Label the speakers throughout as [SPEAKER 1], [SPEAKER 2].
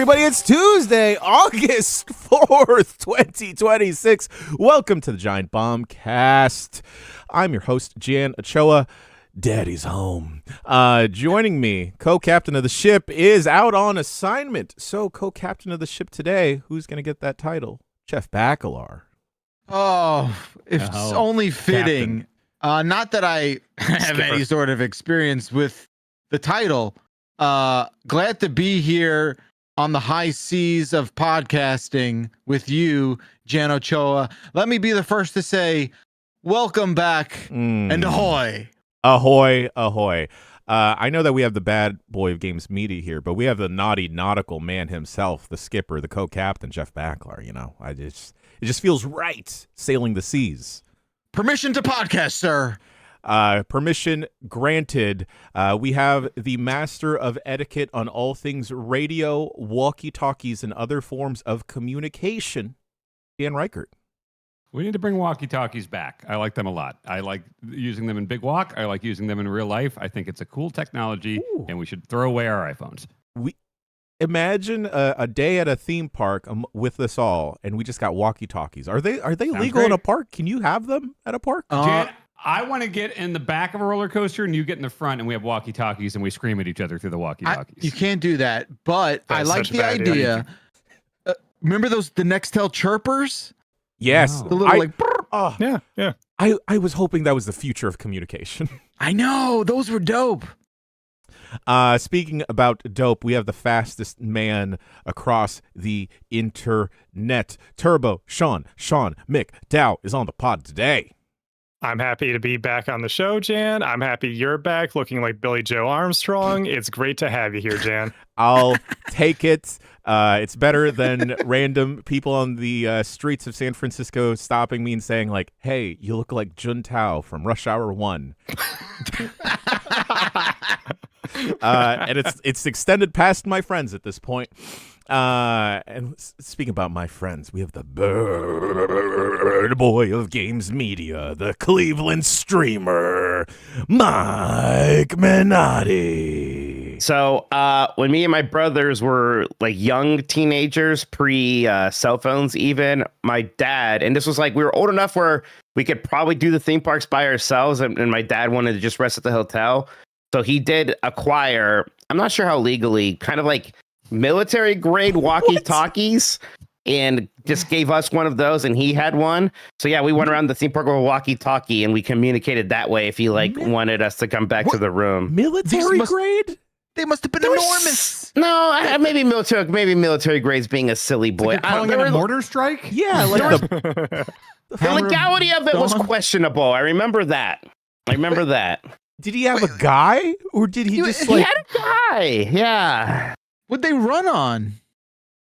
[SPEAKER 1] everybody? It's Tuesday, August 4th, 2026. Welcome to the Giant Bombcast. I'm your host, Jan Ochoa. Daddy's home. Joining me, co-captain of the ship, is out on assignment. So, co-captain of the ship today, who's going to get that title? Jeff Bacalar.
[SPEAKER 2] Oh, if it's only fitting. Not that I have any sort of experience with the title. Glad to be here on the high seas of podcasting with you, Jan Ochoa. Let me be the first to say, welcome back and ahoy.
[SPEAKER 1] Ahoy, ahoy. I know that we have the bad boy of games media here, but we have the naughty nautical man himself, the skipper, the co-captain, Jeff Bacalar. You know, it just feels right sailing the seas.
[SPEAKER 2] Permission to podcast, sir.
[SPEAKER 1] Permission granted. We have the master of etiquette on all things radio, walkie-talkies, and other forms of communication, Dan Reichert.
[SPEAKER 3] We need to bring walkie-talkies back. I like them a lot. I like using them in Big Walk. I like using them in real life. I think it's a cool technology, and we should throw away our iPhones.
[SPEAKER 1] Imagine a day at a theme park with us all, and we just got walkie-talkies. Are they
[SPEAKER 3] Sounds
[SPEAKER 1] legal
[SPEAKER 3] great.
[SPEAKER 1] in a park? Can you have them at a park?
[SPEAKER 3] Jan, I want to get in the back of a roller coaster, and you get in the front, and we have walkie-talkies, and we scream at each other through the walkie-talkies.
[SPEAKER 2] You can't do that, but I like the idea. Remember the Nextel chirpers?
[SPEAKER 1] Yes.
[SPEAKER 3] Wow.
[SPEAKER 2] The little
[SPEAKER 4] Yeah.
[SPEAKER 1] I was hoping that was the future of communication.
[SPEAKER 2] I know, those were dope.
[SPEAKER 1] Speaking about dope, we have the fastest man across the internet. Turbo Sean McDowell is on the pod today.
[SPEAKER 4] I'm happy to be back on the show, Jan. I'm happy you're back looking like Billy Joe Armstrong. It's great to have you here, Jan.
[SPEAKER 1] I'll take it. It's better than random people on the streets of San Francisco stopping me and saying, like, hey, you look like Jun Tao from Rush Hour 1. And it's extended past my friends at this point. And speaking about my friends, we have the bird boy of games media, the Cleveland streamer, Mike Minotti.
[SPEAKER 5] So when me and my brothers were like young teenagers, pre cell phones even, my dad, and this was like we were old enough where we could probably do the theme parks by ourselves, and my dad wanted to just rest at the hotel. So he did acquire, I'm not sure how legally, kind of like military grade walkie-talkies, and just gave us one of those, and he had one. So yeah, we went around the theme park with a walkie-talkie, and we communicated that way if he like wanted us to come back to the room.
[SPEAKER 1] Military grade?
[SPEAKER 2] They must have been enormous.
[SPEAKER 5] No, maybe military grades being a silly boy.
[SPEAKER 3] Like calling it a mortar strike?
[SPEAKER 1] Yeah, like the
[SPEAKER 5] legality of it was questionable. I remember that.
[SPEAKER 1] Did he have a guy, or did he just
[SPEAKER 5] He
[SPEAKER 1] like?
[SPEAKER 5] had a guy. Yeah.
[SPEAKER 2] What'd they run on?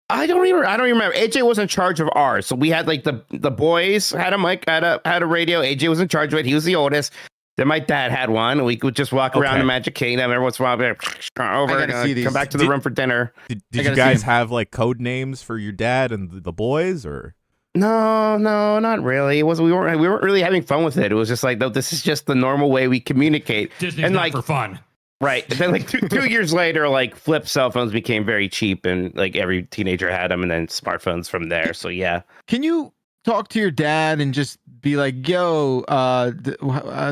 [SPEAKER 5] I don't remember. AJ was in charge of ours, so we had like the boys had a mic, had a radio. AJ was in charge of it. He was the oldest. Then my dad had one. We could just walk around the Magic Kingdom. Every once in a while, come back to the room for dinner.
[SPEAKER 1] Did you guys have like code names for your dad and the boys, or?
[SPEAKER 5] No, not really. We weren't really having fun with it. It was just like, no, this is just the normal way we communicate.
[SPEAKER 3] Disney's
[SPEAKER 5] and
[SPEAKER 3] not
[SPEAKER 5] like
[SPEAKER 3] for fun.
[SPEAKER 5] Right. And then like two years later, like flip cell phones became very cheap, and like every teenager had them, and then smartphones from there. So yeah.
[SPEAKER 2] Can you talk to your dad and just be like, yo,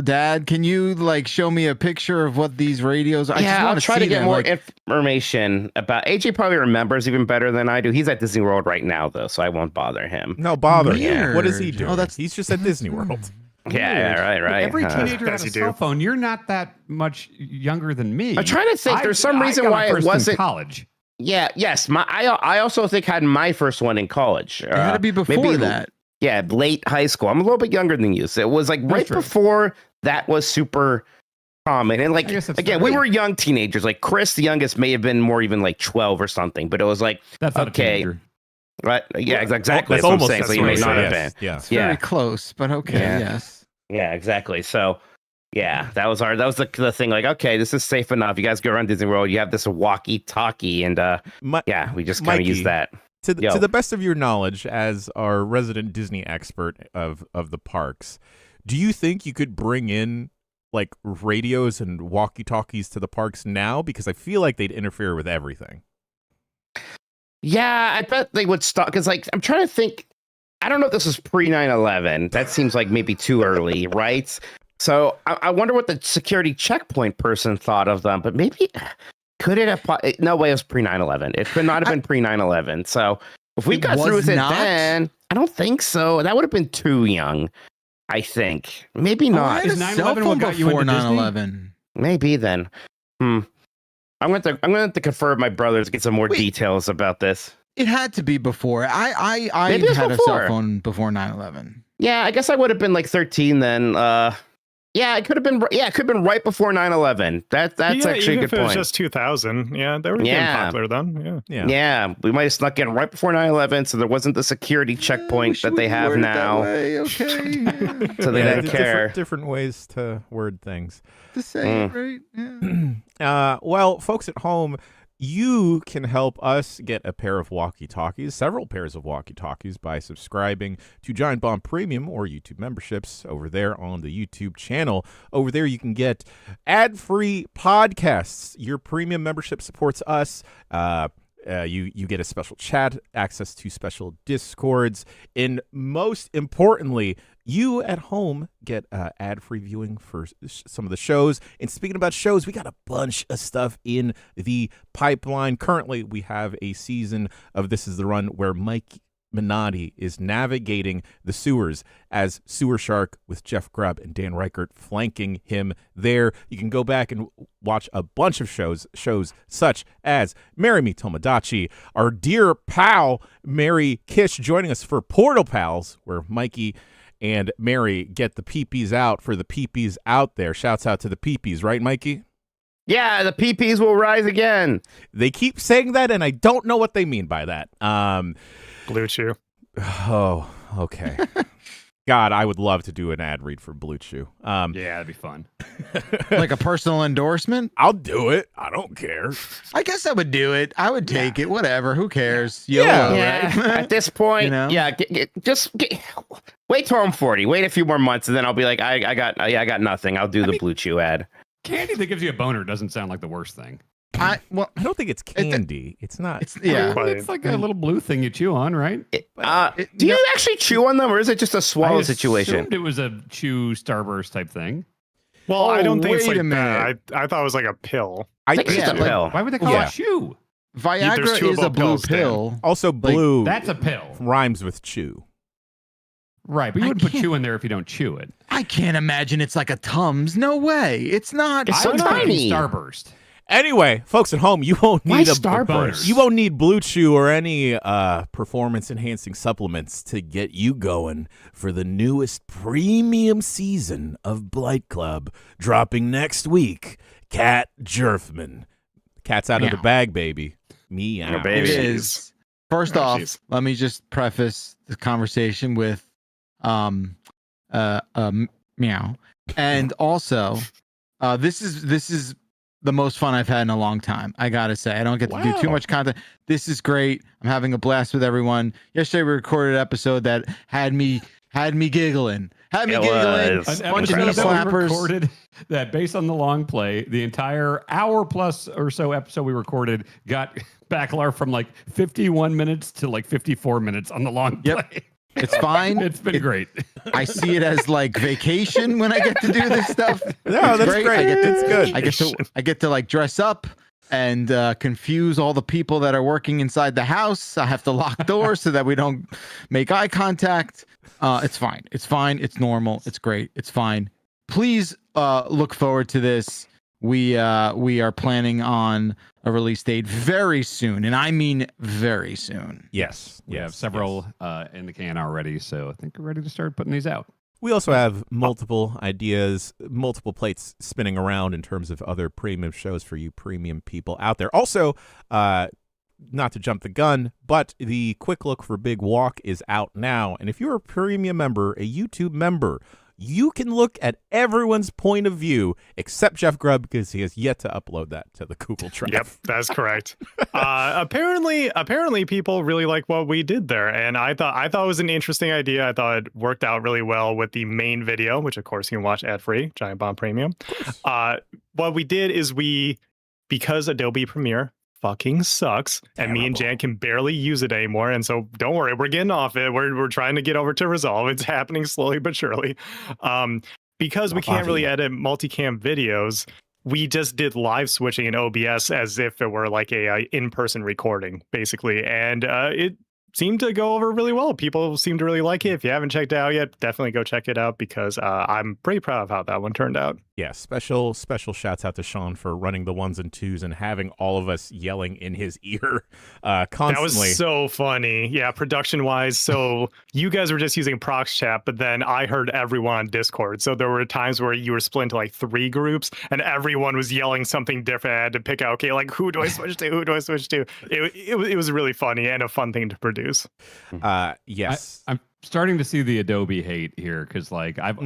[SPEAKER 2] Dad, can you like show me a picture of what these radios are?
[SPEAKER 5] I'll try to get more information about. AJ probably remembers even better than I do. He's at Disney World right now, though, so I won't bother him.
[SPEAKER 1] No, bother him.
[SPEAKER 2] Weird.
[SPEAKER 1] What is he doing?
[SPEAKER 2] Oh,
[SPEAKER 1] He's just at Disney World.
[SPEAKER 5] Yeah, right.
[SPEAKER 3] Every teenager has a cell phone. You're not that much younger than me.
[SPEAKER 5] I'm trying to think. There's some reason why it wasn't
[SPEAKER 3] college.
[SPEAKER 5] Yeah. Yes. I also think I had my first one in college.
[SPEAKER 2] It had to be before that.
[SPEAKER 5] Yeah, late high school. I'm a little bit younger than you, so it was like right before that was super common. And like again, we were young teenagers. Like Chris, the youngest, may have been more even like 12 or something. But it was like
[SPEAKER 3] that's
[SPEAKER 5] okay. Right. Yeah, exactly.
[SPEAKER 1] That's
[SPEAKER 5] what I'm
[SPEAKER 1] almost
[SPEAKER 5] saying. So you may not have been.
[SPEAKER 1] Yeah.
[SPEAKER 2] It's very close, but okay.
[SPEAKER 5] Yeah.
[SPEAKER 2] Yes.
[SPEAKER 5] Yeah, exactly. So yeah, that was the thing. Like, okay, this is safe enough. You guys go around Disney World. You have this walkie-talkie, and we just kind of use that.
[SPEAKER 1] To the best of your knowledge, as our resident Disney expert of the parks, do you think you could bring in like radios and walkie-talkies to the parks now? Because I feel like they'd interfere with everything.
[SPEAKER 5] Yeah, I bet they would stop because, like, I'm trying to think. I don't know if this was pre 9/11. That seems like maybe too early, right? So I wonder what the security checkpoint person thought of them. But maybe could it have? No way, it was pre 9/11. It could not have been pre 9/11. So if we got through with it then, I don't think so. That would have been too young. I think maybe not.
[SPEAKER 2] Is 9/11 what got you into 9/11?
[SPEAKER 5] Maybe then. I'm going to have to confer with my brothers to get some more details about this.
[SPEAKER 2] It had to be before. I had a cell phone before 9/11.
[SPEAKER 5] Yeah, I guess I would have been like 13 then. Yeah, it could have been. Yeah, it could have been right before 9/11. That's actually a good point.
[SPEAKER 4] If it was just 2000, yeah, they were getting popular then.
[SPEAKER 5] Yeah, we might have snuck in right before 9/11, so there wasn't the security checkpoint that they have now.
[SPEAKER 2] Okay.
[SPEAKER 5] So they didn't care.
[SPEAKER 1] Different ways to word things.
[SPEAKER 2] To say it right. Yeah.
[SPEAKER 1] Well, folks at home, you can help us get a pair of walkie-talkies, several pairs of walkie-talkies, by subscribing to Giant Bomb Premium or YouTube memberships over there on the YouTube channel. Over there, you can get ad-free podcasts. Your premium membership supports us. You get a special chat, access to special Discords, and most importantly, you at home get ad-free viewing for some of the shows. And speaking about shows, we got a bunch of stuff in the pipeline. Currently, we have a season of This Is the Run where Mike Minotti is navigating the sewers as Sewer Shark with Jeff Grubb and Dan Reichert flanking him there. You can go back and watch a bunch of shows such as Marry Me Tomodachi, our dear pal Mary Kish joining us for Portal Pals, where Mikey and Mary get the peepees out for the peepees out there. Shouts out to the peepees, right, Mikey?
[SPEAKER 5] Yeah, the peepees will rise again.
[SPEAKER 1] They keep saying that, and I don't know what they mean by that.
[SPEAKER 4] Blue Chew.
[SPEAKER 1] Oh, okay. God, I would love to do an ad read for Blue Chew.
[SPEAKER 3] Yeah, that'd be fun.
[SPEAKER 2] Like a personal endorsement?
[SPEAKER 1] I'll do it. I don't care.
[SPEAKER 2] I guess I would do it. I would take it. Whatever. Who cares?
[SPEAKER 1] Yeah.
[SPEAKER 2] YOLO, right?
[SPEAKER 5] At this point, wait till I'm 40. Wait a few more months, and then I'll be like, I got nothing. I'll do the Blue Chew ad.
[SPEAKER 3] Candy that gives you a boner doesn't sound like the worst thing.
[SPEAKER 1] I don't think it's candy. It's not.
[SPEAKER 3] It's like a little blue thing you chew on, right?
[SPEAKER 5] Do you actually chew on them, or is it just a swallow situation?
[SPEAKER 3] It was a chew starburst type thing.
[SPEAKER 4] Well, I don't think it's
[SPEAKER 2] wait
[SPEAKER 4] like
[SPEAKER 2] a minute.
[SPEAKER 4] that. I thought it was like a pill.
[SPEAKER 5] I think it's a pill.
[SPEAKER 3] Why would they call it chew?
[SPEAKER 2] Viagra is a blue pill.
[SPEAKER 1] Also, blue.
[SPEAKER 3] That's a pill.
[SPEAKER 1] Rhymes with chew.
[SPEAKER 3] Right, but you wouldn't put chew in there if you don't chew it.
[SPEAKER 2] I can't imagine it's like a Tums. No way. It's not.
[SPEAKER 5] It's so tiny.
[SPEAKER 3] Starburst.
[SPEAKER 1] Anyway, folks at home, you won't need
[SPEAKER 5] Starburst?
[SPEAKER 1] You won't need Blue Chew or any performance-enhancing supplements to get you going for the newest premium season of Blight Club, dropping next week. Cat Jerfman. Cat's out of the bag, baby. Meow.
[SPEAKER 5] Oh, baby.
[SPEAKER 2] It is. First off, let me just preface the conversation with meow. And also, this is the most fun I've had in a long time. I gotta say, I don't get to do too much content. This is great. I'm having a blast with everyone. Yesterday we recorded an episode that had me giggling.
[SPEAKER 5] Was.
[SPEAKER 3] An
[SPEAKER 2] Bunch of knee
[SPEAKER 3] episode we
[SPEAKER 2] slappers.
[SPEAKER 3] recorded that based on the long play, the entire hour plus or so episode we recorded got backlar from like 51 minutes to like 54 minutes on the long play.
[SPEAKER 2] It's fine.
[SPEAKER 3] It's been great.
[SPEAKER 2] I see it as like vacation when I get to do this stuff.
[SPEAKER 1] No, that's great. It's good.
[SPEAKER 2] I get to like dress up and confuse all the people that are working inside the house. I have to lock doors so that we don't make eye contact. It's fine. It's fine. It's normal. It's great. It's fine. Please look forward to this. We are planning on a release date very soon, and I mean very soon.
[SPEAKER 1] Yes.
[SPEAKER 3] We have several in the can already, so I think we're ready to start putting these out.
[SPEAKER 1] We also have multiple ideas, multiple plates spinning around in terms of other premium shows for you premium people out there. Also, not to jump the gun, but the quick look for Big Walk is out now. And if you're a premium member, a YouTube member, you can look at everyone's point of view except Jeff Grubb, because he has yet to upload that to the Google Drive.
[SPEAKER 4] Yep, that's correct. Apparently people really like what we did there, and I thought it was an interesting idea. I thought it worked out really well with the main video, which of course you can watch ad-free, Giant Bomb Premium. What we did is because Adobe Premiere fucking sucks. And me and Jan can barely use it anymore. And so don't worry, we're getting off it. We're trying to get over to Resolve. It's happening slowly but surely. Because we can't really edit multicam videos, we just did live switching in OBS as if it were like a in-person recording, basically. And it seemed to go over really well. People seem to really like it. If you haven't checked it out yet, definitely go check it out because I'm pretty proud of how that one turned out.
[SPEAKER 1] Yeah, special shouts out to Sean for running the 1s and 2s and having all of us yelling in his ear constantly.
[SPEAKER 4] That was so funny. Yeah, production wise. So you guys were just using Prox Chat, but then I heard everyone on Discord. So there were times where you were split into like 3 groups and everyone was yelling something different. I had to pick out, okay, like who do I switch to? Who do I switch to? It was really funny and a fun thing to produce.
[SPEAKER 1] Yes.
[SPEAKER 3] I'm starting to see the Adobe hate here because like I'm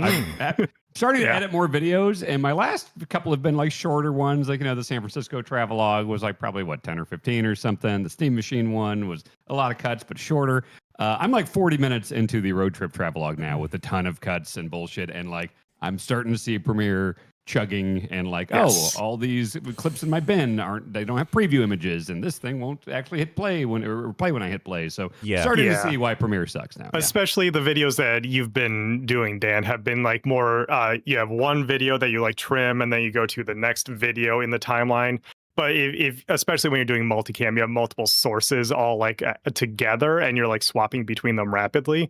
[SPEAKER 3] starting to edit more videos, and my last couple have been like shorter ones, like the San Francisco travelogue was like probably 10 or 15 or something. The Steam Machine one was a lot of cuts but shorter. I'm like 40 minutes into the road trip travelogue now with a ton of cuts and bullshit, and like I'm starting to see Premiere chugging and like, all these clips in my bin they don't have preview images, and this thing won't actually hit play when I hit play. So starting to see why Premiere sucks now.
[SPEAKER 4] Especially the videos that you've been doing, Dan, have been like more you have one video that you like trim and then you go to the next video in the timeline. But if especially when you're doing multicam, you have multiple sources all like together and you're like swapping between them rapidly.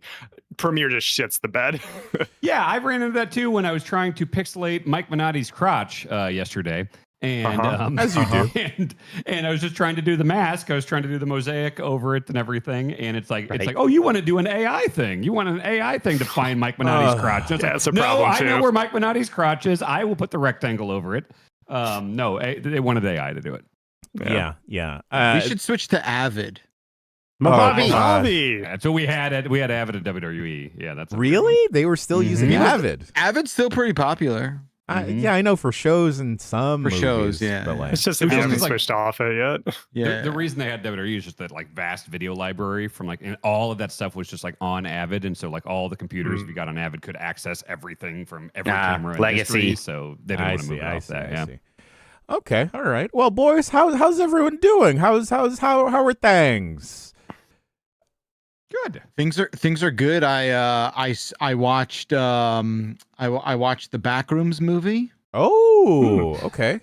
[SPEAKER 4] Premiere just shits the bed.
[SPEAKER 3] Yeah, I ran into that too when I was trying to pixelate Mike Minotti's crotch yesterday. And
[SPEAKER 1] as you do.
[SPEAKER 3] And I was just trying to do the mask. I was trying to do the mosaic over it and everything. And it's like, oh, you want to do an AI thing. You want an AI thing to find Mike Minotti's crotch.
[SPEAKER 4] That's a problem too.
[SPEAKER 3] I know where Mike Minotti's crotch is. I will put the rectangle over it. No, they wanted AI to do it.
[SPEAKER 1] Yeah.
[SPEAKER 2] We should switch to Avid.
[SPEAKER 4] Bobby.
[SPEAKER 3] That's what we had. We had Avid at WWE. Yeah, that's
[SPEAKER 1] really. They were still using Avid.
[SPEAKER 2] Avid's still pretty popular.
[SPEAKER 1] Yeah, I know for shows and some movies,
[SPEAKER 2] shows. Yeah,
[SPEAKER 1] but like,
[SPEAKER 4] it's just if you haven't switched off it yet.
[SPEAKER 2] Yeah,
[SPEAKER 3] the reason they had WWE is just that like vast video library from like and all of that stuff was just like on Avid, and so like all the computers if you got on Avid could access everything from every camera
[SPEAKER 5] legacy.
[SPEAKER 3] History, so they didn't want to move it off that. Yeah.
[SPEAKER 1] Okay, all right. Well, boys, how's everyone doing? how are things?
[SPEAKER 3] Good.
[SPEAKER 2] Things are good. I watched I watched the Backrooms movie.
[SPEAKER 1] Oh, okay.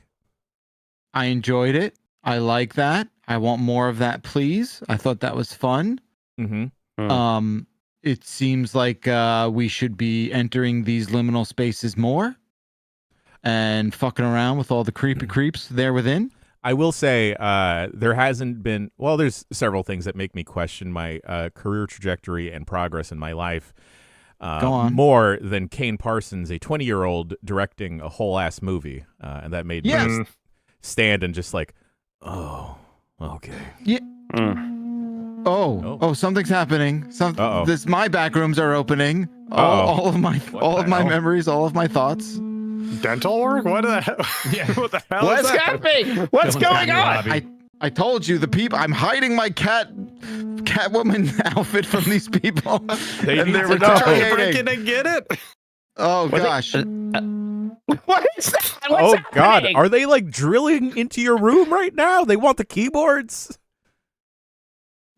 [SPEAKER 2] I enjoyed it. I like that. I want more of that, please. I thought that was fun. It seems like we should be entering these liminal spaces more and fucking around with all the creepy creeps there within.
[SPEAKER 1] I will say there hasn't been, well, there's several things that make me question my career trajectory and progress in my life
[SPEAKER 2] Go on.
[SPEAKER 1] more than Kane Parsons, a 20-year-old, directing a whole-ass movie. And that made me stand and just like, oh, okay.
[SPEAKER 2] Yeah. Oh, something's happening. My backrooms are opening. All of my memories, all of my thouts.
[SPEAKER 4] Dental work? What the hell?
[SPEAKER 3] Yeah.
[SPEAKER 4] What the hell
[SPEAKER 5] What's
[SPEAKER 4] is that?
[SPEAKER 5] happening? What's going on?
[SPEAKER 2] I told you I'm hiding my Catwoman outfit from these people.
[SPEAKER 1] They need
[SPEAKER 2] they're
[SPEAKER 1] to know.
[SPEAKER 4] Break it and get it?
[SPEAKER 2] Oh gosh.
[SPEAKER 5] What is that?
[SPEAKER 1] Oh
[SPEAKER 5] What's
[SPEAKER 1] God,
[SPEAKER 5] happening?
[SPEAKER 1] are they like drilling into your room right now? They want the keyboards.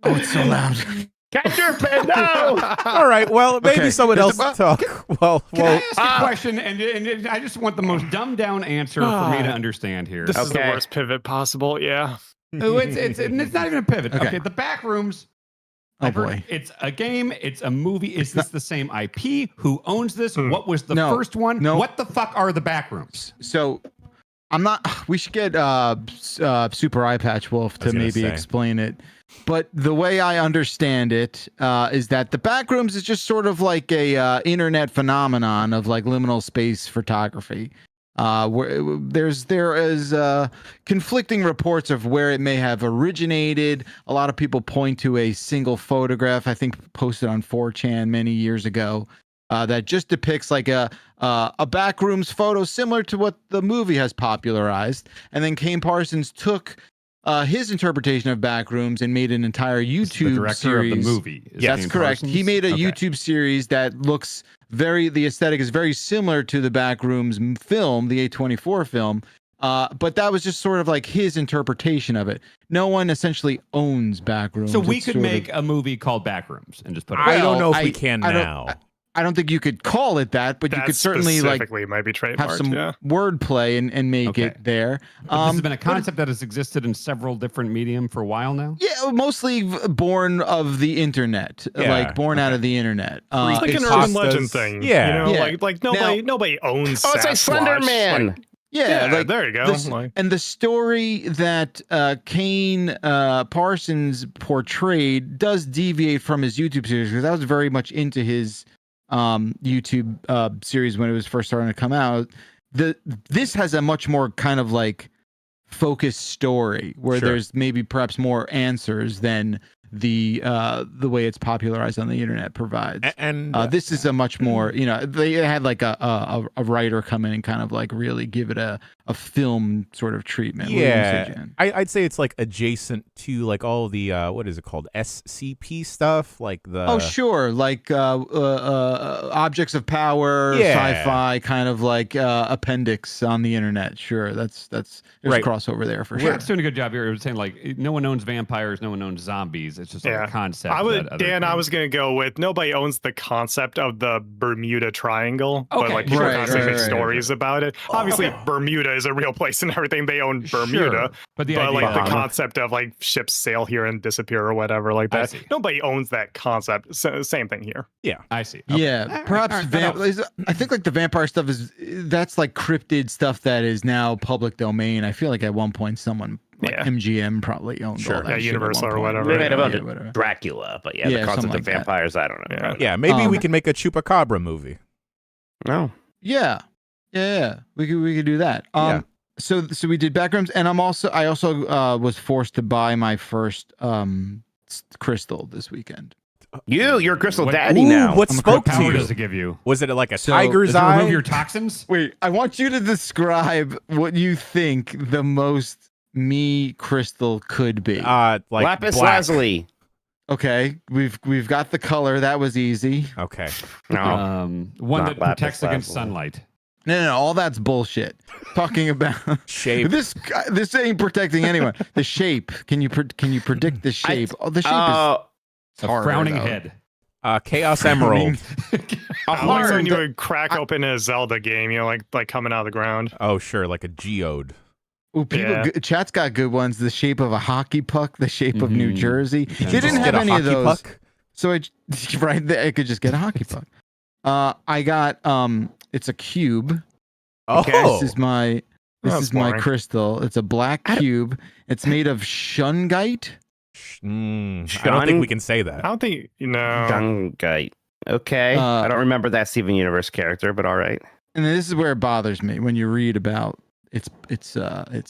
[SPEAKER 2] Oh, it's so loud.
[SPEAKER 5] Catch your pen, no!
[SPEAKER 1] All right, well, maybe someone else talk. Well,
[SPEAKER 3] Can I ask a question? And I just want the most dumbed down answer for me to understand here.
[SPEAKER 4] This is the worst pivot possible. Yeah.
[SPEAKER 3] It's not even a pivot. Okay, the Backrooms.
[SPEAKER 2] Oh boy.
[SPEAKER 3] It's a game. It's a movie. Is this the same IP? Who owns this? What was the first one?
[SPEAKER 2] No.
[SPEAKER 3] What the fuck are the Backrooms?
[SPEAKER 2] So I'm not. We should get Super Eye Patch Wolf to maybe explain it. But the way I understand it is that the Backrooms is just sort of like a internet phenomenon of like liminal space photography. Where there is conflicting reports of where it may have originated. A lot of people point to a single photograph, I think posted on 4chan many years ago, that just depicts like a Backrooms photo similar to what the movie has popularized. And then Kane Parsons took his interpretation of Backrooms and made an entire YouTube series.
[SPEAKER 3] Of the movie.
[SPEAKER 2] That's correct. Parsons? He made a YouTube series that looks the aesthetic is very similar to the Backrooms film, the A24 film, But that was just sort of like his interpretation of it. No one essentially owns Backrooms.
[SPEAKER 3] So we could make a movie called Backrooms and just put it.
[SPEAKER 1] I don't know if we can
[SPEAKER 2] I
[SPEAKER 1] now.
[SPEAKER 2] I don't think you could call it that, but you could certainly
[SPEAKER 4] might be
[SPEAKER 2] have some wordplay and make it there.
[SPEAKER 3] This has been a concept that has existed in several different medium for a while now.
[SPEAKER 2] Yeah, mostly born of the internet, born out of the internet.
[SPEAKER 4] It's like an urban legend thing.
[SPEAKER 1] Yeah,
[SPEAKER 4] like nobody owns.
[SPEAKER 5] Oh, it's like Slender Man.
[SPEAKER 2] Yeah,
[SPEAKER 4] there you go.
[SPEAKER 2] And the story that Kane Parsons portrayed does deviate from his YouTube series, because I was very much into his YouTube series when it was first starting to come out. This has a much more kind of like focused story where there's maybe perhaps more answers than the way it's popularized on the internet provides. And this is a much more, they had like a writer come in and kind of like really give it a film sort of treatment.
[SPEAKER 1] Yeah, I'd say it's like adjacent to like all the what is it called, SCP stuff, like the
[SPEAKER 2] like objects of power, sci-fi kind of like appendix on the internet. Sure, there's a crossover there for sure.
[SPEAKER 3] It's doing a good job here. It was saying like no one owns vampires, no one owns zombies. It's just like a concept.
[SPEAKER 4] I was gonna go with nobody owns the concept of the Bermuda Triangle, but like people constantly make stories about it. Obviously, Bermuda is a real place and everything. They own Bermuda,
[SPEAKER 3] but
[SPEAKER 4] like the concept of like ships sail here and disappear or whatever like that. Nobody owns that concept. So, same thing here.
[SPEAKER 1] Yeah,
[SPEAKER 3] I see.
[SPEAKER 2] Okay. Yeah, perhaps I think like the vampire stuff that's like cryptid stuff that is now public domain. I feel like at one point someone. MGM probably owned all that
[SPEAKER 4] Universal or whatever.
[SPEAKER 5] They made about Dracula, but the concept of vampires, I don't know.
[SPEAKER 1] Yeah, maybe we can make a Chupacabra movie.
[SPEAKER 5] No.
[SPEAKER 2] Yeah. We could do that. So we did Backrooms, and I also was forced to buy my first crystal this weekend.
[SPEAKER 5] You're a crystal daddy now.
[SPEAKER 1] What spoke to you?
[SPEAKER 3] Does it give you?
[SPEAKER 1] Was it like a tiger's eye?
[SPEAKER 3] Remove your toxins?
[SPEAKER 2] Wait, I want you to describe what you think the most me crystal could be.
[SPEAKER 1] Like
[SPEAKER 5] lapis
[SPEAKER 1] black.
[SPEAKER 5] lazuli.
[SPEAKER 2] Okay, we've got the color. That was easy.
[SPEAKER 1] Okay.
[SPEAKER 3] No. One that protects against sunlight.
[SPEAKER 2] No, all that's bullshit. Talking about
[SPEAKER 1] shape.
[SPEAKER 2] This ain't protecting anyone. The shape. Can you predict the shape? The shape is
[SPEAKER 3] a frowning head.
[SPEAKER 1] Chaos Emerald.
[SPEAKER 4] Like when you would crack open a Zelda game, like coming out of the ground.
[SPEAKER 1] Oh, sure, like a geode.
[SPEAKER 2] Ooh, chat's got good ones. The shape of a hockey puck, the shape of New Jersey.
[SPEAKER 1] Yeah,
[SPEAKER 2] they didn't have any of those.
[SPEAKER 1] Puck?
[SPEAKER 2] So I could just get a hockey puck. I got it's a cube.
[SPEAKER 1] Okay.
[SPEAKER 2] This is my crystal. It's a black cube. It's made of shungite.
[SPEAKER 1] I don't think we can say that.
[SPEAKER 4] I don't think
[SPEAKER 5] Shungite. Okay. I don't remember that Steven Universe character, but all right.
[SPEAKER 2] And this is where it bothers me when you read about its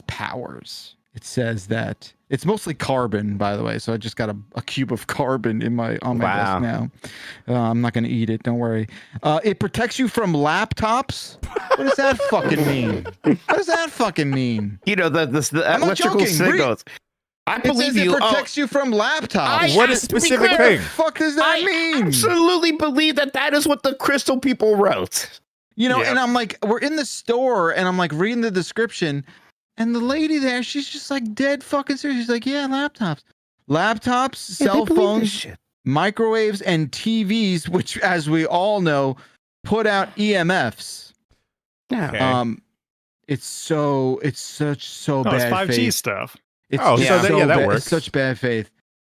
[SPEAKER 2] powers. It says that it's mostly carbon, by the way. So I just got a cube of carbon on my desk now. I'm not going to eat it. Don't worry. It protects you from laptops. What does that fucking mean? What does that fucking mean?
[SPEAKER 5] The electrical signals. I believe
[SPEAKER 2] it protects you from laptops.
[SPEAKER 1] What a specific thing.
[SPEAKER 2] What the fuck does that mean?
[SPEAKER 5] I absolutely believe that is what the crystal people wrote.
[SPEAKER 2] And I'm like, we're in the store, and I'm like reading the description, and the lady there, she's just like dead fucking serious. She's like, yeah, laptops, cell phones, microwaves, and TVs, which, as we all know, put out EMFs.
[SPEAKER 1] Okay.
[SPEAKER 2] It's so bad.
[SPEAKER 4] It's 5G stuff.
[SPEAKER 1] That works.
[SPEAKER 2] It's such bad faith.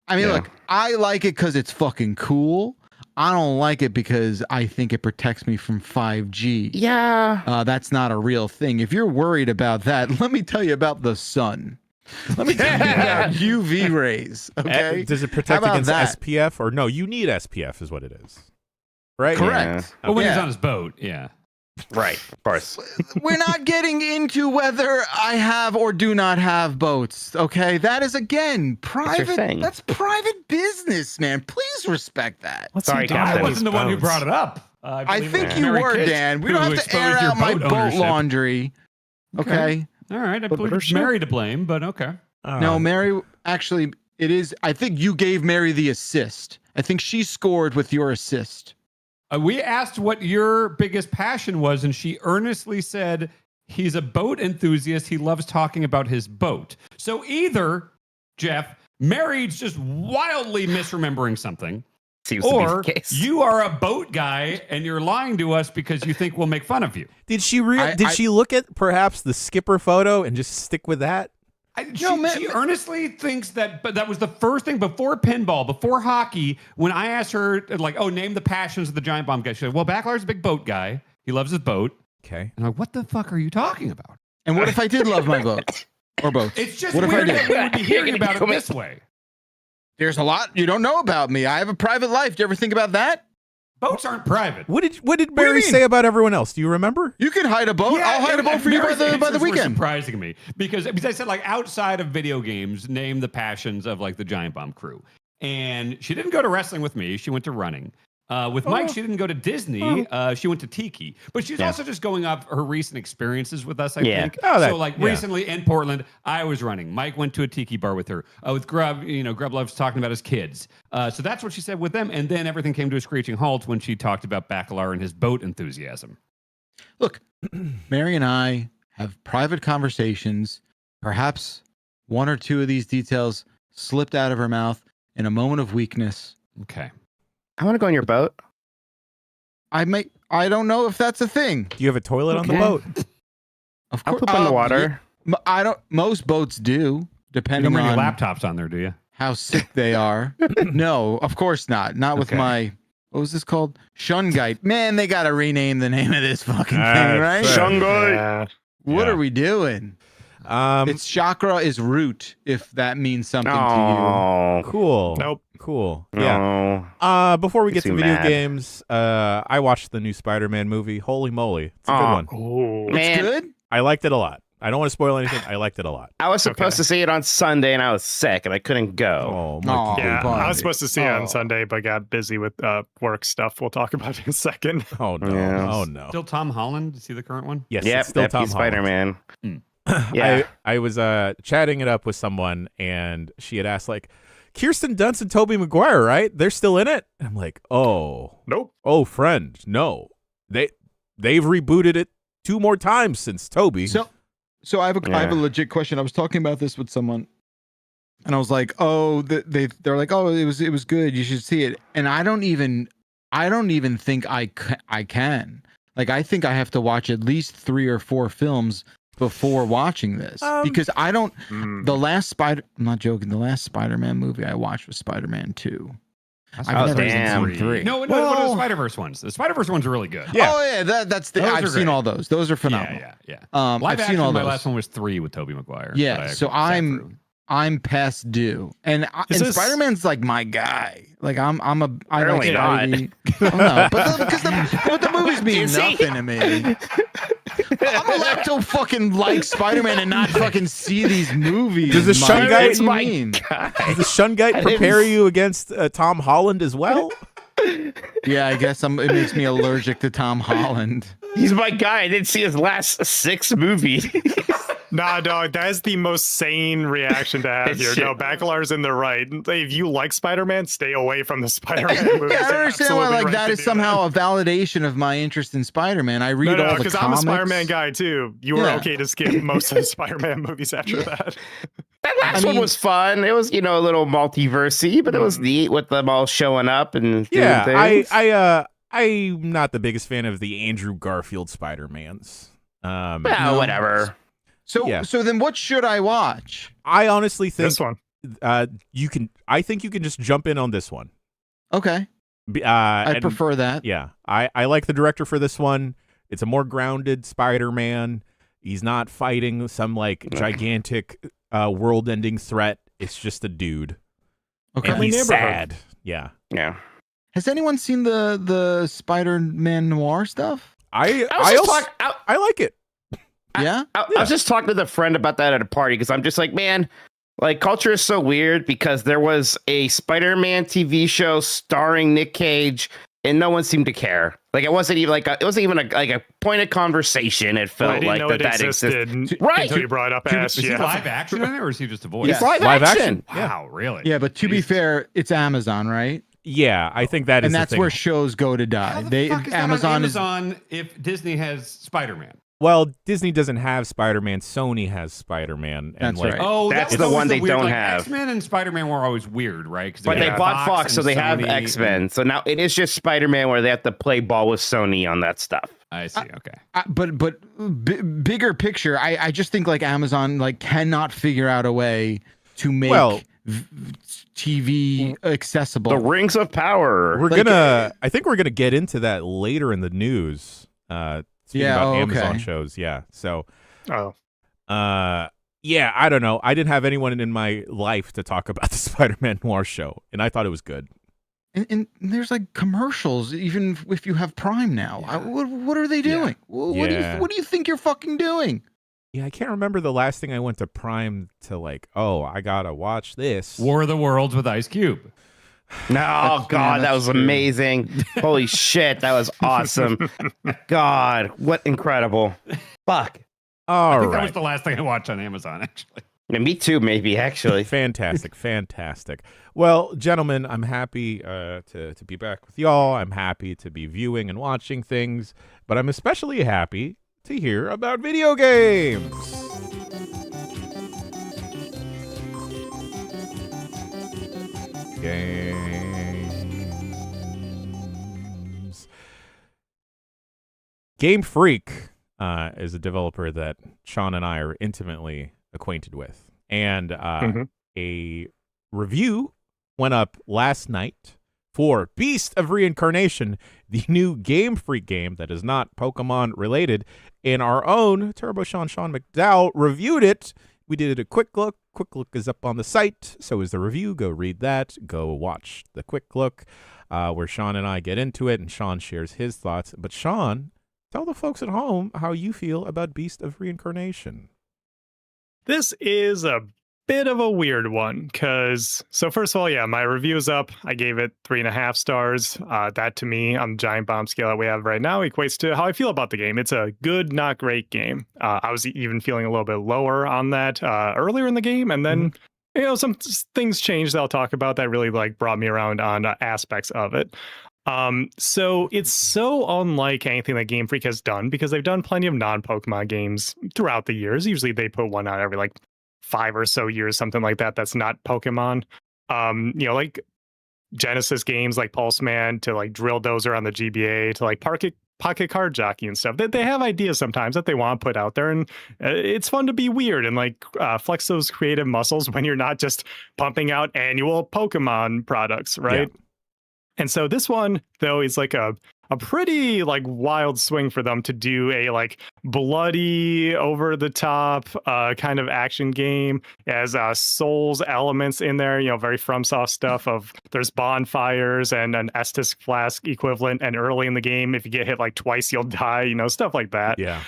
[SPEAKER 2] I mean, look, I like it because it's fucking cool. I don't like it because I think it protects me from 5G.
[SPEAKER 5] Yeah.
[SPEAKER 2] That's not a real thing. If you're worried about that, let me tell you about the sun. Let me tell you about UV rays. Okay.
[SPEAKER 1] Does it protect against SPF or no? You need SPF, is what it is. Right?
[SPEAKER 2] Correct.
[SPEAKER 3] But when he's on his boat,
[SPEAKER 5] Right, of course.
[SPEAKER 2] We're not getting into whether I have or do not have boats, okay? That is, again, private. That's private business, man. Please respect that.
[SPEAKER 5] Sorry, Captain.
[SPEAKER 3] I wasn't the one who brought it up.
[SPEAKER 2] I think you were, Dan. We don't have to air out my boat laundry, okay?
[SPEAKER 3] All right, I believe it's Mary to blame, but okay.
[SPEAKER 2] No, Mary, actually, it is. I think you gave Mary the assist. I think she scored with your assist.
[SPEAKER 3] We asked what your biggest passion was, and she earnestly said He's a boat enthusiast. He loves talking about his boat. So either, Jeff, Mary's just wildly misremembering something,
[SPEAKER 5] Seems to be
[SPEAKER 3] or
[SPEAKER 5] the case.
[SPEAKER 3] you are a boat guy and you're lying to us because you think we'll make fun of you.
[SPEAKER 1] Did she she look at perhaps the skipper photo and just stick with that?
[SPEAKER 3] She earnestly thinks that, but that was the first thing before pinball, before hockey, when I asked her, like, oh, name the passions of the giant bomb guy. She said, well, Backlar's a big boat guy. He loves his boat.
[SPEAKER 1] Okay.
[SPEAKER 3] And I'm like, what the fuck are you talking about?
[SPEAKER 2] And what if I did love my boat? Or both?
[SPEAKER 3] It's just
[SPEAKER 2] what
[SPEAKER 3] weird
[SPEAKER 2] if I
[SPEAKER 3] that
[SPEAKER 2] did?
[SPEAKER 3] we would be hearing about it this way.
[SPEAKER 2] There's a lot you don't know about me. I have a private life. Do you ever think about that?
[SPEAKER 3] Boats aren't private.
[SPEAKER 1] What did
[SPEAKER 2] do you
[SPEAKER 1] Barry
[SPEAKER 2] mean?
[SPEAKER 1] say about everyone else? Do you remember?
[SPEAKER 2] You can hide a boat. I'll hide a boat for you by the
[SPEAKER 3] Were
[SPEAKER 2] weekend.
[SPEAKER 3] surprising me because I said, like, outside of video games, name the passions of like the Giant Bomb crew. And she didn't go to wrestling with me. She went to running. With Mike, she didn't go to Disney. She went to Tiki. But she's also just going off her recent experiences with us, I think. Recently in Portland, I was running. Mike went to a Tiki bar with her. With Grub, Grub loves talking about his kids. So that's what she said with them. And then everything came to a screeching halt when she talked about Bacalar and his boat enthusiasm.
[SPEAKER 2] Look, Mary and I have private conversations. Perhaps one or two of these details slipped out of her mouth in a moment of weakness.
[SPEAKER 3] Okay.
[SPEAKER 5] I want to go on your boat.
[SPEAKER 2] I don't know if that's a thing.
[SPEAKER 1] Do you have a toilet on the boat?
[SPEAKER 2] Of
[SPEAKER 5] I'll
[SPEAKER 2] course,
[SPEAKER 5] poop on the water.
[SPEAKER 2] I don't. Most boats do,
[SPEAKER 3] You don't
[SPEAKER 2] depending
[SPEAKER 3] bring
[SPEAKER 2] on
[SPEAKER 3] your laptops on there, do you?
[SPEAKER 2] how sick they are. No, of course not. Not with
[SPEAKER 3] Okay.
[SPEAKER 2] my. What was this called? Shungite. Man, they gotta rename the name of this fucking thing, right?
[SPEAKER 1] fair.
[SPEAKER 5] Shungite.
[SPEAKER 4] Yeah.
[SPEAKER 2] What
[SPEAKER 1] Yeah.
[SPEAKER 2] are we doing? Its chakra is root, if that means something to
[SPEAKER 5] Oh,
[SPEAKER 1] Cool.
[SPEAKER 4] Nope.
[SPEAKER 1] Cool. Yeah.
[SPEAKER 5] no.
[SPEAKER 1] Before we get
[SPEAKER 5] Makes
[SPEAKER 1] to
[SPEAKER 5] me
[SPEAKER 1] video
[SPEAKER 5] mad.
[SPEAKER 1] games, I watched the new Spider-Man movie. Holy moly. It's a good
[SPEAKER 5] Aw.
[SPEAKER 1] one.
[SPEAKER 4] Ooh.
[SPEAKER 2] you.
[SPEAKER 5] Man.
[SPEAKER 2] It's good.
[SPEAKER 1] I liked it a lot. I don't want to spoil anything. I liked it a lot.
[SPEAKER 5] I was supposed
[SPEAKER 4] Okay.
[SPEAKER 5] to see it on Sunday and I was sick and I couldn't go.
[SPEAKER 1] Oh,
[SPEAKER 2] Aw.
[SPEAKER 1] Mikey.
[SPEAKER 4] Yeah,
[SPEAKER 2] Barbie.
[SPEAKER 4] I was supposed to see it
[SPEAKER 2] Oh.
[SPEAKER 4] on Sunday, but got busy with work stuff. We'll talk about it in a second.
[SPEAKER 1] Oh, no.
[SPEAKER 5] Yeah.
[SPEAKER 1] Oh, no.
[SPEAKER 3] Still Tom Holland? You see the current one?
[SPEAKER 1] Yes,
[SPEAKER 5] Yep,
[SPEAKER 1] it's still Tom
[SPEAKER 5] Deputy
[SPEAKER 1] Holland.
[SPEAKER 5] Spider-Man. Yeah.
[SPEAKER 1] I was chatting it up with someone, and she had asked, like, Kirsten Dunst and Tobey Maguire, right? They're still in it? And I'm like,
[SPEAKER 4] Nope.
[SPEAKER 1] friend, no. They've rebooted it 2 more times since Toby.
[SPEAKER 2] So I have a legit question. I was talking about this with someone, and I was like, "Oh, they're like, oh, it was good. You should see it." And I don't even think I can. Like, I think I have to watch at least 3 or 4 films before watching this because I don't.
[SPEAKER 4] Mm.
[SPEAKER 2] I'm not joking. The last Spider-Man movie I watched was Spider-Man 2.
[SPEAKER 3] I've
[SPEAKER 2] never
[SPEAKER 5] damn.
[SPEAKER 2] seen 3.
[SPEAKER 3] No, what are the Spider-Verse ones? The Spider-Verse ones are really good.
[SPEAKER 1] Yeah.
[SPEAKER 2] Oh yeah, that's the.
[SPEAKER 3] Those
[SPEAKER 2] I've
[SPEAKER 3] are
[SPEAKER 2] seen
[SPEAKER 3] great.
[SPEAKER 2] all those. Those are phenomenal.
[SPEAKER 3] Yeah.
[SPEAKER 2] I've
[SPEAKER 3] Live
[SPEAKER 2] seen
[SPEAKER 3] action,
[SPEAKER 2] all
[SPEAKER 3] my
[SPEAKER 2] those.
[SPEAKER 3] last one was 3 with Tobey Maguire.
[SPEAKER 2] Yeah,
[SPEAKER 3] that I
[SPEAKER 2] so
[SPEAKER 3] sat
[SPEAKER 2] I'm-
[SPEAKER 3] through.
[SPEAKER 2] I'm past due, and
[SPEAKER 4] Is this-
[SPEAKER 2] Spider-Man's like my guy. Like I like
[SPEAKER 5] Apparently not.
[SPEAKER 2] Spidey. No, but the movies mean
[SPEAKER 5] Is he?
[SPEAKER 2] nothing to me. I'm allowed to fucking like Spider-Man and not fucking see these movies.
[SPEAKER 1] Does the
[SPEAKER 2] Mike.
[SPEAKER 1] Shungite-
[SPEAKER 2] What do you mean?
[SPEAKER 1] Does the Shungite
[SPEAKER 5] I
[SPEAKER 1] prepare
[SPEAKER 5] didn't-
[SPEAKER 1] you against Tom Holland as well?
[SPEAKER 2] Yeah, I guess it makes me allergic to Tom Holland.
[SPEAKER 5] He's my guy. I didn't see his last 6 movies.
[SPEAKER 4] Nah, dog, that is the most sane reaction to have here. No, Bacalar's in the right. If you like Spider-Man, stay away from the Spider-Man movies.
[SPEAKER 2] Yeah, I don't
[SPEAKER 4] You're
[SPEAKER 2] understand why
[SPEAKER 4] absolutely
[SPEAKER 2] like
[SPEAKER 4] right
[SPEAKER 2] that
[SPEAKER 4] to
[SPEAKER 2] is
[SPEAKER 4] do
[SPEAKER 2] somehow a validation of my interest in Spider-Man. I read
[SPEAKER 4] No,
[SPEAKER 2] all the
[SPEAKER 4] because I'm a
[SPEAKER 2] comics.
[SPEAKER 4] Spider-Man guy too. You were
[SPEAKER 2] Yeah.
[SPEAKER 4] okay to skip most of the Spider-Man movies after that.
[SPEAKER 5] That last
[SPEAKER 2] I
[SPEAKER 5] one
[SPEAKER 2] mean-
[SPEAKER 5] was fun. It was, a little multiversy, but it was neat with them all showing up and doing
[SPEAKER 1] Yeah,
[SPEAKER 5] things.
[SPEAKER 1] I'm not the biggest fan of the Andrew Garfield Spider-Mans.
[SPEAKER 5] Well,
[SPEAKER 2] No.
[SPEAKER 5] whatever.
[SPEAKER 2] So then what should I watch?
[SPEAKER 1] I honestly think
[SPEAKER 4] This one.
[SPEAKER 1] you can just jump in on this one.
[SPEAKER 2] Okay.
[SPEAKER 1] I
[SPEAKER 2] I prefer that.
[SPEAKER 1] Yeah, I like the director for this one. It's a more grounded Spider-Man. He's not fighting some like gigantic world-ending threat. It's just a dude.
[SPEAKER 2] Okay.
[SPEAKER 1] And he's
[SPEAKER 4] neighborhood.
[SPEAKER 1] sad. Yeah.
[SPEAKER 5] Yeah.
[SPEAKER 2] Has anyone seen the Spider-Man noir stuff?
[SPEAKER 1] I like it.
[SPEAKER 2] Yeah.
[SPEAKER 5] I was just talking with a friend about that at a party because I'm just like, man, like culture is so weird because there was a Spider-Man TV show starring Nick Cage and no one seemed to care. Like it wasn't even a point of conversation. It
[SPEAKER 4] I
[SPEAKER 5] felt
[SPEAKER 4] didn't
[SPEAKER 5] like
[SPEAKER 4] know
[SPEAKER 5] that
[SPEAKER 4] it
[SPEAKER 5] existed.
[SPEAKER 4] existed
[SPEAKER 5] Right.
[SPEAKER 4] until you brought it up. Ash,
[SPEAKER 3] Is he
[SPEAKER 4] yeah.
[SPEAKER 3] live action in it, or is he just a voice?
[SPEAKER 2] Yeah.
[SPEAKER 5] It's live
[SPEAKER 1] Live
[SPEAKER 5] action.
[SPEAKER 1] action. Yeah.
[SPEAKER 3] Wow, really?
[SPEAKER 2] Yeah, but to be
[SPEAKER 3] Jesus.
[SPEAKER 2] fair, it's Amazon, right?
[SPEAKER 1] Yeah, I think that is
[SPEAKER 2] And
[SPEAKER 1] the
[SPEAKER 2] that's
[SPEAKER 1] thing.
[SPEAKER 2] where shows go to die.
[SPEAKER 3] How the fuck is that on
[SPEAKER 2] Amazon
[SPEAKER 3] Amazon if Disney has Spider-Man?
[SPEAKER 1] Well, Disney doesn't have Spider-Man. Sony has Spider-Man. And
[SPEAKER 2] That's right.
[SPEAKER 3] Oh,
[SPEAKER 5] That's
[SPEAKER 3] that
[SPEAKER 5] the
[SPEAKER 3] was
[SPEAKER 5] one
[SPEAKER 3] always
[SPEAKER 5] they
[SPEAKER 3] weird,
[SPEAKER 5] don't
[SPEAKER 3] like,
[SPEAKER 5] have.
[SPEAKER 3] X-Men and Spider-Man were always weird, right?
[SPEAKER 5] But they
[SPEAKER 3] had
[SPEAKER 5] bought Fox, so
[SPEAKER 3] and
[SPEAKER 5] they have
[SPEAKER 3] Sony
[SPEAKER 5] X-Men. So now it is just Spider-Man where they have to play ball with Sony on that stuff.
[SPEAKER 3] I see. Okay.
[SPEAKER 2] Bigger picture, I just think like Amazon like cannot figure out a way to make TV accessible.
[SPEAKER 5] The Rings of Power.
[SPEAKER 1] I think we're gonna get into that later in the news. Speaking about Amazon shows, yeah. So, yeah, I don't know. I didn't have anyone in my life to talk about the Spider-Man Noir show, and I thought it was good.
[SPEAKER 2] And there's like commercials, even if you have Prime now.
[SPEAKER 1] Yeah.
[SPEAKER 2] What are they doing?
[SPEAKER 1] Yeah.
[SPEAKER 2] What do you think you're fucking doing?
[SPEAKER 1] Yeah, I can't remember the last thing I went to Prime to like, oh, I gotta watch this.
[SPEAKER 3] War of the Worlds with Ice Cube.
[SPEAKER 5] No, God, that was amazing. Holy shit, that was awesome. God, what incredible. Fuck.
[SPEAKER 1] All
[SPEAKER 3] I think
[SPEAKER 1] right.
[SPEAKER 3] that was the last thing I watched on Amazon, actually.
[SPEAKER 5] Yeah, me too, maybe, actually.
[SPEAKER 1] Fantastic, fantastic. Well, gentlemen, I'm happy to be back with y'all. I'm happy to be viewing and watching things, but I'm especially happy to hear about video games. Games. Game Freak is a developer that Sean and I are intimately acquainted with. And a review went up last night for Beast of Reincarnation, the new Game Freak game that is not Pokemon related. And our own Turbo Sean McDowell reviewed it. We did a quick look. Quick look is up on the site. So is the review. Go read that. Go watch the quick look where Sean and I get into it and Sean shares his thoughts. But Sean, tell the folks at home how you feel about Beast of Reincarnation.
[SPEAKER 4] This is a bit of a weird one because, so first of all, yeah, my review's up. I gave it 3.5 stars. That to me, on the giant bomb scale that we have right now, equates to how I feel about the game. It's a good, not great game. I was even feeling a little bit lower on that earlier in the game, and then you know, some things changed that I'll talk about that really like brought me around on aspects of it. So it's so unlike anything that Game Freak has done because they've done plenty of non-Pokemon games throughout the years. Usually they put one out every like 5 or so years, something like that. That's not Pokemon. You know, like Genesis games like Pulse Man to like Drill Dozer on the GBA to like Pocket Card Jockey and stuff. They have ideas sometimes that they want to put out there, and it's fun to be weird and like flex those creative muscles when you're not just pumping out annual Pokemon products, right? Yeah. And so this one, though, is like a pretty like wild swing for them to do a like bloody, over the top kind of action game. It has Souls elements in there, you know, very FromSoft stuff of there's bonfires and an Estus flask equivalent. And early in the game, if you get hit like twice, you'll die, you know, stuff like that.
[SPEAKER 1] Yeah.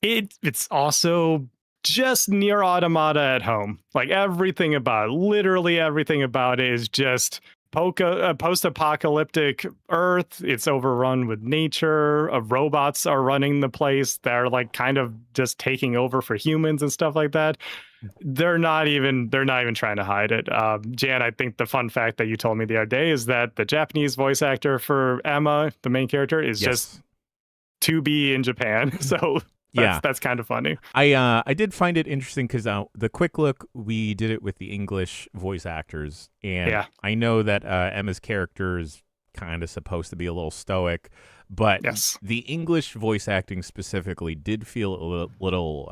[SPEAKER 4] It's also just Nier Automata at home. Like everything about it, literally everything about it is just post-apocalyptic Earth. It's overrun with nature. Robots are running the place. They're like kind of just taking over for humans and stuff like that. They're not even trying to hide it. Jan, I think the fun fact that you told me the other day is that the Japanese voice actor for Emma, the main character, is just to be in Japan. So that's kind of funny.
[SPEAKER 1] I did find it interesting because the quick look, we did it with the English voice actors, and I know that Emma's character is kind of supposed to be a little stoic, but the English voice acting specifically did feel a little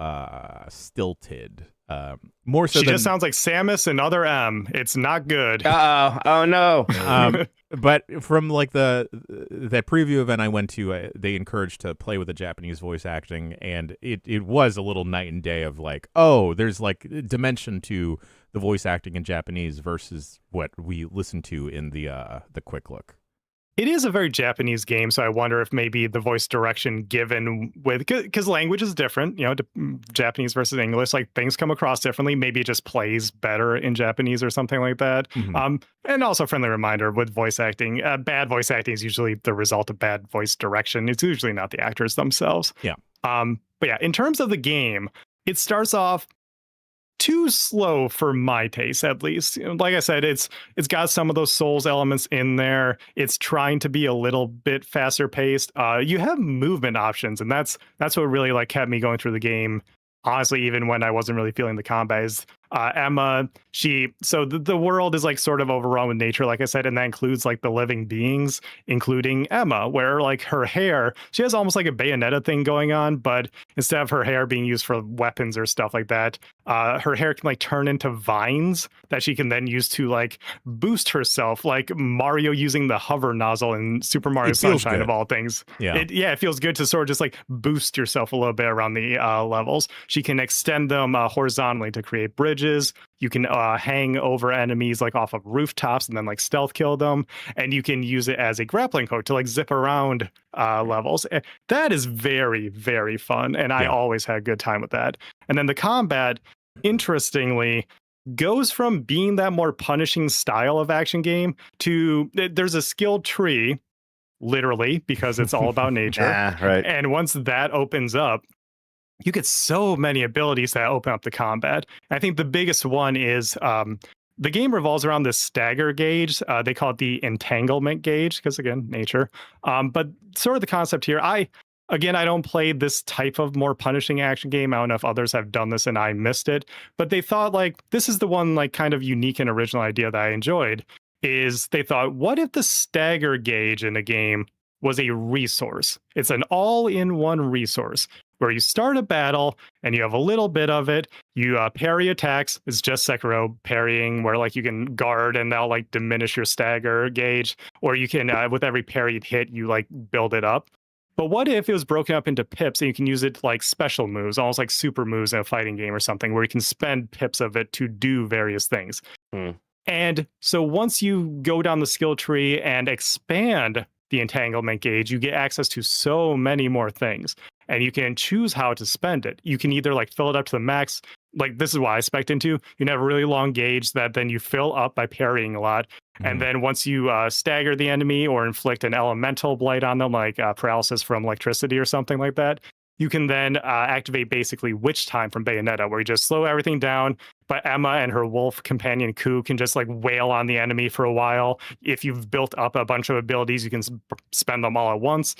[SPEAKER 1] stilted. More so, she
[SPEAKER 4] just sounds like Samus and other M. It's not good.
[SPEAKER 5] Oh no.
[SPEAKER 1] But from like that preview event I went to, they encouraged to play with the Japanese voice acting, and it was a little night and day of like, oh, there's like dimension to the voice acting in Japanese versus what we listened to in the quick look.
[SPEAKER 4] It is a very Japanese game, so I wonder if maybe the voice direction given with, because language is different, you know, Japanese versus English, like things come across differently. Maybe it just plays better in Japanese or something like that. And also, friendly reminder with voice acting, bad voice acting is usually the result of bad voice direction. It's usually not the actors themselves.
[SPEAKER 1] Yeah.
[SPEAKER 4] But yeah, in terms of the game, it starts off too slow for my taste, at least. Like I said, it's got some of those Souls elements in there. It's trying to be a little bit faster paced. You have movement options, and that's what really like kept me going through the game. Honestly, even when I wasn't really feeling the combat, is Emma, the world is like sort of overrun with nature, like I said, and that includes like the living beings, including Emma, where like her hair, she has almost like a Bayonetta thing going on, but instead of her hair being used for weapons or stuff like that, her hair can like turn into vines that she can then use to like boost herself, like Mario using the hover nozzle in Super Mario Sunshine of all things. It feels good to sort of just like boost yourself a little bit around the levels. She can extend them horizontally to create bridges. You can hang over enemies like off of rooftops and then like stealth kill them, and you can use it as a grappling hook to like zip around levels. That is very, very fun, and I always had a good time with that. And then the combat, interestingly, goes from being that more punishing style of action game to there's a skill tree, literally, because it's all about nature.
[SPEAKER 5] Right.
[SPEAKER 4] And once that opens up, you get so many abilities that open up the combat. I think the biggest one is the game revolves around this stagger gauge. They call it the entanglement gauge because, again, nature. But sort of the concept here, I don't play this type of more punishing action game. I don't know if others have done this and I missed it. But they thought, like, this is the one like kind of unique and original idea that I enjoyed, is they thought, what if the stagger gauge in a game was a resource? It's an all-in-one resource where you start a battle and you have a little bit of it. You parry attacks. It's just Sekiro parrying, where like you can guard and that'll like diminish your stagger gauge, or you can with every parried hit you like build it up. But what if it was broken up into pips and you can use it like special moves, almost like super moves in a fighting game or something, where you can spend pips of it to do various things. And so once you go down the skill tree and expand the entanglement gauge, you get access to so many more things, and you can choose how to spend it. You can either like fill it up to the max, like this is what I spec'd into. You can have a really long gauge that then you fill up by parrying a lot. And then once you stagger the enemy or inflict an elemental blight on them, like paralysis from electricity or something like that, you can then activate basically Witch Time from Bayonetta, where you just slow everything down, but Emma and her wolf companion Ku can just like wail on the enemy for a while. If you've built up a bunch of abilities, you can spend them all at once.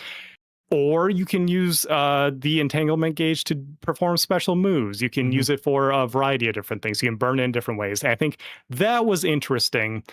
[SPEAKER 4] Or you can use the entanglement gauge to perform special moves. You can use it for a variety of different things. You can burn it in different ways. And I think that was interesting.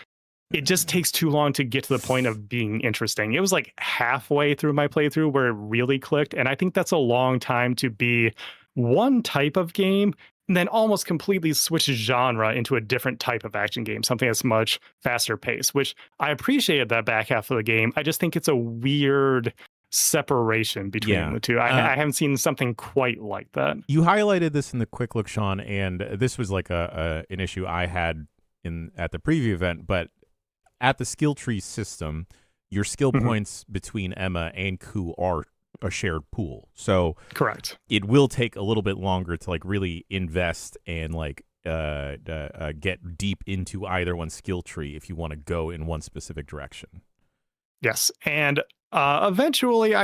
[SPEAKER 4] It just takes too long to get to the point of being interesting. It was like halfway through my playthrough where it really clicked. And I think that's a long time to be one type of game and then almost completely switch genre into a different type of action game, something that's much faster paced, which I appreciated that back half of the game. I just think it's a weird separation between the two. I haven't seen something quite like that.
[SPEAKER 1] You highlighted this in the quick look, Sean, and this was like an issue I had at the preview event, but at the skill tree system, your skill points between Emma and Ku are a shared pool. So
[SPEAKER 4] correct.
[SPEAKER 1] It will take a little bit longer to like really invest and like get deep into either one skill tree if you want to go in one specific direction.
[SPEAKER 4] Yes, and eventually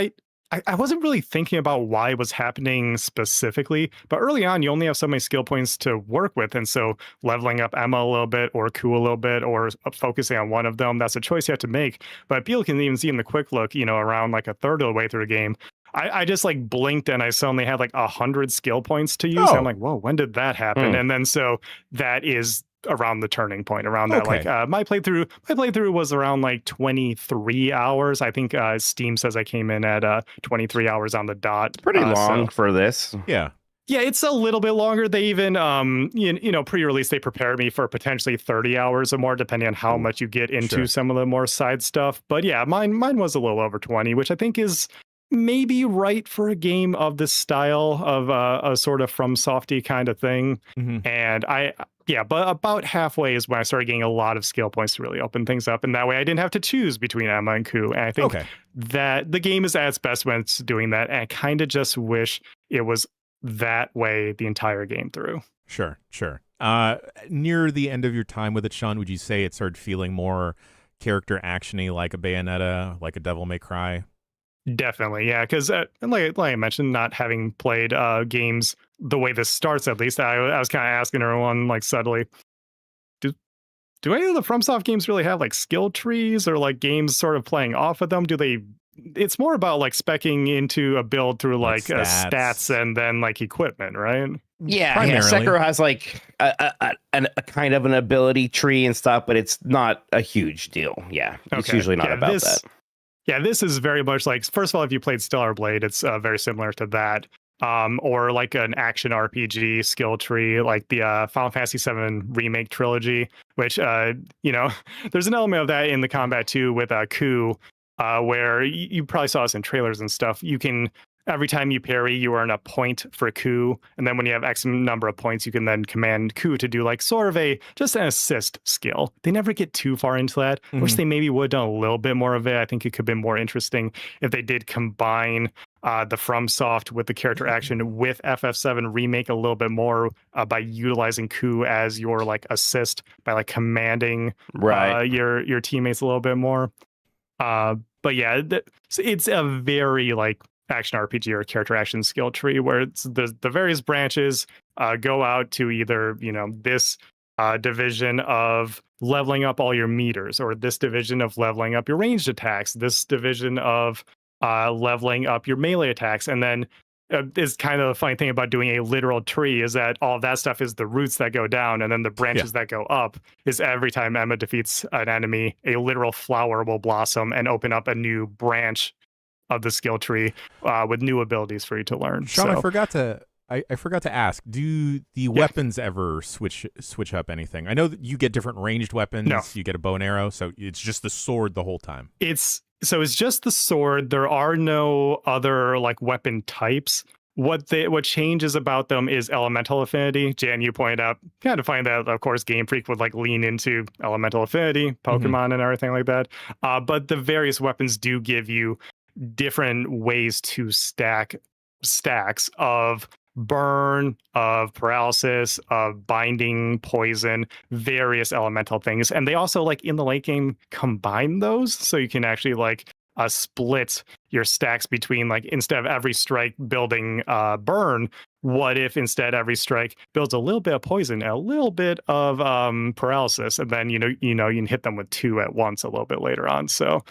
[SPEAKER 4] I wasn't really thinking about why it was happening specifically, but early on, you only have so many skill points to work with. And so leveling up Emma a little bit or Ku a little bit or focusing on one of them, that's a choice you have to make. But people can even see in the quick look, around like a third of the way through the game, I just like blinked and I suddenly had like 100 skill points to use. And I'm like, whoa, when did that happen? And then so that is around the turning point around that. Like my playthrough was around like 23 hours. I think Steam says I came in at 23 hours on the dot.
[SPEAKER 5] Pretty long for this.
[SPEAKER 1] Yeah,
[SPEAKER 4] it's a little bit longer. They even pre-release they prepared me for potentially 30 hours or more, depending on how much you get into some of the more side stuff. But yeah, mine was a little over 20, which I think is maybe right for a game of this style of a sort of from softy kind of thing. And but about halfway is when I started getting a lot of skill points to really open things up. And that way I didn't have to choose between Emma and Ku. And I think that the game is at its best when it's doing that. And I kind of just wish it was that way the entire game through.
[SPEAKER 1] Sure. Near the end of your time with it, Sean, would you say it started feeling more character action-y, like a Bayonetta, like a Devil May Cry?
[SPEAKER 4] Definitely, yeah. Because like I mentioned, not having played games the way this starts, at least I was kind of asking everyone like subtly, do any of the FromSoft games really have like skill trees or like games sort of playing off of them? Do they? It's more about like specking into a build through like stats and then like equipment, right?
[SPEAKER 5] Yeah,
[SPEAKER 1] Primarily.
[SPEAKER 5] Sekiro has like a kind of an ability tree and stuff, but it's not a huge deal. Yeah, it's usually not about that.
[SPEAKER 4] Yeah, this is very much like, first of all, if you played Stellar Blade, it's very similar to that. Or like an action RPG skill tree, like the Final Fantasy VII Remake trilogy, which, there's an element of that in the combat too with Ku, where you probably saw this in trailers and stuff. You can, every time you parry, you earn a point for Ku. And then when you have X number of points, you can then command Ku to do like sort of just an assist skill. They never get too far into that. I wish they maybe would have done a little bit more of it. I think it could have been more interesting if they did combine the FromSoft with the character action with FF7 Remake a little bit more by utilizing Ku as your like assist by like commanding your teammates a little bit more. But yeah, it's a very like action RPG or character action skill tree where it's the various branches go out to either, this division of leveling up all your meters, or this division of leveling up your ranged attacks, this division of leveling up your melee attacks. And then is kind of the funny thing about doing a literal tree is that all of that stuff is the roots that go down, and then the branches that go up is every time Emma defeats an enemy, a literal flower will blossom and open up a new branch of the skill tree with new abilities for you to learn.
[SPEAKER 1] Sean, I forgot to ask, do the weapons ever switch up anything? I know that you get different ranged weapons.
[SPEAKER 4] No.
[SPEAKER 1] You get a bow and arrow, so it's just the sword the whole time.
[SPEAKER 4] It's just the sword. There are no other like weapon types. What changes about them is elemental affinity. Jan, you pointed out, kind of find that, of course, Game Freak would like lean into elemental affinity, Pokemon and everything like that. But the various weapons do give you different ways to stack stacks of burn, of paralysis, of binding, poison, various elemental things. And they also, like, in the late game, combine those, so you can actually like split your stacks between, like, instead of every strike building burn, what if instead every strike builds a little bit of poison, a little bit of paralysis, and then you can hit them with two at once a little bit later on. So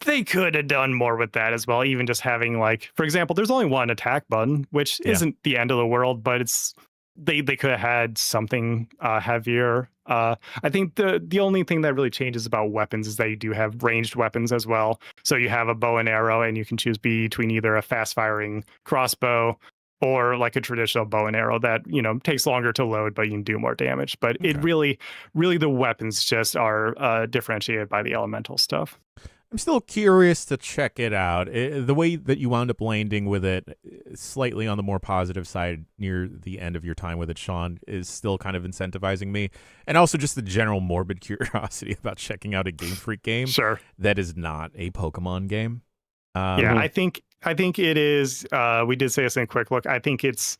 [SPEAKER 4] they could have done more with that as well, even just having, like, for example, there's only one attack button, which isn't the end of the world, but it's they could have had something heavier. I think the only thing that really changes about weapons is that you do have ranged weapons as well. So you have a bow and arrow, and you can choose between either a fast firing crossbow or like a traditional bow and arrow that, takes longer to load, but you can do more damage. But it really the weapons just are differentiated by the elemental stuff.
[SPEAKER 1] I'm still curious to check it out. The way that you wound up landing with it, slightly on the more positive side near the end of your time with it, Sean, is still kind of incentivizing me. And also just the general morbid curiosity about checking out a Game Freak game that is not a Pokemon game.
[SPEAKER 4] I think it is. We did say this in a quick look. I think it's,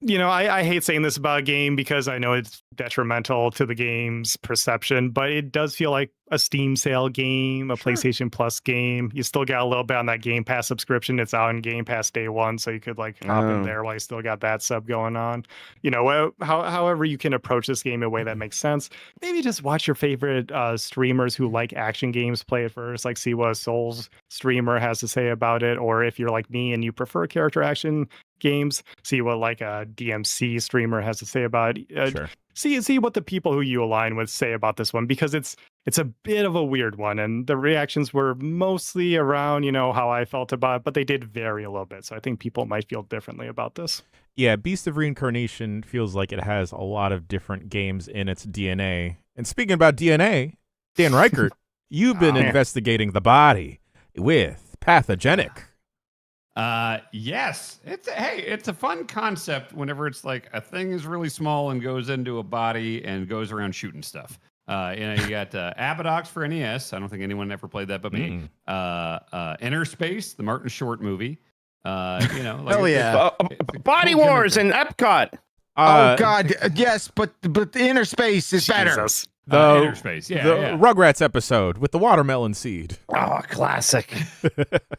[SPEAKER 4] I hate saying this about a game because I know it's detrimental to the game's perception, but it does feel like a Steam sale game, a PlayStation Plus game. You still got a little bit on that Game Pass subscription. It's out in Game Pass day one, so you could like hop in there while you still got that sub going on. However you can approach this game in a way that makes sense. Maybe just watch your favorite streamers who like action games play it first, like see what a Souls streamer has to say about it, or if you're like me and you prefer character action games, see what like a DMC streamer has to say about it. See what the people who you align with say about this one, because it's a bit of a weird one, and the reactions were mostly around, how I felt about it, but they did vary a little bit. So I think people might feel differently about this.
[SPEAKER 1] Yeah, Beast of Reincarnation feels like it has a lot of different games in its DNA. And speaking about DNA, Dan Reichert, you've been investigating the body with Pathogenic.
[SPEAKER 3] Yes, it's a fun concept whenever it's like a thing is really small and goes into a body and goes around shooting stuff. You got Abadox for NES. I don't think anyone ever played that but me. Inner Space, the Martin Short movie.
[SPEAKER 5] Hell yeah. Body Wars and Epcot.
[SPEAKER 2] Oh God, yes, but the Inner Space is better.
[SPEAKER 1] The
[SPEAKER 3] Space.
[SPEAKER 1] the Rugrats episode with the watermelon seed.
[SPEAKER 5] Oh, classic.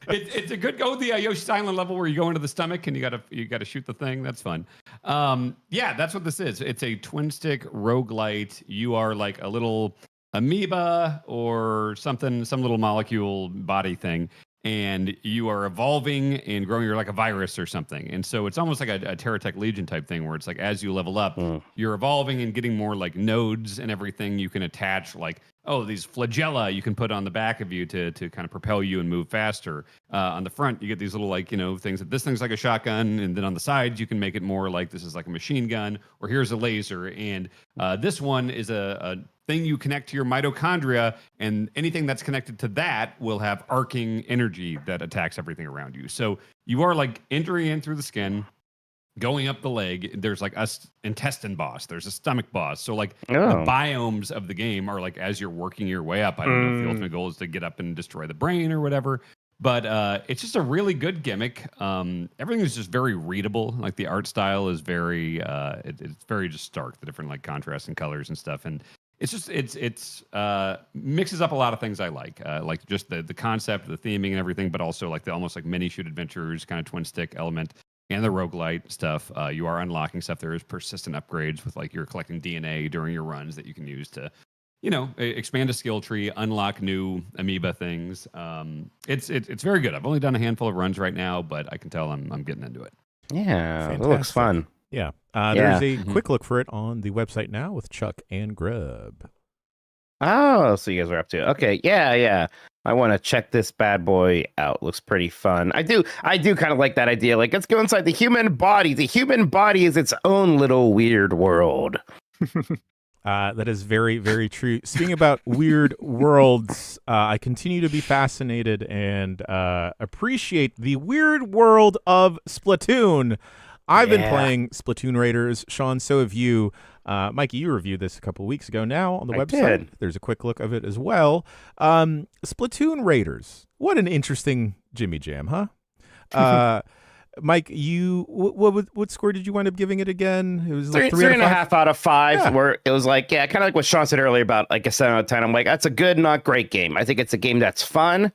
[SPEAKER 3] It's a good go. The Yoshi's Island level where you go into the stomach and you gotta shoot the thing. That's fun. Yeah, that's what this is. It's a twin stick roguelite. You are like a little amoeba or something, some little molecule body thing, and you are evolving and growing. You're like a virus or something, and so it's almost like a Terratech Legion type thing where it's like as you level up, you're evolving and getting more like nodes and everything. You can attach like these flagella you can put on the back of you to kind of propel you and move faster. On the front, you get these little like things that this thing's like a shotgun, and then on the sides you can make it more like this is like a machine gun, or here's a laser, and this one is a thing you connect to your mitochondria, and anything that's connected to that will have arcing energy that attacks everything around you. So you are like entering in through the skin, going up the leg. There's like a intestine boss. There's a stomach boss. So like the biomes of the game are like as you're working your way up. I don't know if the ultimate goal is to get up and destroy the brain or whatever. But it's just a really good gimmick. Everything is just very readable. Like the art style is very, it's very just stark. The different like contrasts and colors and stuff. And it's just it's mixes up a lot of things I like just the concept, the theming, and everything, but also like the almost like mini shoot adventures kind of twin stick element and the roguelite stuff. You are unlocking stuff. There is persistent upgrades with like you're collecting DNA during your runs that you can use to expand a skill tree, unlock new amoeba things. It's very good. I've only done a handful of runs right now, but I can tell I'm getting into it.
[SPEAKER 5] Yeah,
[SPEAKER 1] Fantastic.
[SPEAKER 5] It looks fun.
[SPEAKER 1] Yeah. There's a quick look for it on the website now with Chuck and Grub.
[SPEAKER 5] Oh, so you guys are up to it. Okay, yeah. I want to check this bad boy out. Looks pretty fun. I do kind of like that idea. Like, let's go inside the human body. The human body is its own little weird world.
[SPEAKER 1] That is very, very true. Speaking about weird worlds, I continue to be fascinated and appreciate the weird world of Splatoon. I've been playing Splatoon Raiders. Sean, so have you. Mikey, you reviewed this a couple weeks ago now on the website. There's a quick look of it as well. Splatoon Raiders. What an interesting Jimmy Jam, huh? Mike, you what score did you wind up giving it again? It was like
[SPEAKER 5] 3.5 out of 5. Where it was like, kind of like what Sean said earlier about like a 7 out of 10. I'm like, that's a good, not great game. I think it's a game that's fun,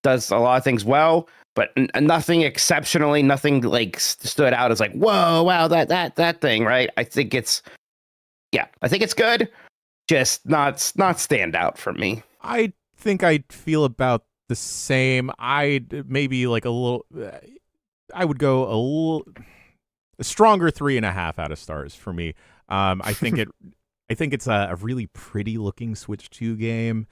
[SPEAKER 5] does a lot of things well, but nothing exceptionally, nothing like stood out as like, whoa, wow, that thing, right? I think it's good, just not stand out for me.
[SPEAKER 1] I think I feel about the same. I'd maybe like a little. I would go a stronger 3.5 out of stars for me. I think it's a really pretty looking Switch 2 game.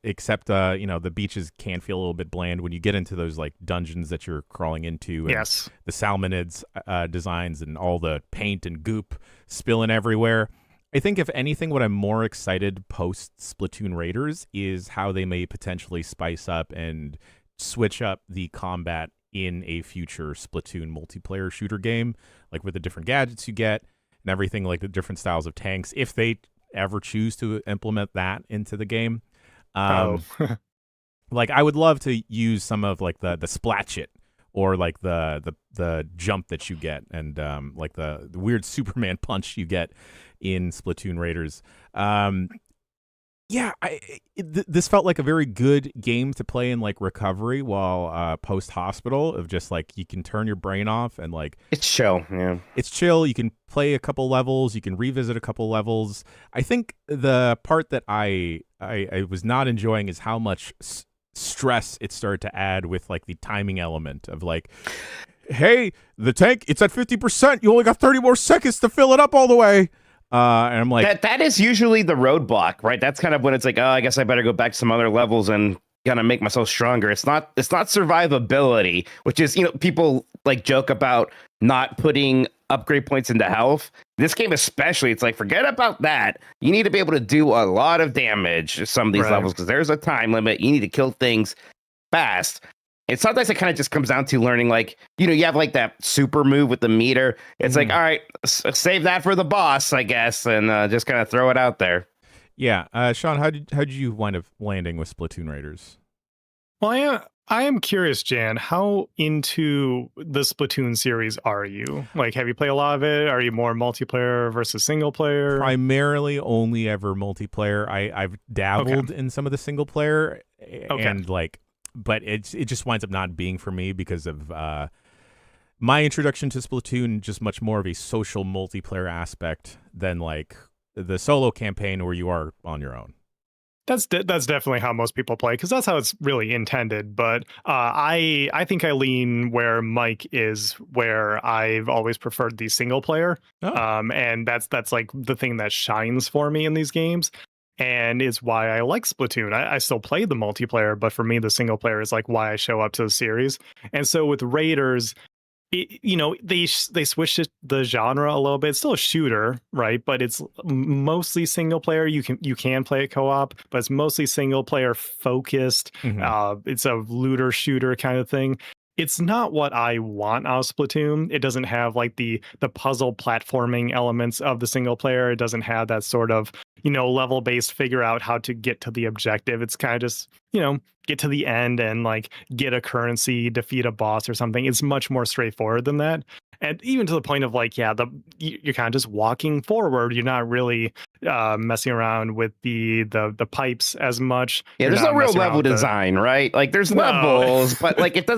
[SPEAKER 1] Except the beaches can feel a little bit bland when you get into those like dungeons that you're crawling into. And the salmonids designs and all the paint and goop spilling everywhere. I think if anything, what I'm more excited post Splatoon Raiders is how they may potentially spice up and switch up the combat in a future Splatoon multiplayer shooter game, like with the different gadgets you get and everything, like the different styles of tanks, if they ever choose to implement that into the game. Like I would love to use some of like the splat it or like the jump that you get and like the weird Superman punch you get in Splatoon Raiders. This felt like a very good game to play in like recovery while post hospital, of just like you can turn your brain off and like
[SPEAKER 5] it's chill. Yeah,
[SPEAKER 1] it's chill. You can play a couple levels, you can revisit a couple levels. I think the part that I was not enjoying is how much stress it started to add with like the timing element of like, hey, the tank, it's at 50%. You only got 30 more seconds to fill it up all the way. And I'm like,
[SPEAKER 5] that is usually the roadblock, right? That's kind of when it's like, oh, I guess I better go back to some other levels and kind of make myself stronger. It's not survivability, which is, people like joke about not putting upgrade points into health. This game especially, it's like, forget about that. You need to be able to do a lot of damage to some of these levels because there's a time limit. You need to kill things fast. And sometimes it kind of just comes down to learning, like, you have like that super move with the meter. It's like, all right, save that for the boss, I guess, and just kind of throw it out there.
[SPEAKER 1] Yeah. Sean, how did you wind up landing with Splatoon Raiders?
[SPEAKER 4] Well, I am curious, Jan, how into the Splatoon series are you? Like, have you played a lot of it? Are you more multiplayer versus single player?
[SPEAKER 1] Primarily only ever multiplayer. I've dabbled in some of the single player and like, but it just winds up not being for me because of my introduction to Splatoon, just much more of a social multiplayer aspect than like the solo campaign where you are on your own.
[SPEAKER 4] That's definitely how most people play, because that's how it's really intended. But I think I lean where Mike is, where I've always preferred the single player. And that's like the thing that shines for me in these games. And it's why I like Splatoon. I still play the multiplayer, but for me, the single player is like why I show up to the series. And so with Raiders, they switched the genre a little bit. It's still a shooter, right? But it's mostly single player. You can play it co-op, but it's mostly single player focused. It's a looter shooter kind of thing. It's not what I want out of Splatoon. It doesn't have like the puzzle platforming elements of the single player. It doesn't have that sort of, level based figure out how to get to the objective. It's kind of just, get to the end and like get a currency, defeat a boss or something. It's much more straightforward than that. And even to the point of like, you're kind of just walking forward. You're not really messing around with the pipes as much.
[SPEAKER 5] Yeah, there's no real level design, right? Like there's levels, but like it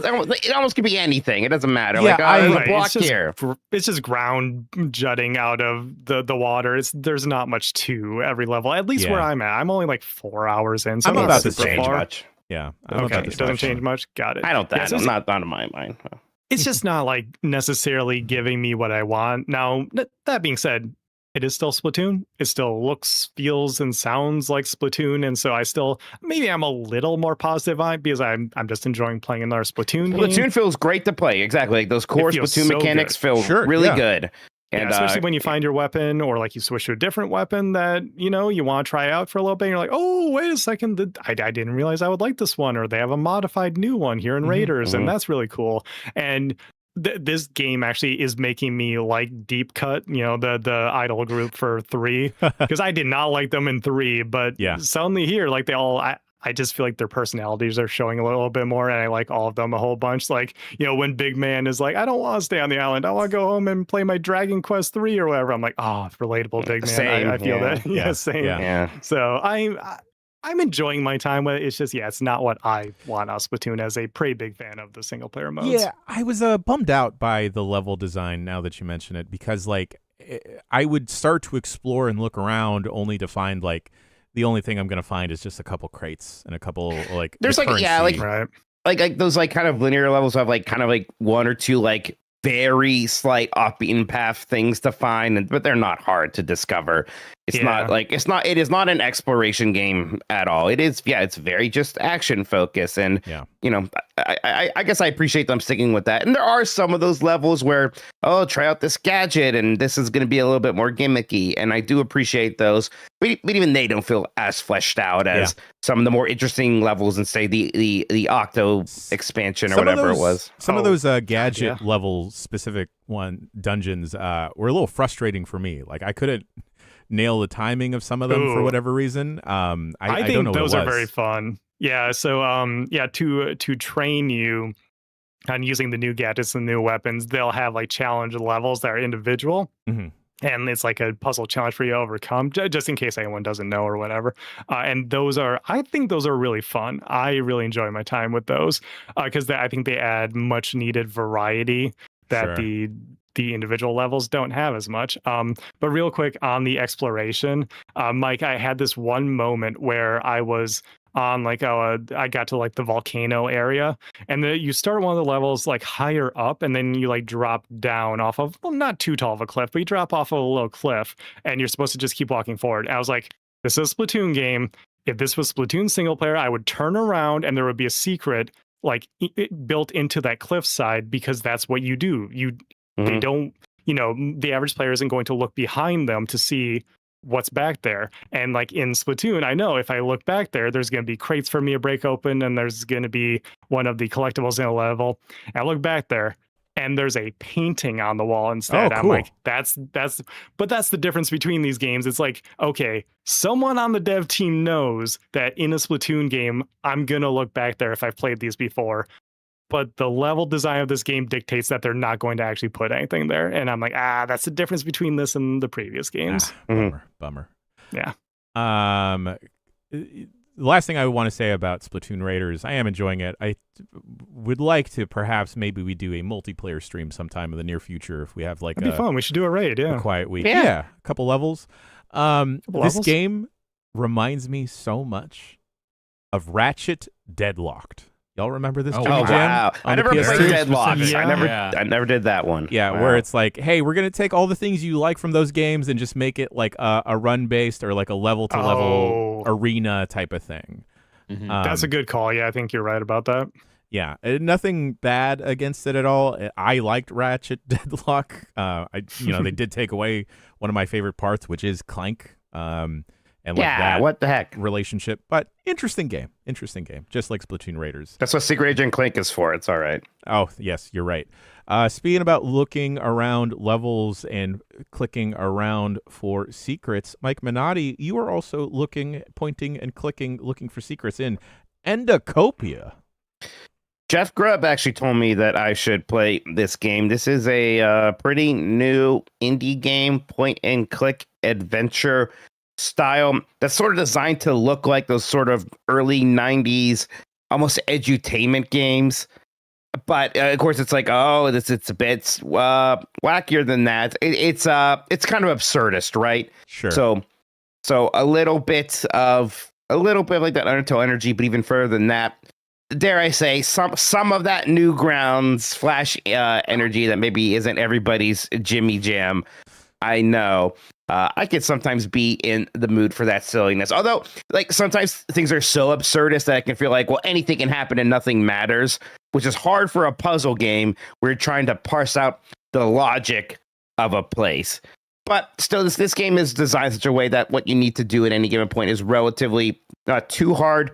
[SPEAKER 5] almost could be anything. It doesn't matter.
[SPEAKER 1] Yeah,
[SPEAKER 5] like block here.
[SPEAKER 4] It's just ground jutting out of the water. There's not much to every level, at least where I'm at. I'm only like 4 hours in. So
[SPEAKER 1] I'm about to
[SPEAKER 5] change much.
[SPEAKER 1] Yeah.
[SPEAKER 4] It doesn't change much. Got it.
[SPEAKER 5] I don't think. Not in my mind.
[SPEAKER 4] It's just not like necessarily giving me what I want. Now, that being said, it is still Splatoon. It still looks, feels, and sounds like Splatoon. And so maybe I'm a little more positive on it because I'm just enjoying playing another Splatoon game.
[SPEAKER 5] Splatoon feels great to play. Exactly. Like those core Splatoon mechanics feel really good. And
[SPEAKER 4] especially when you find your weapon or like you switch to a different weapon that, you want to try out for a little bit. And you're like, oh, wait a second. I didn't realize I would like this one, or they have a modified new one here in Raiders. And that's really cool. And this game actually is making me like Deep Cut, the idol group for 3, because I did not like them in 3, but suddenly here, like I just feel like their personalities are showing a little bit more, and I like all of them a whole bunch. Like, when Big Man is like, I don't want to stay on the island. I want to go home and play my Dragon Quest 3 or whatever. I'm like, oh, relatable, Big Man.
[SPEAKER 5] Same,
[SPEAKER 4] I feel that. Same.
[SPEAKER 5] Yeah.
[SPEAKER 4] So I'm enjoying my time with it. It's just, it's not what I want out of Splatoon as a pretty big fan of the single player modes.
[SPEAKER 1] Yeah, I was bummed out by the level design now that you mention it, because like I would start to explore and look around only to find like the only thing I'm going to find is just a couple crates and a couple like
[SPEAKER 5] there's like
[SPEAKER 4] right.
[SPEAKER 5] like those like kind of linear levels have like kind of like one or two like very slight off beaten path things to find, but they're not hard to discover. It is not an exploration game at all. It is, it's very just action focused. And, I guess I appreciate them sticking with that. And there are some of those levels where, try out this gadget and this is going to be a little bit more gimmicky. And I do appreciate those, but even they don't feel as fleshed out as some of the more interesting levels and say the Octo expansion or whatever it was.
[SPEAKER 1] Some of those gadget level specific dungeons were a little frustrating for me. Like I couldn't nail the timing of some of them for whatever reason. I think don't know
[SPEAKER 4] those
[SPEAKER 1] what it
[SPEAKER 4] are
[SPEAKER 1] was.
[SPEAKER 4] very fun. Yeah. So to train you on using the new gadgets and new weapons, they'll have like challenge levels that are individual. And it's like a puzzle challenge for you to overcome, just in case anyone doesn't know or whatever. And I think those are really fun. I really enjoy my time with those because I think they add much needed variety that the individual levels don't have as much. But real quick on the exploration, Mike, I had this one moment where I was on like I got to like the volcano area, and then you start one of the levels like higher up, and then you like drop down off of not too tall of a cliff, but you drop off of a little cliff, and you're supposed to just keep walking forward. And I was like, this is a Splatoon game. If this was Splatoon single player, I would turn around and there would be a secret like built into that cliffside, because that's what you do. They don't, the average player isn't going to look behind them to see what's back there. And like in Splatoon, I know if I look back there, there's going to be crates for me to break open, and there's going to be one of the collectibles in a level. And I look back there, and there's a painting on the wall instead.
[SPEAKER 1] Oh,
[SPEAKER 4] I'm
[SPEAKER 1] cool.
[SPEAKER 4] like, that's the difference between these games. It's like, okay, someone on the dev team knows that in a Splatoon game, I'm going to look back there if I've played these before. But the level design of this game dictates that they're not going to actually put anything there. And I'm like, that's the difference between this and the previous games.
[SPEAKER 1] Bummer.
[SPEAKER 4] Yeah.
[SPEAKER 1] The last thing I want to say about Splatoon Raiders, I am enjoying it. I would like to perhaps maybe we do a multiplayer stream sometime in the near future if we have like
[SPEAKER 4] That'd be fun. We should do a raid,
[SPEAKER 1] a quiet week.
[SPEAKER 5] Yeah.
[SPEAKER 1] A couple levels. This game reminds me so much of Ratchet Deadlocked. Y'all remember this?
[SPEAKER 3] Oh,
[SPEAKER 1] Jimmy Jam?
[SPEAKER 5] wow. I
[SPEAKER 1] On the
[SPEAKER 5] never played
[SPEAKER 1] PS2?
[SPEAKER 5] Deadlock.
[SPEAKER 3] Yeah.
[SPEAKER 5] I never did that one.
[SPEAKER 1] Yeah,
[SPEAKER 5] Wow.
[SPEAKER 1] where it's like, hey, we're going to take all the things you like from those games and just make it like a run-based or like a level-to-level arena type of thing.
[SPEAKER 3] Mhm.
[SPEAKER 4] That's a good call. Yeah, I think you're right about that.
[SPEAKER 1] Yeah, nothing bad against it at all. I liked Ratchet Deadlock. They did take away one of my favorite parts, which is Clank. And like that
[SPEAKER 5] what the heck?
[SPEAKER 1] relationship, but interesting game, just like Splatoon Raiders.
[SPEAKER 5] That's what Secret Agent Clink is for. It's all right.
[SPEAKER 1] Oh, yes, you're right. Speaking about looking around levels and clicking around for secrets, Mike Minotti, you are also pointing and clicking, looking for secrets in Endacopia.
[SPEAKER 5] Jeff Grubb actually told me that I should play this game. This is a pretty new indie game, point and click adventure style that's sort of designed to look like those sort of early 90s almost edutainment games. But of course, it's like, it's a bit wackier than that. It's kind of absurdist, right?
[SPEAKER 1] Sure.
[SPEAKER 5] So a little bit of like that Undertale energy, but even further than that, dare I say, some of that Newgrounds Flash energy that maybe isn't everybody's Jimmy Jam. I know. I could sometimes be in the mood for that silliness. Although, like, sometimes things are so absurdist that I can feel like, well, anything can happen and nothing matters, which is hard for a puzzle game where you're trying to parse out the logic of a place. But still, this game is designed such a way that what you need to do at any given point is relatively not too hard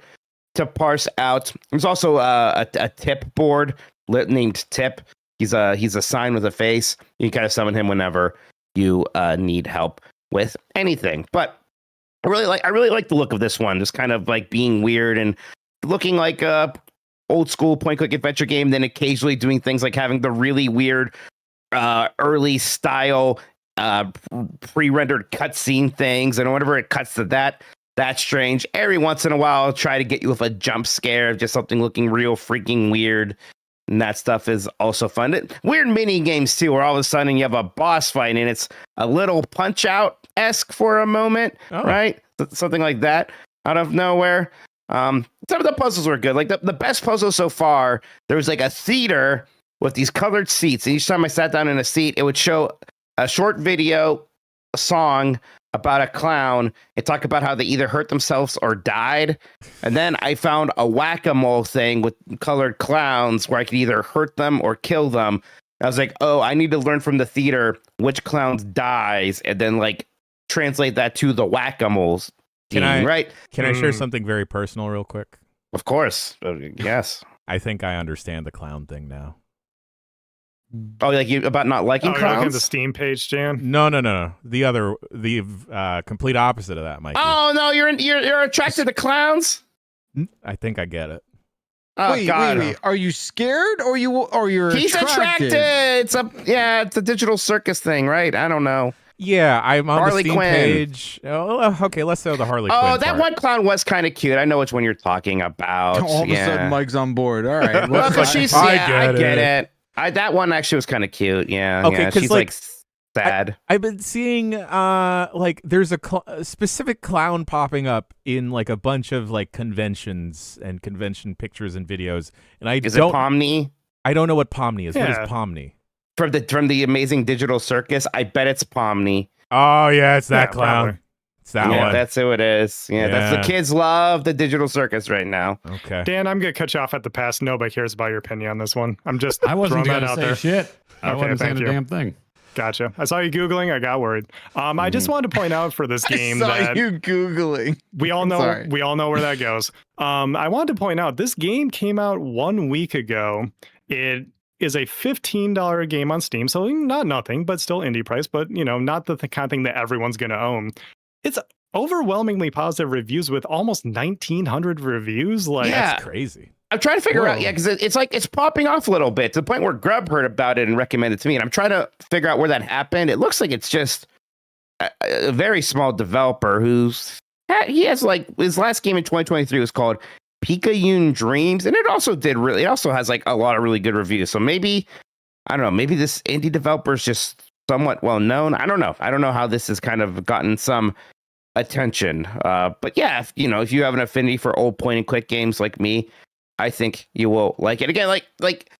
[SPEAKER 5] to parse out. There's also a tip board named Tip. He's a sign with a face. You can kind of summon him whenever you need help with anything. But I really like the look of this one, just kind of like being weird and looking like a old school point click adventure game, then occasionally doing things like having the really weird early style pre-rendered cutscene things, and whenever it cuts to that's strange. Every once in a while I'll try to get you with a jump scare of just something looking real freaking weird. And that stuff is also fun. Weird mini games too, where all of a sudden you have a boss fight and it's a little Punch-Out-esque for a moment, right? Something like that out of nowhere. Some of the puzzles were good. Like the best puzzle so far, there was like a theater with these colored seats. And each time I sat down in a seat, it would show a short video, a song about a clown and talk about how they either hurt themselves or died. And then I found a whack-a-mole thing with colored clowns where I could either hurt them or kill them. I was like, I need to learn from the theater which clowns dies and then like translate that to the whack-a-moles. Can I
[SPEAKER 1] share something very personal real quick?
[SPEAKER 5] Of course. Yes.
[SPEAKER 1] I think I understand the clown thing now.
[SPEAKER 5] Oh, like you about not liking clowns?
[SPEAKER 4] You're looking at the Steam page, Jan?
[SPEAKER 1] No. The complete opposite of that, Mikey.
[SPEAKER 5] Oh no, you're attracted to clowns?
[SPEAKER 1] I think I get it.
[SPEAKER 5] Oh,
[SPEAKER 2] wait,
[SPEAKER 5] God.
[SPEAKER 2] wait. Are you scared or you're
[SPEAKER 5] He's attracted? It's a digital circus thing, right? I don't know.
[SPEAKER 1] Yeah, I'm on
[SPEAKER 5] Harley
[SPEAKER 1] the Steam
[SPEAKER 5] Quinn.
[SPEAKER 1] page. Oh, okay, let's say the Harley Quinn.
[SPEAKER 5] Oh, that
[SPEAKER 1] part.
[SPEAKER 5] one clown was kind of cute. I know which one you're talking about.
[SPEAKER 2] All of a sudden, Mike's on board. All right.
[SPEAKER 5] Well, because she's,
[SPEAKER 1] I
[SPEAKER 5] get it. That one actually was kind of cute. Yeah.
[SPEAKER 1] Okay,
[SPEAKER 5] yeah. She's like sad.
[SPEAKER 1] I've been seeing like there's a specific clown popping up in like a bunch of like conventions and convention pictures and videos, and
[SPEAKER 5] Is it Pomni?
[SPEAKER 1] I don't know what Pomni is.
[SPEAKER 4] Yeah.
[SPEAKER 1] What is Pomni?
[SPEAKER 5] From the Amazing Digital Circus? I bet it's Pomni.
[SPEAKER 1] Oh yeah, it's that
[SPEAKER 4] Yeah,
[SPEAKER 1] clown.
[SPEAKER 4] probably.
[SPEAKER 1] It's that
[SPEAKER 5] Yeah,
[SPEAKER 1] one.
[SPEAKER 5] that's who it is. Yeah, that's the kids love the Digital Circus right now.
[SPEAKER 1] Okay.
[SPEAKER 4] Dan, I'm gonna cut you off at the pass. Nobody cares about your opinion on this one. I'm just
[SPEAKER 3] I wasn't
[SPEAKER 4] throwing that
[SPEAKER 3] going to
[SPEAKER 4] out
[SPEAKER 3] say
[SPEAKER 4] there.
[SPEAKER 3] shit. I
[SPEAKER 4] Okay,
[SPEAKER 3] wasn't saying
[SPEAKER 4] thank
[SPEAKER 3] a
[SPEAKER 4] you.
[SPEAKER 3] damn thing.
[SPEAKER 4] Gotcha. I saw you Googling. I got worried. I just wanted to point out for this game
[SPEAKER 2] I saw
[SPEAKER 4] that
[SPEAKER 2] you Googling.
[SPEAKER 4] we all know
[SPEAKER 2] Sorry.
[SPEAKER 4] where that goes. I wanted to point out this game came out 1 week ago. It is a $15 game on Steam, so not nothing, but still indie price, but not the kind of thing that everyone's going to own. It's overwhelmingly positive reviews with almost 1,900 reviews. Like,
[SPEAKER 1] that's crazy.
[SPEAKER 5] I'm trying to figure out, because it's popping off a little bit to the point where Grub heard about it and recommended it to me, and I'm trying to figure out where that happened. It looks like it's just a very small developer he has like his last game in 2023 was called Picayune Dreams, and it also has like a lot of really good reviews. So maybe, I don't know, maybe this indie developer is just somewhat well known. I don't know how this has kind of gotten some attention. But yeah, if you have an affinity for old point and click games like me, I think you will like it. Again, like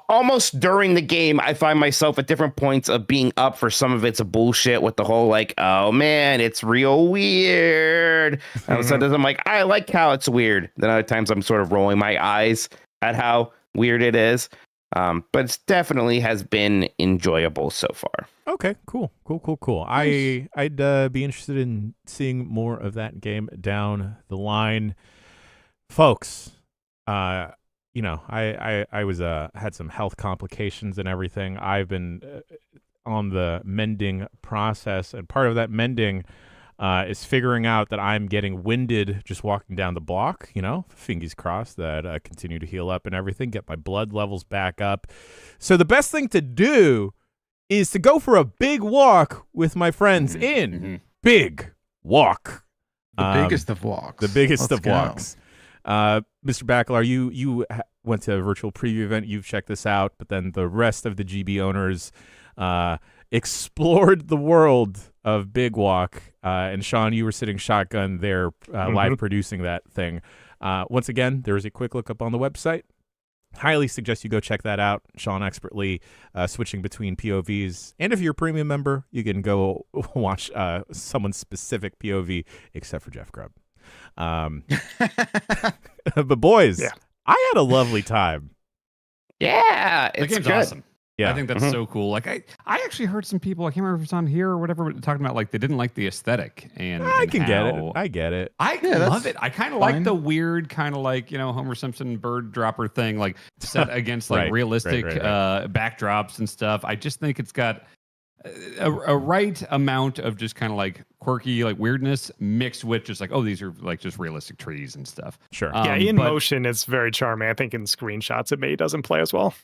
[SPEAKER 5] almost during the game, I find myself at different points of being up for some of its bullshit with the whole like, oh man, it's real weird. And sometimes I'm like, I like how it's weird. Then other times I'm sort of rolling my eyes at how weird it is. But it definitely has been enjoyable so far.
[SPEAKER 1] Okay, cool. Nice. I'd be interested in seeing more of that game down the line, folks. I was had some health complications and everything. I've been on the mending process, and part of that mending is figuring out that I'm getting winded just walking down the block. Fingers crossed that I continue to heal up and everything, get my blood levels back up. So the best thing to do is to go for a big walk with my friends in Big Walk.
[SPEAKER 2] The biggest of walks.
[SPEAKER 1] The biggest of walks. Mr. Baclar, you went to a virtual preview event. You've checked this out, but then the rest of the GB owners explored the world of Big Walk. And Sean, you were sitting shotgun there live producing that thing. Once again, there is a quick look up on the website. Highly suggest you go check that out. Sean expertly switching between POVs. And if you're a premium member, you can go watch someone's specific POV, except for Jeff Grubb. But boys, I had a lovely time.
[SPEAKER 5] Yeah,
[SPEAKER 3] the game's
[SPEAKER 5] good.
[SPEAKER 3] Awesome.
[SPEAKER 1] Yeah,
[SPEAKER 3] I think that's so cool. Like I actually heard some people, I can't remember if it's on here or whatever, talking about like they didn't like the aesthetic. And
[SPEAKER 1] I
[SPEAKER 3] and
[SPEAKER 1] can get it.
[SPEAKER 3] how-
[SPEAKER 1] I get it.
[SPEAKER 3] I love it. I kind of like the weird kind of like, Homer Simpson bird dropper thing, like set against like realistic backdrops and stuff. I just think it's got a right amount of just kind of like quirky, like weirdness mixed with just like, oh, these are like just realistic trees and stuff.
[SPEAKER 1] Sure.
[SPEAKER 4] In motion, it's very charming. I think in screenshots, it maybe doesn't play as well.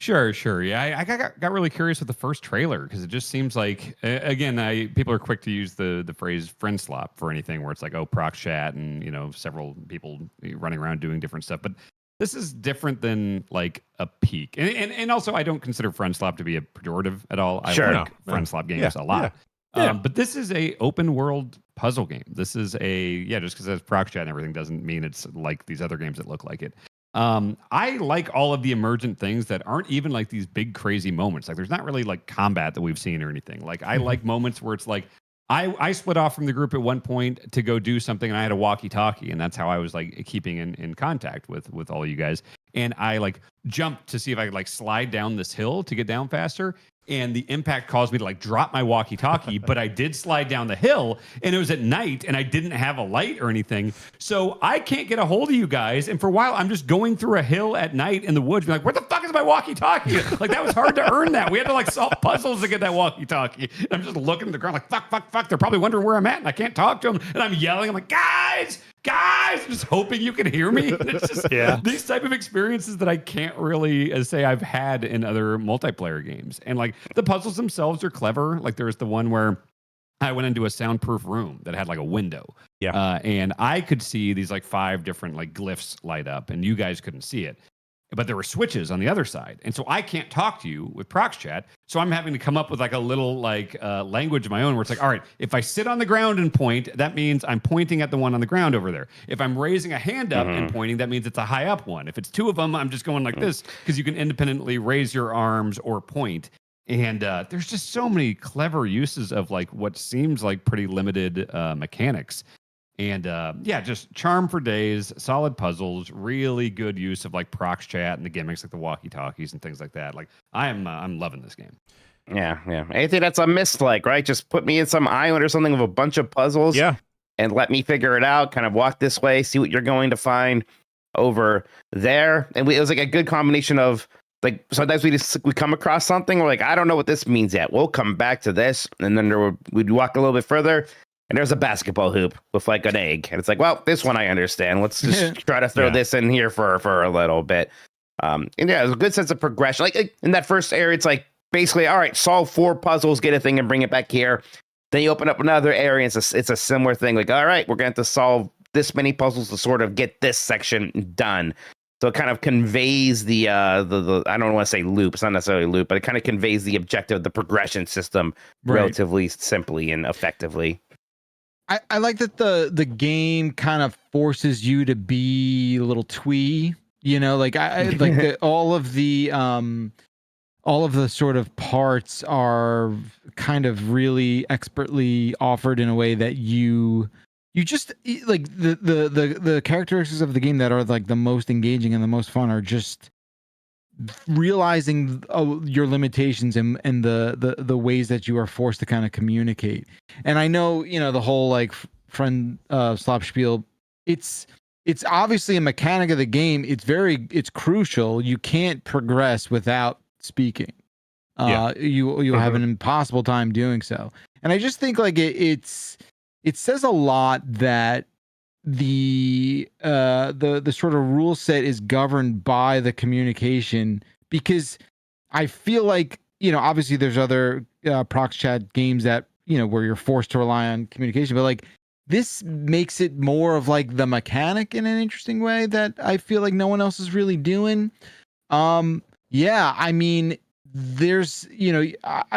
[SPEAKER 3] Sure. Yeah, I got really curious with the first trailer because it just seems like, again, people are quick to use the phrase friend slop for anything where it's like, oh, proc chat and, several people running around doing different stuff. But this is different than like a peak. And also, I don't consider friend slop to be a pejorative at all. I like friend slop games a lot. Yeah. But this is a open world puzzle game. This is just because it has proc chat and everything doesn't mean it's like these other games that look like it. I like all of the emergent things that aren't even like these big crazy moments. Like there's not really like combat that we've seen or anything. Like I like moments where it's like I split off from the group at one point to go do something and I had a walkie-talkie and that's how I was like keeping in contact with all you guys. And I like jumped to see if I could like slide down this hill to get down faster. And the impact caused me to like drop my walkie-talkie, but I did slide down the hill and it was at night and I didn't have a light or anything. So I can't get a hold of you guys. And for a while, I'm just going through a hill at night in the woods, being like, where the fuck is my walkie-talkie? Like that was hard to earn that. We had to like solve puzzles to get that walkie-talkie. And I'm just looking at the ground like, fuck. They're probably wondering where I'm at and I can't talk to them. And I'm yelling. I'm like, guys, just hoping you can hear me. And it's just these type of experiences that I can't really say I've had in other multiplayer games. And like the puzzles themselves are clever. Like there's the one where I went into a soundproof room that had like a window. Yeah. And I could see these like 5 different like glyphs light up and you guys couldn't see it. But there were switches on the other side. And so I can't talk to you with prox chat. So I'm having to come up with like a little like language of my own where it's like, all right, if I sit on the ground and point, that means I'm pointing at the one on the ground over there. If I'm raising a hand up and pointing, that means it's a high up one. If it's 2 of them, I'm just going like this because you can independently raise your arms or point. And there's just so many clever uses of like what seems like pretty limited mechanics. And just charm for days, solid puzzles, really good use of like prox chat and the gimmicks like the walkie-talkies and things like that. Like I'm loving this game.
[SPEAKER 5] Yeah. Anything that's a miss-like, right? Just put me in some island or something with a bunch of puzzles. Yeah. And let me figure it out. Kind of walk this way, see what you're going to find over there. And it was like a good combination of like sometimes we come across something, we're like, I don't know what this means yet. We'll come back to this, and then we'd walk a little bit further, and there's a basketball hoop with like an egg, and it's like, well, this one I understand. Let's just try to throw this in here for a little bit. And yeah, there's a good sense of progression. Like in that first area, it's like basically, all right, solve 4 puzzles, get a thing, and bring it back here. Then you open up another area. It's a similar thing. Like, all right, we're going to have to solve this many puzzles to sort of get this section done. So it kind of conveys the I don't want to say loop. It's not necessarily a loop, but it kind of conveys the objective of the progression system relatively simply and effectively.
[SPEAKER 2] I like that the game kind of forces you to be a little twee. You know, like I like all of the sort of parts are kind of really expertly offered in a way that you just like the characteristics of the game that are like the most engaging and the most fun are just realizing your limitations and the ways that you are forced to kind of communicate. And I know, you know, the whole like friend slop spiel, it's obviously a mechanic of the game. It's crucial. You can't progress without speaking. You'll have an impossible time doing so. And I just think like it says a lot that the sort of rule set is governed by the communication, because I feel like, you know, obviously there's other prox chat games that, you know, where you're forced to rely on communication, but like this makes it more of like the mechanic in an interesting way that I feel like no one else is really doing. Yeah, I mean, there's, you know,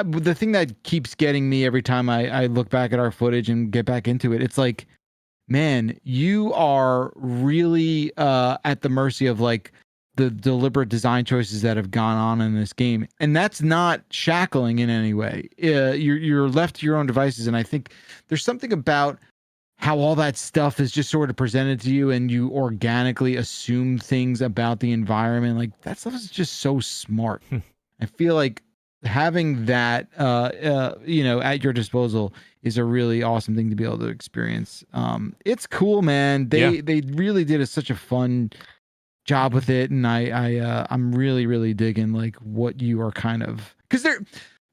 [SPEAKER 2] the thing that keeps getting me every time I look back at our footage and get back into it, it's like, man, you are really at the mercy of like the deliberate design choices that have gone on in this game, and that's not shackling in any way. You're left to your own devices, and I think there's something about how all that stuff is just sort of presented to you, and you organically assume things about the environment. Like that stuff is just so smart. I feel like having that, you know, at your disposal is a really awesome thing to be able to experience. It's cool, man. They really did such a fun job with it, and I'm really digging like what you are kind of, because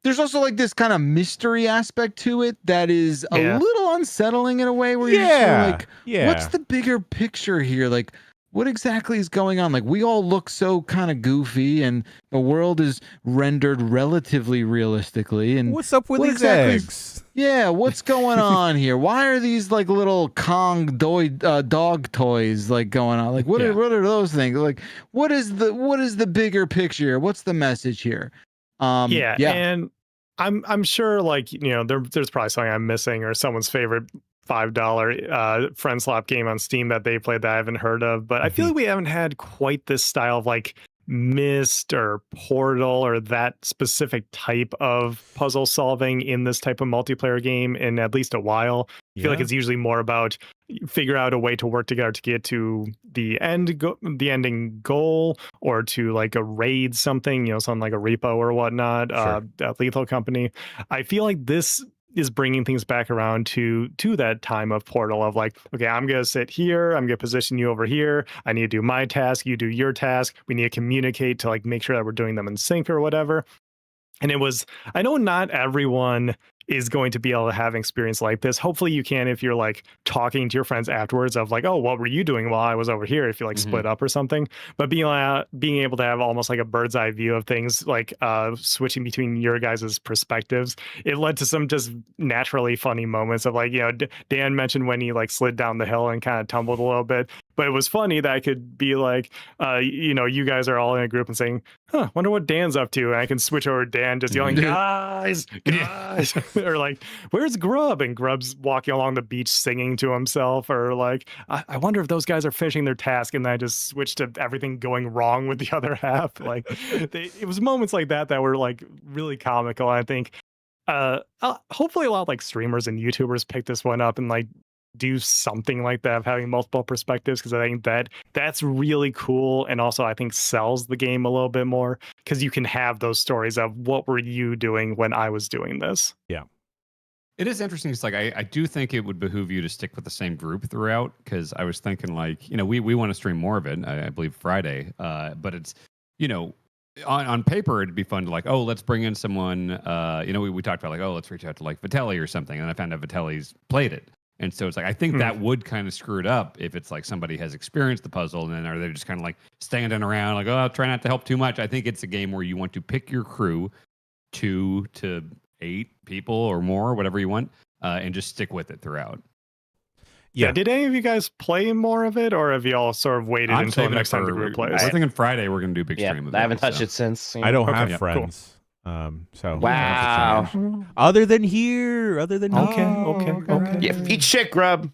[SPEAKER 2] there's also like this kind of mystery aspect to it that is a little unsettling in a way where you're just sort of like, what's the bigger picture here? Like, what exactly is going on? Like, we all look so kind of goofy, and the world is rendered relatively realistically. And
[SPEAKER 1] what's up with these eggs?
[SPEAKER 2] Yeah, what's going on here? Why are these like little Kong dog toys like going on? Like, what are those things? Like, what is the bigger picture? What's the message here?
[SPEAKER 4] And I'm sure, like, you know, there's probably something I'm missing, or someone's favorite $5 friend slop game on Steam that they played that I haven't heard of, but I feel like we haven't had quite this style of like Myst or Portal or that specific type of puzzle solving in this type of multiplayer game in at least a while. I feel like it's usually more about figure out a way to work together to get to the ending goal, or to like a raid something, you know, something like a repo or whatnot, Lethal Company. I feel like this is bringing things back around to that time of Portal of like, okay, I'm going to sit here, I'm going to position you over here, I need to do my task, you do your task, we need to communicate to like make sure that we're doing them in sync or whatever. And it was, I know not everyone is going to be able to have an experience like this. Hopefully you can, if you're like talking to your friends afterwards of like, oh, what were you doing while I was over here? If you like split up or something, but being able to have almost like a bird's eye view of things, like switching between your guys' perspectives, it led to some just naturally funny moments of like, you know, Dan mentioned when he like slid down the hill and kind of tumbled a little bit. But it was funny that I could be like, you know, you guys are all in a group and saying, huh, wonder what Dan's up to. And I can switch over to Dan just yelling, guys. Or like, where's Grub? And Grub's walking along the beach singing to himself. Or like, I wonder if those guys are finishing their task. And then I just switched to everything going wrong with the other half. Like, it was moments like that were like really comical. I think hopefully a lot of like streamers and YouTubers pick this one up and like do something like that of having multiple perspectives, because I think that's really cool, and also I think sells the game a little bit more, because you can have those stories of what were you doing when I was doing this.
[SPEAKER 1] Yeah,
[SPEAKER 3] it is interesting. It's like I do think it would behoove you to stick with the same group throughout, because I was thinking like, you know, we want to stream more of it, I believe Friday, but it's, you know, on paper it'd be fun to like, oh, let's bring in someone. We talked about like, oh, let's reach out to like Vitelli or something, and I found out Vitelli's played it, and so it's like I think that would kind of screw it up if it's like somebody has experienced the puzzle, and then are they just kind of like standing around like, oh, I'll try not to help too much. I think it's a game where you want to pick your crew, 2 to 8 people or more, whatever you want, and just stick with it throughout.
[SPEAKER 4] Yeah. Did any of you guys play more of it, or have you all sort of waited until the next time the group plays?
[SPEAKER 3] We're thinking Friday we're going to do a big stream of it.
[SPEAKER 5] I haven't touched it since.
[SPEAKER 1] I don't have friends. Cool. So
[SPEAKER 5] wow.
[SPEAKER 1] Other than here.
[SPEAKER 5] Okay. Yeah, eat shit, Grub.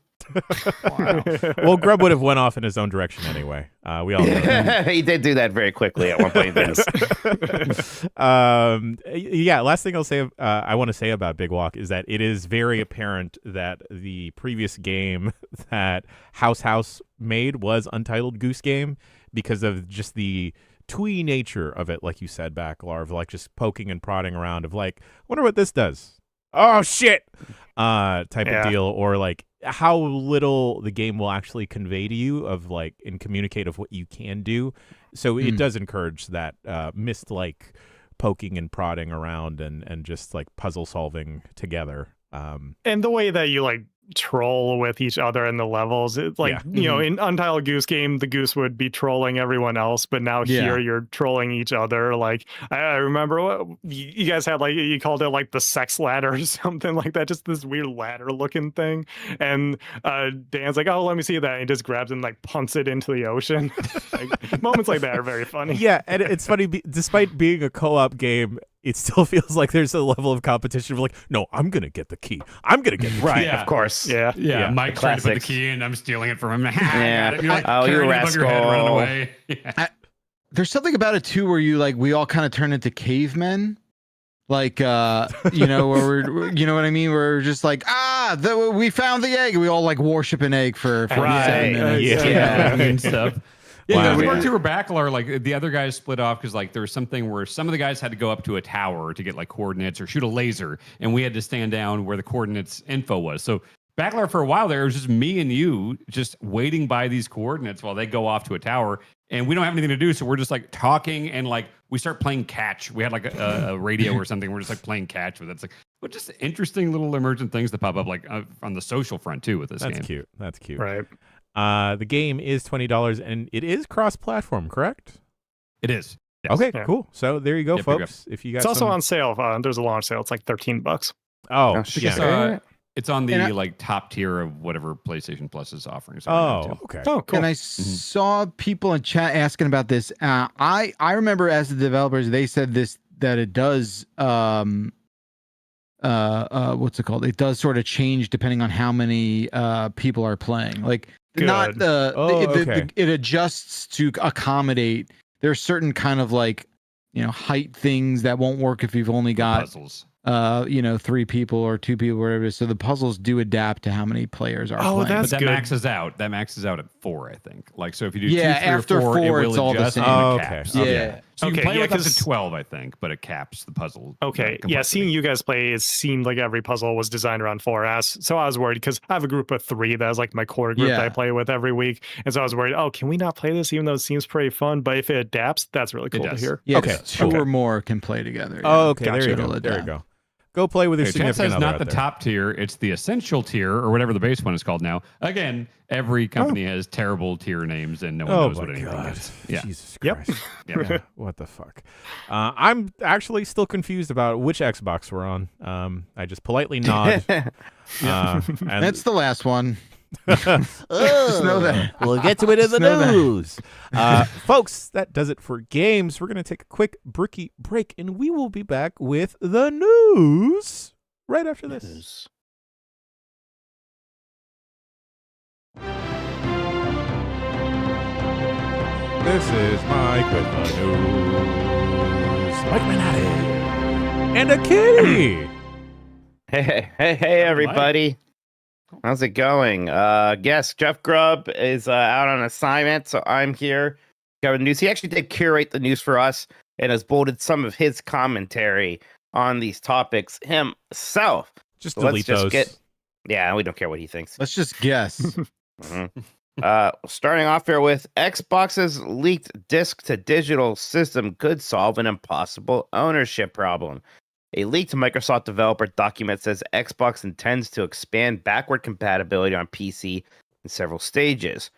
[SPEAKER 1] Wow. Well, Grub would have went off in his own direction anyway. We all know.
[SPEAKER 5] He did do that very quickly at one point.
[SPEAKER 1] Last thing I'll say, I want to say about Big Walk is that it is very apparent that the previous game that House made was Untitled Goose Game because of just the twee nature of it, like you said, Backlarv, like just poking and prodding around of like, wonder what this does. Oh shit, type of deal, or like how little the game will actually convey to you of like and communicate of what you can do. So it does encourage that missed like poking and prodding around and just like puzzle solving together.
[SPEAKER 4] And the way that you like troll with each other in the levels, it's like in Untitled Goose Game the goose would be trolling everyone else, but now here you're trolling each other. Like I remember what you guys had, like you called it like the sex ladder or something like that, just this weird ladder looking thing, and Dan's like, oh, let me see that, and he just grabs and like punts it into the ocean. Like, moments like that are very funny.
[SPEAKER 1] And it's funny, despite being a co-op game, it still feels like there's a level of competition of like, no, I'm going to get the key. I'm going to get the key.
[SPEAKER 5] Right, of course.
[SPEAKER 3] Yeah. Mike tried to put the key in, I'm stealing it from him.
[SPEAKER 5] You rascal.
[SPEAKER 2] There's something about it too where you like, we all kind of turn into cavemen. Like, where we're, you know what I mean? We're just like, we found the egg. We all like worship an egg for 7 minutes.
[SPEAKER 3] And stuff. Yeah, the part 2 were Backlar, like the other guys split off because like there was something where some of the guys had to go up to a tower to get like coordinates or shoot a laser, and we had to stand down where the coordinates info was. So Backlar, for a while there, it was just me and you just waiting by these coordinates while they go off to a tower, and we don't have anything to do, so we're just like talking and like we start playing catch. We had like a radio or something. We're just like playing catch with it. It's like, but just interesting little emergent things that pop up like on the social front too with this game.
[SPEAKER 1] That's cute.
[SPEAKER 4] Right.
[SPEAKER 1] The game is $20 and it is cross-platform, correct?
[SPEAKER 3] It is.
[SPEAKER 1] Yes. Okay, cool. So there you go, folks. If you got
[SPEAKER 4] it's also on sale. There's a launch sale. It's like $13.
[SPEAKER 1] Oh,
[SPEAKER 3] it's on the like top tier of whatever PlayStation Plus is offering.
[SPEAKER 1] Okay.
[SPEAKER 2] Oh, cool. And I saw people in chat asking about this. I remember as the developers, they said that it does what's it called? It does sort of change depending on how many people are playing. Like
[SPEAKER 4] Good.
[SPEAKER 2] It adjusts to accommodate. There's certain kind of like height things that won't work if you've only got
[SPEAKER 3] puzzles.
[SPEAKER 2] 3 people or 2 people, whatever it is. So the puzzles do adapt to how many players are playing.
[SPEAKER 4] That's
[SPEAKER 3] but
[SPEAKER 4] good.
[SPEAKER 3] Maxes out. That maxes out at 4, I think. Like, so if you do 2, 3,
[SPEAKER 2] after
[SPEAKER 3] or 4, it will
[SPEAKER 2] it's all the
[SPEAKER 3] adjust
[SPEAKER 2] same.
[SPEAKER 3] and it caps.
[SPEAKER 2] Yeah.
[SPEAKER 3] So you can play with up to 12, I think, but it caps the puzzle.
[SPEAKER 4] Okay. Yeah, seeing you guys play, it seemed like every puzzle was designed around 4S. So I was worried because I have a group of 3 that is like my core group that I play with every week. And so I was worried, can we not play this even though it seems pretty fun? But if it adapts, that's really cool to hear.
[SPEAKER 2] Yeah, 2 or more can play together.
[SPEAKER 1] Oh, okay. There you go. There you go. Go play with your significant other.
[SPEAKER 3] It's not the top tier; it's the essential tier, or whatever the base one is called now. Again, every company has terrible tier names, and no one knows what anything is. Yeah.
[SPEAKER 1] Jesus Christ! Yeah. What the fuck? I'm actually still confused about which Xbox we're on. I just politely nod.
[SPEAKER 2] And that's the last one.
[SPEAKER 1] Just know that. We'll get to it in the news. Folks, that does it for games. We're going to take a quick bricky break, and we will be back with the news right after this. This is Mike with the news. Mike Manati. And a kitty.
[SPEAKER 5] Hey, everybody. How's it going? Yes, Jeff Grubb is out on assignment, so I'm here covering the news. He actually did curate the news for us and has bolded some of his commentary on these topics himself.
[SPEAKER 1] Just delete those.
[SPEAKER 5] Yeah, we don't care what he thinks.
[SPEAKER 2] Let's just guess.
[SPEAKER 5] Mm-hmm. Starting off here with Xbox's leaked disc to digital system could solve an impossible ownership problem. A leaked Microsoft developer document says Xbox intends to expand backward compatibility on PC in several stages.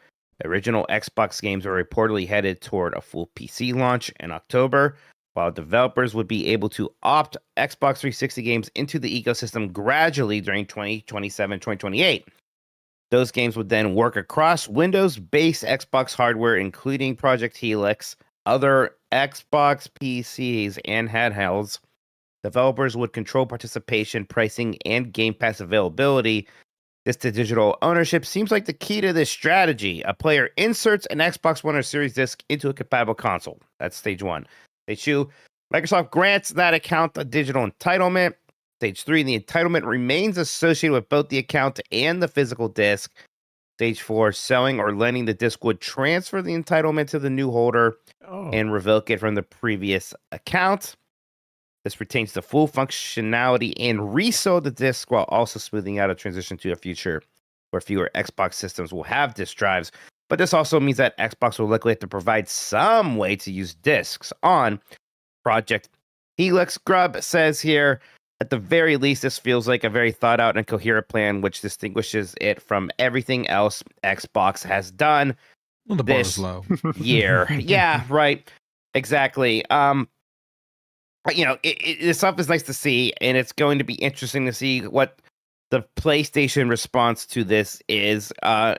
[SPEAKER 5] Original Xbox games are reportedly headed toward a full PC launch in October, while developers would be able to opt Xbox 360 games into the ecosystem gradually during 2027-2028. Those games would then work across Windows-based Xbox hardware, including Project Helix, other Xbox PCs, and handhelds. Developers would control participation, pricing, and Game Pass availability. This to digital ownership seems like the key to this strategy. A player inserts an Xbox One or Series disc into a compatible console. That's stage 1. Stage 2, Microsoft grants that account a digital entitlement. Stage 3, the entitlement remains associated with both the account and the physical disc. Stage 4, selling or lending the disc would transfer the entitlement to the new holder and revoke it from the previous account. This retains the full functionality and resell the disc while also smoothing out a transition to a future where fewer Xbox systems will have disc drives. But this also means that Xbox will likely have to provide some way to use discs on Project Helix. Grubb says here, at the very least, this feels like a very thought out and coherent plan, which distinguishes it from everything else Xbox has done
[SPEAKER 2] Well, the bar is low.
[SPEAKER 5] year. Yeah, right. Exactly. This stuff is nice to see, and it's going to be interesting to see what the PlayStation response to this is. And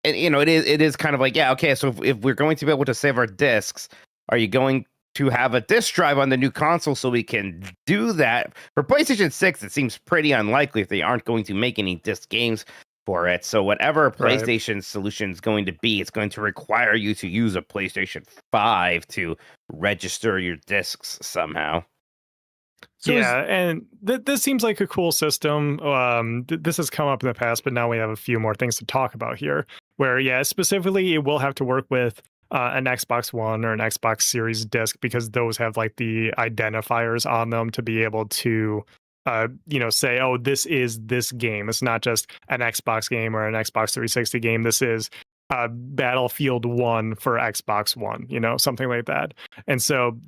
[SPEAKER 5] it is kind of like, yeah, okay, so if we're going to be able to save our discs, are you going to have a disc drive on the new console so we can do that? For PlayStation 6, it seems pretty unlikely if they aren't going to make any disc games for it. So whatever PlayStation solution is going to be, it's going to require you to use a PlayStation 5 to register your discs somehow.
[SPEAKER 4] So and this seems like a cool system. This has come up in the past, but now we have a few more things to talk about here. Where, specifically, it will have to work with an Xbox One or an Xbox Series disc, because those have like the identifiers on them to be able to, say, oh, this is this game. It's not just an Xbox game or an Xbox 360 game. This is Battlefield 1 for Xbox One, something like that. And so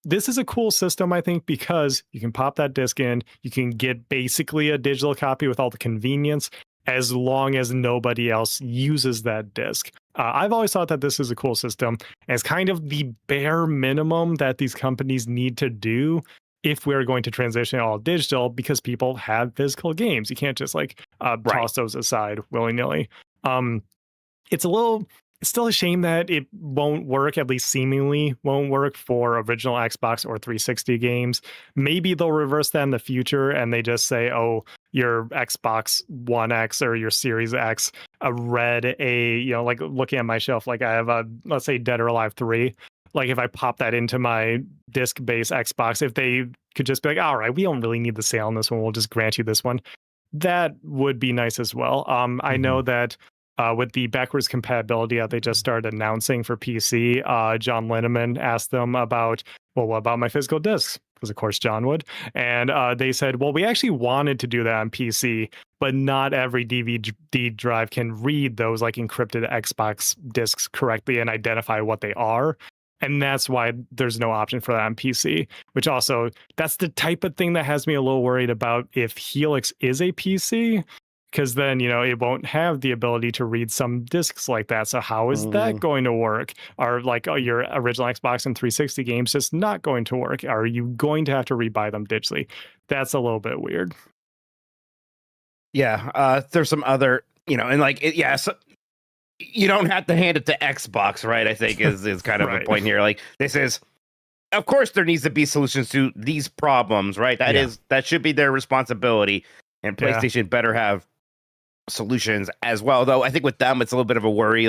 [SPEAKER 4] this is a cool system, I think, because you can pop that disc in, you can get basically a digital copy with all the convenience, as long as nobody else uses that disc. I've always thought that this is a cool system, and it's kind of the bare minimum that these companies need to do if we're going to transition all digital, because people have physical games. You can't just toss those aside willy-nilly. It's still a shame that it won't work, at least seemingly won't work, for original Xbox or 360 games. Maybe they'll reverse that in the future and they just say, oh, your Xbox One X or your Series X read looking at my shelf, like I have let's say Dead or Alive 3. Like if I pop that into my disc-based Xbox, if they could just be like, all right, we don't really need the sale on this one, we'll just grant you this one. That would be nice as well. I know that with the backwards compatibility that they just started announcing for PC, John Linneman asked them about, well, what about my physical discs? Because of course John would. And they said, well, we actually wanted to do that on PC, but not every DVD drive can read those encrypted Xbox discs correctly and identify what they are. And that's why there's no option for that on PC, which also, that's the type of thing that has me a little worried about if Helix is a PC, because then, it won't have the ability to read some discs like that. So how is that going to work? Are your original Xbox and 360 games just not going to work? Are you going to have to rebuy them digitally? That's a little bit weird.
[SPEAKER 5] Yeah, there's some other, so you don't have to hand it to Xbox, right? I think is kind of the point here. This is, of course, there needs to be solutions to these problems, right? That should be their responsibility, and PlayStation better have solutions as well. Though I think with them, it's a little bit of a worry.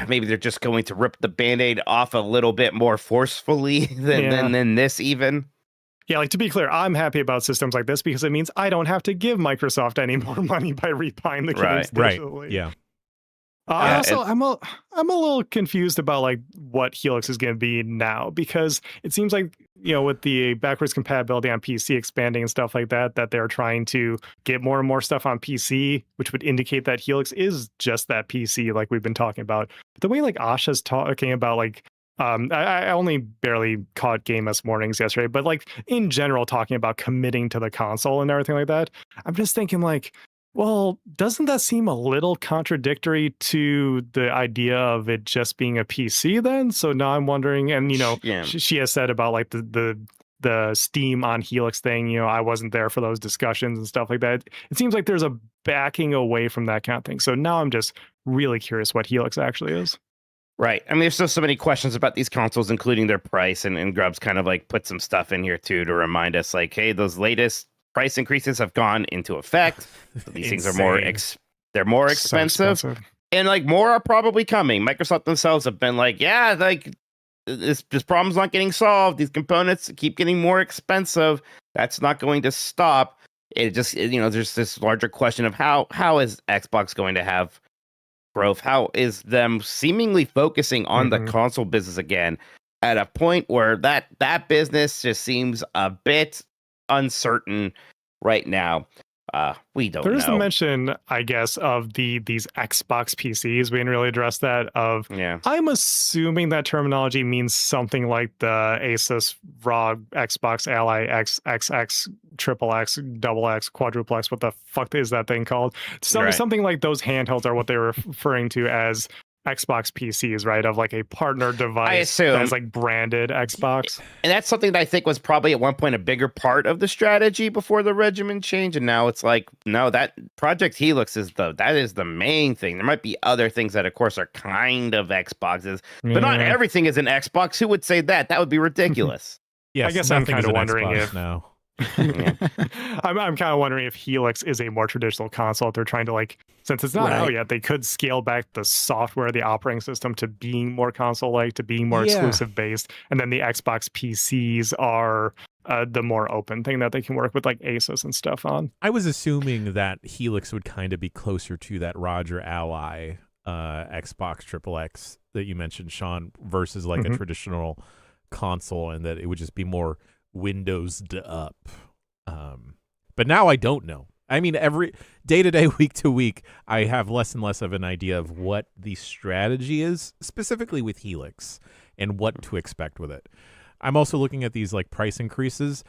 [SPEAKER 5] Maybe they're just going to rip the Band-Aid off a little bit more forcefully than this even.
[SPEAKER 4] Yeah, to be clear, I'm happy about systems like this because it means I don't have to give Microsoft any more money by rebuying the games digitally.
[SPEAKER 1] Right. Yeah.
[SPEAKER 4] I'm a little confused about like what Helix is going to be now, because it seems like, with the backwards compatibility on PC expanding and stuff like that, that they're trying to get more and more stuff on PC, which would indicate that Helix is just that PC like we've been talking about. But the way like Asha's talking about like I only barely caught Game S mornings yesterday, but like in general talking about committing to the console and everything like that, I'm just thinking like, well, doesn't that seem a little contradictory to the idea of it just being a PC then? So now I'm wondering, and she has said about like the Steam on Helix thing, I wasn't there for those discussions and stuff like that. It seems like there's a backing away from that kind of thing. So now I'm just really curious what Helix actually is.
[SPEAKER 5] Right. I mean, there's still so many questions about these consoles, including their price, and Grubbs kind of like put some stuff in here too to remind us, like, hey, those latest price increases have gone into effect. So these things are more they're more expensive. And like more are probably coming. Microsoft themselves have been like, yeah, like this problem's not getting solved. These components keep getting more expensive. That's not going to stop. It just, there's this larger question of how is Xbox going to have growth? How is them seemingly focusing on the console business again at a point where that business just seems a bit uncertain right now? We don't know.
[SPEAKER 4] There's the mention, I guess, of these Xbox PCs. We didn't really address that. I'm assuming that terminology means something like the Asus ROG Xbox Ally X, XX, Triple X, Double X, Quadruple X. What the fuck is that thing called? Something like those handhelds are what they were referring to as Xbox PCs, right? Of like a partner device that's like branded Xbox.
[SPEAKER 5] And that's something that I think was probably at one point a bigger part of the strategy before the regimen change. And now it's like, no, that Project Helix is the main thing. There might be other things that, of course, are kind of Xboxes, but not everything is an Xbox. Who would say that? That would be ridiculous.
[SPEAKER 1] Yes,
[SPEAKER 4] I guess I'm kind of wondering
[SPEAKER 1] Xbox
[SPEAKER 4] if
[SPEAKER 1] now.
[SPEAKER 4] I'm kind of wondering if Helix is a more traditional console. If they're trying to, like, since it's not out yet, they could scale back the software, the operating system, to being more console-like, to being more exclusive based, and then the Xbox PCs are the more open thing that they can work with, like Asus and stuff on.
[SPEAKER 1] I was assuming that Helix would kind of be closer to that Roger Ally Xbox Triple X that you mentioned, Sean, versus like a traditional console, and that it would just be more Windowsed up. But now I don't know. I mean, every day to day, week to week, I have less and less of an idea of what the strategy is, specifically with Helix, and what to expect with it. I'm also looking at these like price increases.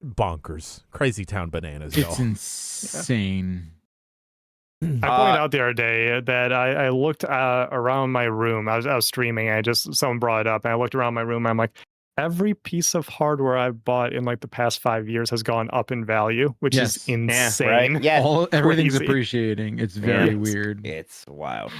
[SPEAKER 1] Bonkers. Crazy town bananas, y'all.
[SPEAKER 2] It's insane.
[SPEAKER 4] I pointed out the other day that I looked around my room. I was streaming. Someone brought it up, and I looked around my room. And I'm like, every piece of hardware I've bought in like the past 5 years has gone up in value, which is insane.
[SPEAKER 5] Right? Yeah,
[SPEAKER 2] everything's appreciating. It's very weird.
[SPEAKER 5] It's wild.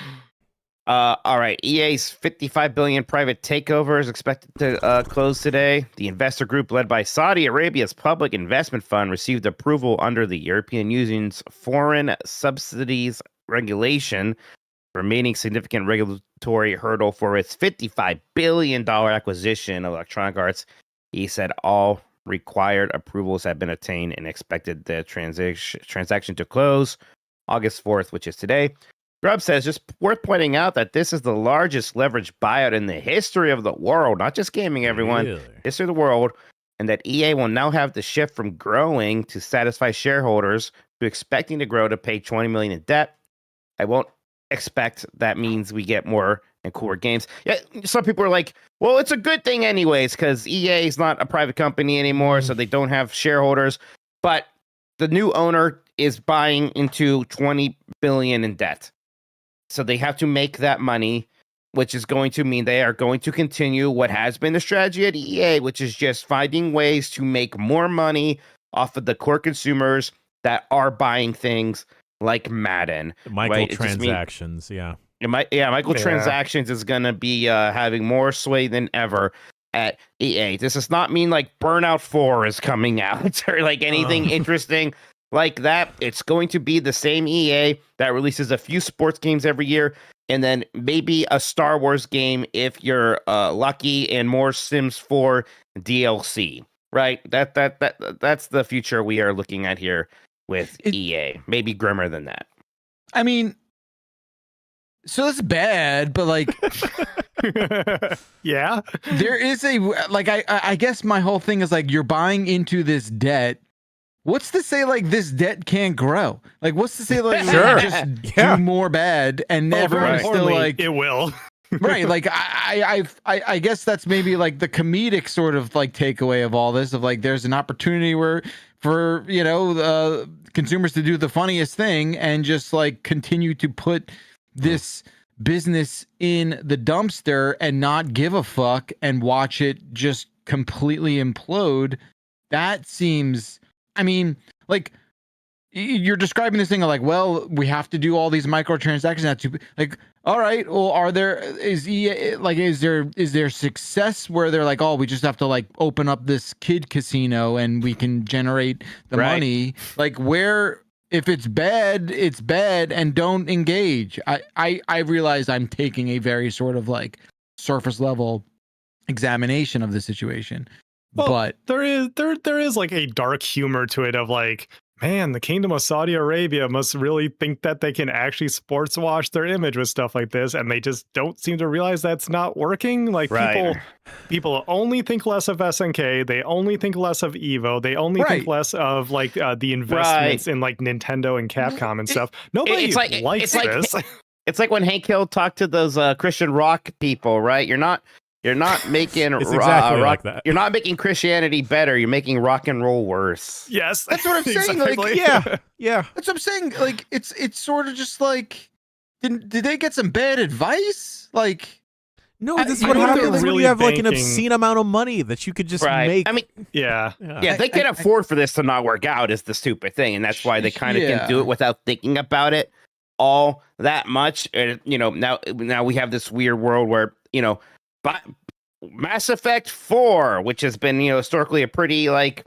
[SPEAKER 5] All right, EA's $55 billion private takeover is expected to close today. The investor group led by Saudi Arabia's Public Investment Fund received approval under the European Union's foreign subsidies regulation. Remaining significant regulatory hurdle for its $55 billion acquisition of Electronic Arts. He said all required approvals have been attained and expected the transaction to close August 4th, which is today. Grubb says, just worth pointing out that this is the largest leveraged buyout in the history of the world, not just gaming, everyone, history of the world, and that EA will now have to shift from growing to satisfy shareholders to expecting to grow to pay $20 million in debt. I won't expect that means we get more and cooler games. Yeah, some people are like, well, it's a good thing anyways, because EA is not a private company anymore, so they don't have shareholders. But the new owner is buying into $20 billion in debt. So they have to make that money, which is going to mean they are going to continue what has been the strategy at EA, which is just finding ways to make more money off of the core consumers that are buying things like Madden.
[SPEAKER 1] Microtransactions,
[SPEAKER 5] microtransactions is going to be having more sway than ever at EA. This does not mean like Burnout 4 is coming out or like anything interesting like that. It's going to be the same EA that releases a few sports games every year, and then maybe a Star Wars game if you're lucky, and more Sims 4 DLC. Right? That's the future we are looking at here with EA. Maybe grimmer than that.
[SPEAKER 2] I mean, So it's bad, but like,
[SPEAKER 4] yeah,
[SPEAKER 2] there is I guess my whole thing is like, you're buying into this debt. What's to say like this debt can't grow? Like, what's to say like
[SPEAKER 1] Sure.
[SPEAKER 2] just do more bad and everyone's still like
[SPEAKER 4] it will.
[SPEAKER 2] right? Like I guess that's maybe like the comedic sort of like takeaway of all this, of like there's an opportunity for consumers to do the funniest thing and just like continue to put this business in the dumpster and not give a fuck and watch it just completely implode. That seems, I mean, like you're describing this thing of like, well, we have to do all these microtransactions. That's like, all right, well, is there success where they're like, oh, we just have to like open up this kid casino and we can generate the money? Like, where, if it's bad and don't engage. I realize I'm taking a very sort of like surface level examination of the situation.
[SPEAKER 4] Well,
[SPEAKER 2] but
[SPEAKER 4] there is like a dark humor to it of like, man, the Kingdom of Saudi Arabia must really think that they can actually sports wash their image with stuff like this, and they just don't seem to realize that's not working. Like people only think less of SNK, they only think less of Evo, they only think less of like the investments in like Nintendo and Capcom and stuff. Nobody likes this.
[SPEAKER 5] It's like when Hank Hill talked to those Christian rock people, right? You're not making
[SPEAKER 1] exactly like that.
[SPEAKER 5] You're not making Christianity better. You're making rock and roll worse.
[SPEAKER 4] Yes,
[SPEAKER 2] that's what I'm saying.
[SPEAKER 4] Exactly.
[SPEAKER 2] Like,
[SPEAKER 1] yeah,
[SPEAKER 2] that's what I'm saying. Like, it's sort of just like, did they get some bad advice? Like,
[SPEAKER 1] no, this is what happens when you have like an obscene amount of money that you could just make.
[SPEAKER 5] I mean,
[SPEAKER 4] yeah.
[SPEAKER 5] They can afford for this to not work out is the stupid thing, and that's why they kind of can do it without thinking about it all that much. And now we have this weird world where but Mass Effect 4, which has been, historically a pretty like,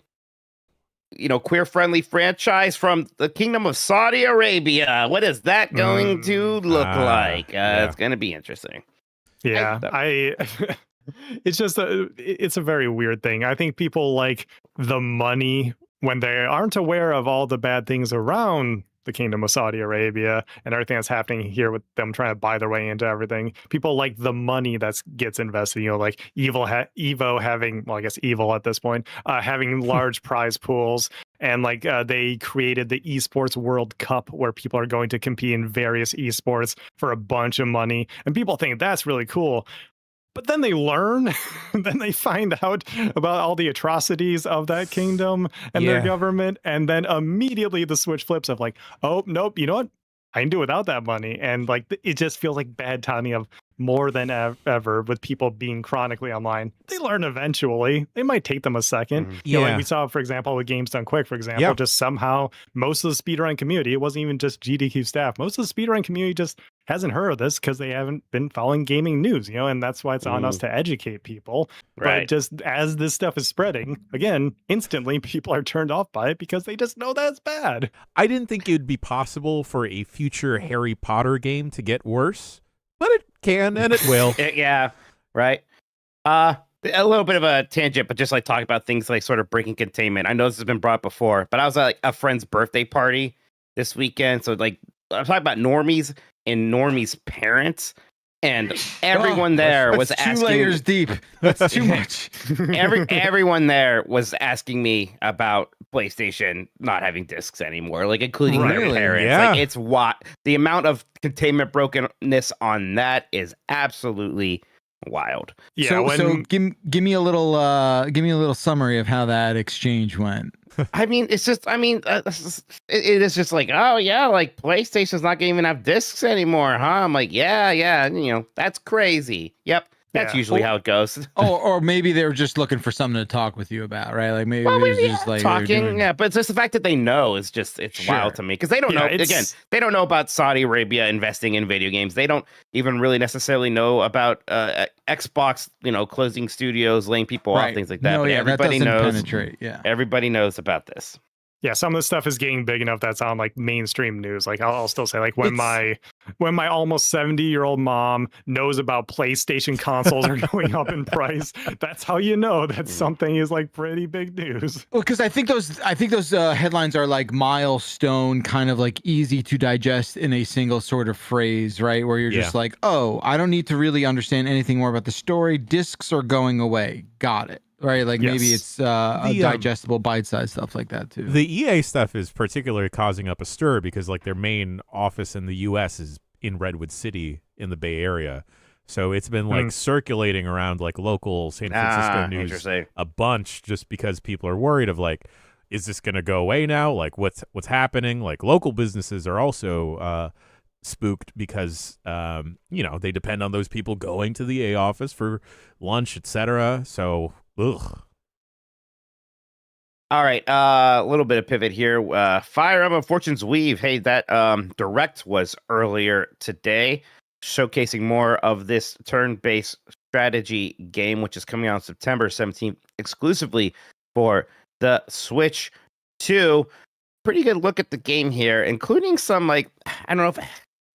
[SPEAKER 5] queer friendly franchise from the Kingdom of Saudi Arabia. What is that going to look like? It's going to be interesting.
[SPEAKER 4] Yeah, it's just it's a very weird thing. I think people like the money when they aren't aware of all the bad things around the Kingdom of Saudi Arabia and everything that's happening here with them trying to buy their way into everything. People like the money that gets invested, like Evo having, well, I guess evil at this point, having large prize pools. And like they created the esports World Cup where people are going to compete in various esports for a bunch of money. And people think that's really cool. But then they learn, then they find out about all the atrocities of that kingdom and their government. And then immediately the switch flips of like, oh, nope, you know what? I can do without that money. And like, it just feels like bad timing of more than ever with people being chronically online. They learn eventually. It might take them a second. Like we saw, for example, with Games Done Quick, for example, just somehow most of the speedrun community, it wasn't even just GDQ staff. Most of the speedrun community just hasn't heard of this because they haven't been following gaming news, and that's why it's on us to educate people. But just as this stuff is spreading, again, instantly people are turned off by it because they just know that's bad.
[SPEAKER 1] I didn't think it would be possible for a future Harry Potter game to get worse, but it can and it will.
[SPEAKER 5] A little bit of a tangent, but just like talking about things like sort of breaking containment. I know this has been brought up before, but I was at like a friend's birthday party this weekend. So like I'm talking about normies and normies' parents, and everyone there was asking.
[SPEAKER 2] 2 layers deep. That's too much.
[SPEAKER 5] Everyone there was asking me about PlayStation not having discs anymore, like including their parents.
[SPEAKER 1] Yeah.
[SPEAKER 5] Like it's what the amount of containment brokenness on that is absolutely wild.
[SPEAKER 2] Yeah. So give me a little summary of how that exchange went.
[SPEAKER 5] I mean, it's just, it is just like, oh yeah, like PlayStation's not gonna even have discs anymore, huh? I'm like, yeah, that's crazy. Yep. That's usually how it goes.
[SPEAKER 2] or maybe they were just looking for something to talk with you about, right? Like maybe it was just like
[SPEAKER 5] talking. But it's just the fact that they know is just wild to me because they don't know. Again, they don't know about Saudi Arabia investing in video games. They don't even really necessarily know about Xbox, closing studios, laying people off, things like that.
[SPEAKER 2] No,
[SPEAKER 5] but everybody
[SPEAKER 2] that doesn't
[SPEAKER 5] knows.
[SPEAKER 2] Penetrate. Yeah,
[SPEAKER 5] everybody knows about this.
[SPEAKER 4] Yeah, some of the stuff is getting big enough that's on like mainstream news. Like I'll still say like when my almost 70-year-old mom knows about PlayStation consoles are going up in price, that's how you know that something is like pretty big news.
[SPEAKER 2] Well, because I think those headlines are like milestone, kind of like easy to digest in a single sort of phrase, right? Where you're just like, oh, I don't need to really understand anything more about the story. Discs are going away. Got it. Right, like maybe it's a digestible bite-sized stuff like that too.
[SPEAKER 1] The EA stuff is particularly causing up a stir because like their main office in the U.S. is in Redwood City in the Bay Area, so it's been like circulating around like local San Francisco news a bunch, just because people are worried of like, is this going to go away now? Like what's happening? Like local businesses are also spooked because they depend on those people going to the EA office for lunch, etc. So. Ugh.
[SPEAKER 5] All right, a little bit of pivot here. Fire Emblem Fortune's Weave. Hey, that direct was earlier today, showcasing more of this turn-based strategy game, which is coming out September 17th, exclusively for the Switch 2. Pretty good look at the game here, including some like, I don't know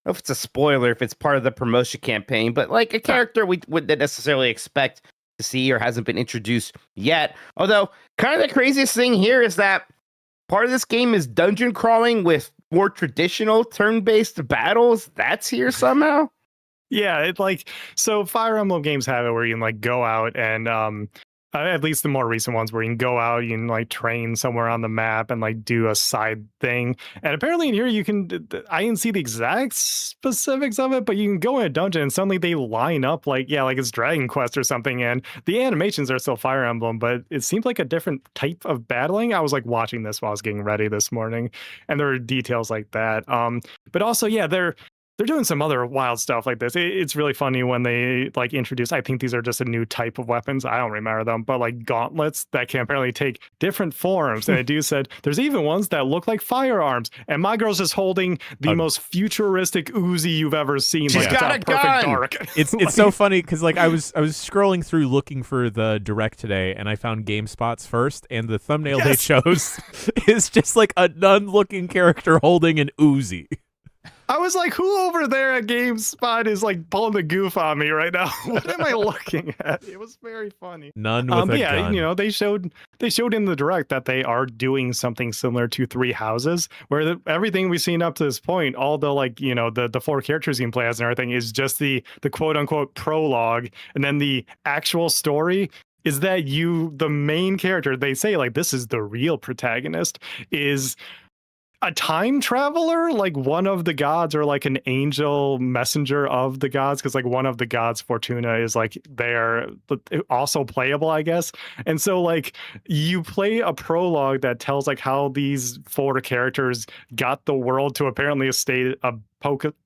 [SPEAKER 5] if it's a spoiler, if it's part of the promotion campaign, but like a character we wouldn't necessarily expect to see or hasn't been introduced yet. Although, kind of the craziest thing here is that part of this game is dungeon crawling with more traditional turn-based battles. That's here somehow.
[SPEAKER 4] Yeah, it's like, so Fire Emblem games have it where you can like go out and at least the more recent ones where you can go out, you can like train somewhere on the map and like do a side thing. And apparently in here you can, I didn't see the exact specifics of it, but you can go in a dungeon and suddenly they line up like it's Dragon Quest or something. And the animations are still Fire Emblem, but it seems like a different type of battling. I was like watching this while I was getting ready this morning, and there are details like that. But also, they're doing some other wild stuff like this. It's really funny when they like introduce, I think these are just a new type of weapons. I don't remember them, but like gauntlets that can apparently take different forms. And a dude said, there's even ones that look like firearms. And my girl's just holding the most futuristic Uzi you've ever seen.
[SPEAKER 5] She's got a gun.
[SPEAKER 4] Dark.
[SPEAKER 1] It's so funny because like I was scrolling through looking for the direct today, and I found GameSpot's first, and the thumbnail they chose is just like a nun-looking character holding an Uzi.
[SPEAKER 4] I was like, who over there at GameSpot is like pulling the goof on me right now? What am I looking at? It was very funny.
[SPEAKER 1] None with a gun.
[SPEAKER 4] They showed in the direct that they are doing something similar to Three Houses, where everything we've seen up to this point, all the the 4 characters you can play as and everything is just the quote unquote prologue, and then the actual story is that the main character, they say like this is the real protagonist, is a time traveler, like one of the gods, or like an angel messenger of the gods, because like one of the gods, Fortuna, is like they're also playable, I guess. And so like you play a prologue that tells like how these 4 characters got the world to apparently a state of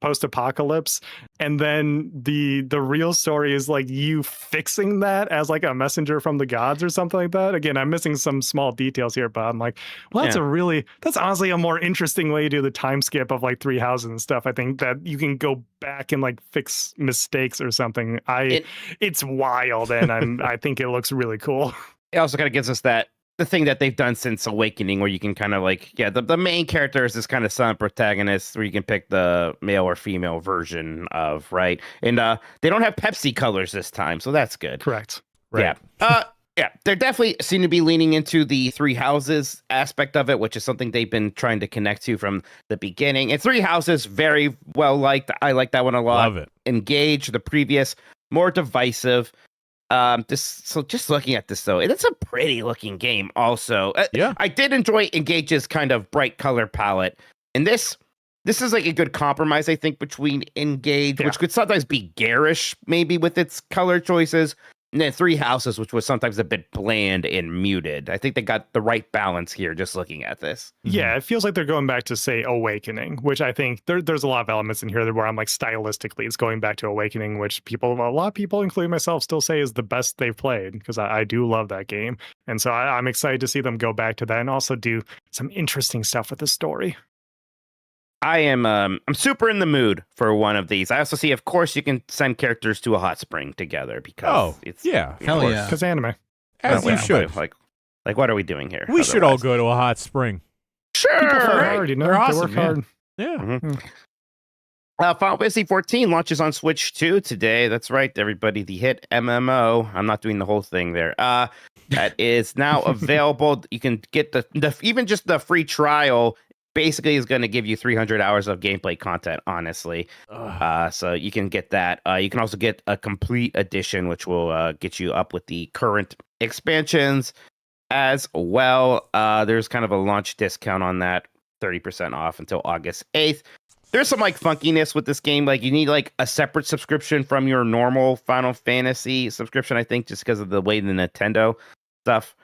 [SPEAKER 4] post-apocalypse, and then the real story is like you fixing that as like a messenger from the gods or something like that. Again, I'm missing some small details here, but I'm like, well, that's honestly a more interesting way to do the time skip of like Three Houses and stuff. I think that you can go back and like fix mistakes or something. It's wild, and I think it looks really cool.
[SPEAKER 5] It also kind of gives us the thing that they've done since Awakening, where you can kind of like, the main character is this kind of silent protagonist where you can pick the male or female version of, right? And they don't have Pepsi colors this time, so that's good.
[SPEAKER 4] Correct.
[SPEAKER 5] Right. Yeah. They definitely seem to be leaning into the Three Houses aspect of it, which is something they've been trying to connect to from the beginning. And Three Houses, very well liked. I like that one a lot.
[SPEAKER 1] Love it.
[SPEAKER 5] Engage, the previous, more divisive. Just looking at this though, it's a pretty looking game also. I did enjoy Engage's kind of bright color palette, and this is like a good compromise, I think, between Engage, which could sometimes be garish maybe with its color choices, and then Three Houses, which was sometimes a bit bland and muted. I think they got the right balance here just looking at this.
[SPEAKER 4] Yeah, it feels like they're going back to, say, Awakening, which I think there's a lot of elements in here where I'm like, stylistically, it's going back to Awakening, which a lot of people, including myself, still say is the best they've played, because I do love that game. And so I'm excited to see them go back to that and also do some interesting stuff with the story.
[SPEAKER 5] I'm super in the mood for one of these. I also see, of course, you can send characters to a hot spring together because
[SPEAKER 2] hell yeah,
[SPEAKER 4] because anime.
[SPEAKER 1] As you should.
[SPEAKER 5] Like what are we doing here?
[SPEAKER 1] We should all go to a hot spring.
[SPEAKER 5] Sure.
[SPEAKER 4] People play
[SPEAKER 3] Great.
[SPEAKER 4] hard, you know.
[SPEAKER 3] They're
[SPEAKER 4] They
[SPEAKER 3] awesome,
[SPEAKER 4] work hard.
[SPEAKER 1] Yeah.
[SPEAKER 5] Final Fantasy 14 launches on Switch 2 today. That's right, everybody. The hit MMO. I'm not doing the whole thing there. That is now available. You can get the even just the free trial. Basically, is going to give you 300 hours of gameplay content. Honestly, so you can get that. You can also get a complete edition, which will get you up with the current expansions as well. There's kind of a launch discount on that, 30% off until August 8th. There's some like funkiness with this game. Like you need like a separate subscription from your normal Final Fantasy subscription, I think, just because of the way the Nintendo stuff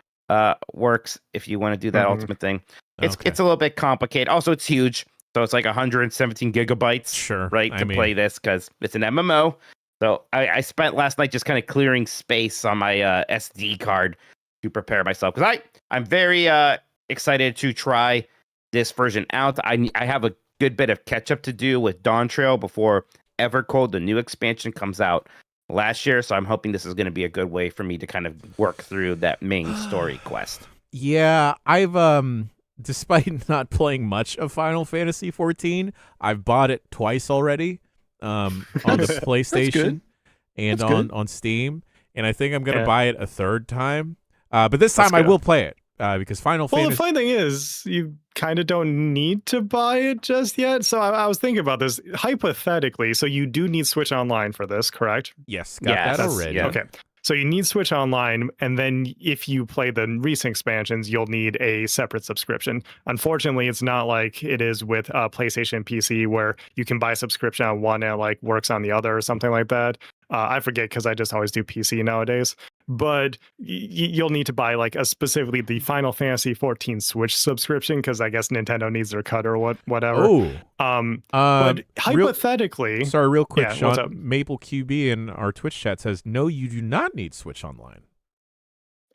[SPEAKER 5] works. If you want to do that ultimate thing, it's a little bit complicated. Also, it's huge, so it's like 117 gigabytes.
[SPEAKER 1] Sure,
[SPEAKER 5] right, to play this because it's an MMO. So I spent last night just kind of clearing space on my SD card to prepare myself because I'm very excited to try this version out. I have a good bit of catch up to do with Dawn Trail before Evercold, the new expansion, comes out last year. So I'm hoping this is going to be a good way for me to kind of work through that main story quest.
[SPEAKER 1] Yeah, I've despite not playing much of Final Fantasy 14, I've bought it twice already on the PlayStation and on Steam, and I think I'm going to buy it a third time. But this time I will play it. Because Final Fantasy.
[SPEAKER 4] Well, the funny thing is, you kind of don't need to buy it just yet. So I was thinking about this hypothetically. So you do need Switch Online for this, correct?
[SPEAKER 1] Yes, got that already.
[SPEAKER 5] Yeah.
[SPEAKER 4] Okay. So you need Switch Online, and then if you play the recent expansions, you'll need a separate subscription. Unfortunately, it's not like it is with PlayStation and PC where you can buy a subscription on one and it like works on the other or something like that. I forget because I just always do PC nowadays. But you'll need to buy like specifically the Final Fantasy 14 Switch subscription because I guess Nintendo needs their cut or whatever.
[SPEAKER 1] Oh,
[SPEAKER 4] but hypothetically,
[SPEAKER 1] real quick,
[SPEAKER 4] yeah,
[SPEAKER 1] Sean, Maple QB in our Twitch chat says, no, you do not need Switch Online.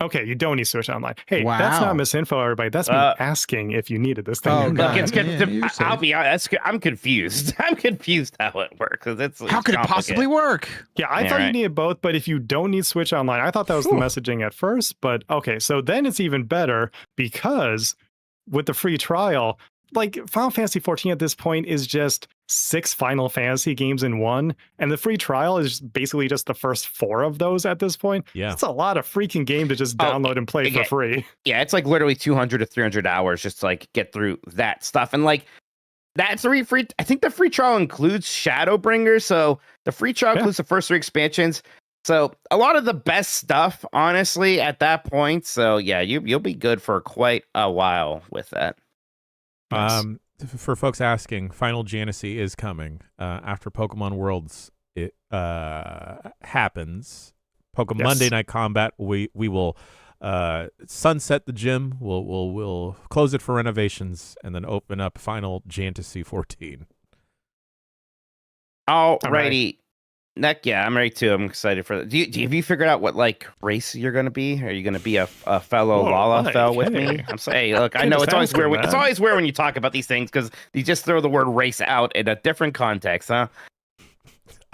[SPEAKER 4] Okay, you don't need Switch Online. Hey,
[SPEAKER 2] Wow.
[SPEAKER 4] that's not misinfo, everybody. That's me asking if you needed this thing.
[SPEAKER 2] Oh,
[SPEAKER 4] or
[SPEAKER 2] God.
[SPEAKER 4] not.
[SPEAKER 5] I'll be honest. I'm confused. I'm confused how it works.
[SPEAKER 2] How could it possibly work?
[SPEAKER 4] Yeah, I thought you needed both, but if you don't need Switch Online, I thought that was the messaging at first. But okay, so then it's even better because with the free trial, like Final Fantasy 14 at this point is just 6 Final Fantasy games in one, and the free trial is basically just the first 4 of those at this point.
[SPEAKER 1] Yeah,
[SPEAKER 4] it's a lot of freaking game to just download and play for free.
[SPEAKER 5] Yeah, it's like literally 200 to 300 hours just to like get through that stuff, and like that's free. I think the free trial includes Shadowbringers, so the free trial includes the first 3 expansions. So a lot of the best stuff, honestly, at that point. So yeah, you'll be good for quite a while with that.
[SPEAKER 1] For folks asking, Final Fantasy is coming after Pokemon Worlds. It happens. Pokemon Monday Night Combat. We will sunset the gym. We'll close it for renovations and then open up Final Fantasy 14.
[SPEAKER 5] Alrighty. Yeah, I'm ready too. I'm excited for that. Have you figured out what like race you're gonna be? Are you gonna be a fellow Lalafell with me? I'm saying, hey, look, I know it's always weird. It's always weird when you talk about these things because you just throw the word race out in a different context, huh?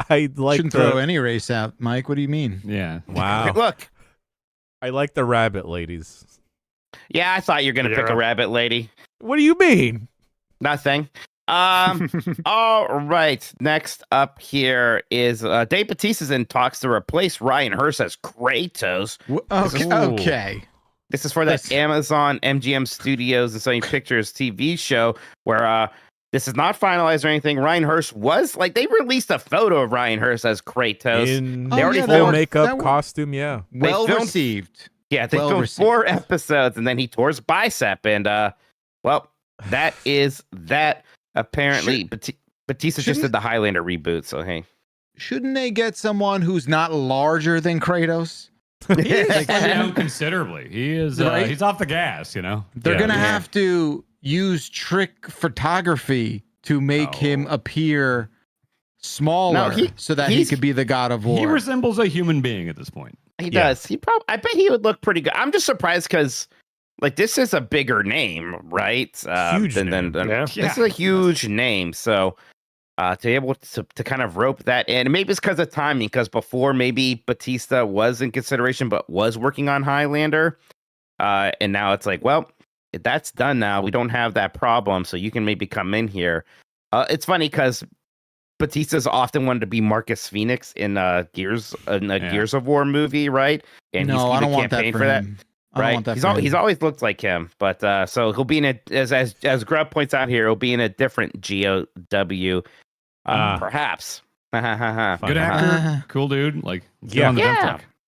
[SPEAKER 1] I
[SPEAKER 2] shouldn't throw any race out, Mike. What do you mean?
[SPEAKER 3] Yeah.
[SPEAKER 1] Wow.
[SPEAKER 5] Look,
[SPEAKER 1] I like the rabbit ladies.
[SPEAKER 5] Yeah, I thought you were gonna pick a rabbit lady.
[SPEAKER 1] What do you mean?
[SPEAKER 5] Nothing. All right. Next up here is Dave Bautista's in talks to replace Ryan Hurst as Kratos.
[SPEAKER 2] Okay.
[SPEAKER 5] This is for that Amazon MGM Studios and Sony Pictures TV show where this is not finalized or anything. Ryan Hurst was like they released a photo of Ryan Hurst as Kratos.
[SPEAKER 1] They already filmed makeup, costume,
[SPEAKER 2] well received.
[SPEAKER 5] Yeah, they filmed 4 episodes and then he tore his bicep and well, that is that. Apparently, Bautista just did the Highlander reboot, so hey.
[SPEAKER 2] Shouldn't they get someone who's not larger than Kratos?
[SPEAKER 3] He is considerably. He is. He's off the gas. You know.
[SPEAKER 2] They're gonna have to use trick photography to make him appear smaller, so that he could be the god of war.
[SPEAKER 3] He resembles a human being at this point.
[SPEAKER 5] He does. I bet he would look pretty good. I'm just surprised because. Like this is a bigger name, right?
[SPEAKER 1] Huge name.
[SPEAKER 5] This is a huge name. So to be able to kind of rope that in, maybe it's because of timing. Because before maybe Bautista was in consideration, but was working on Highlander, and now it's like, well, that's done now. We don't have that problem, so you can maybe come in here. It's funny because Bautista's often wanted to be Marcus Phoenix in Gears of War movie, right? And
[SPEAKER 2] no, I don't want that for
[SPEAKER 5] that.
[SPEAKER 2] him.
[SPEAKER 5] Right, he's always looked like him, but so he'll be in a as Grub points out here, he'll be in a different GOW, perhaps.
[SPEAKER 3] Good actor, cool dude. Like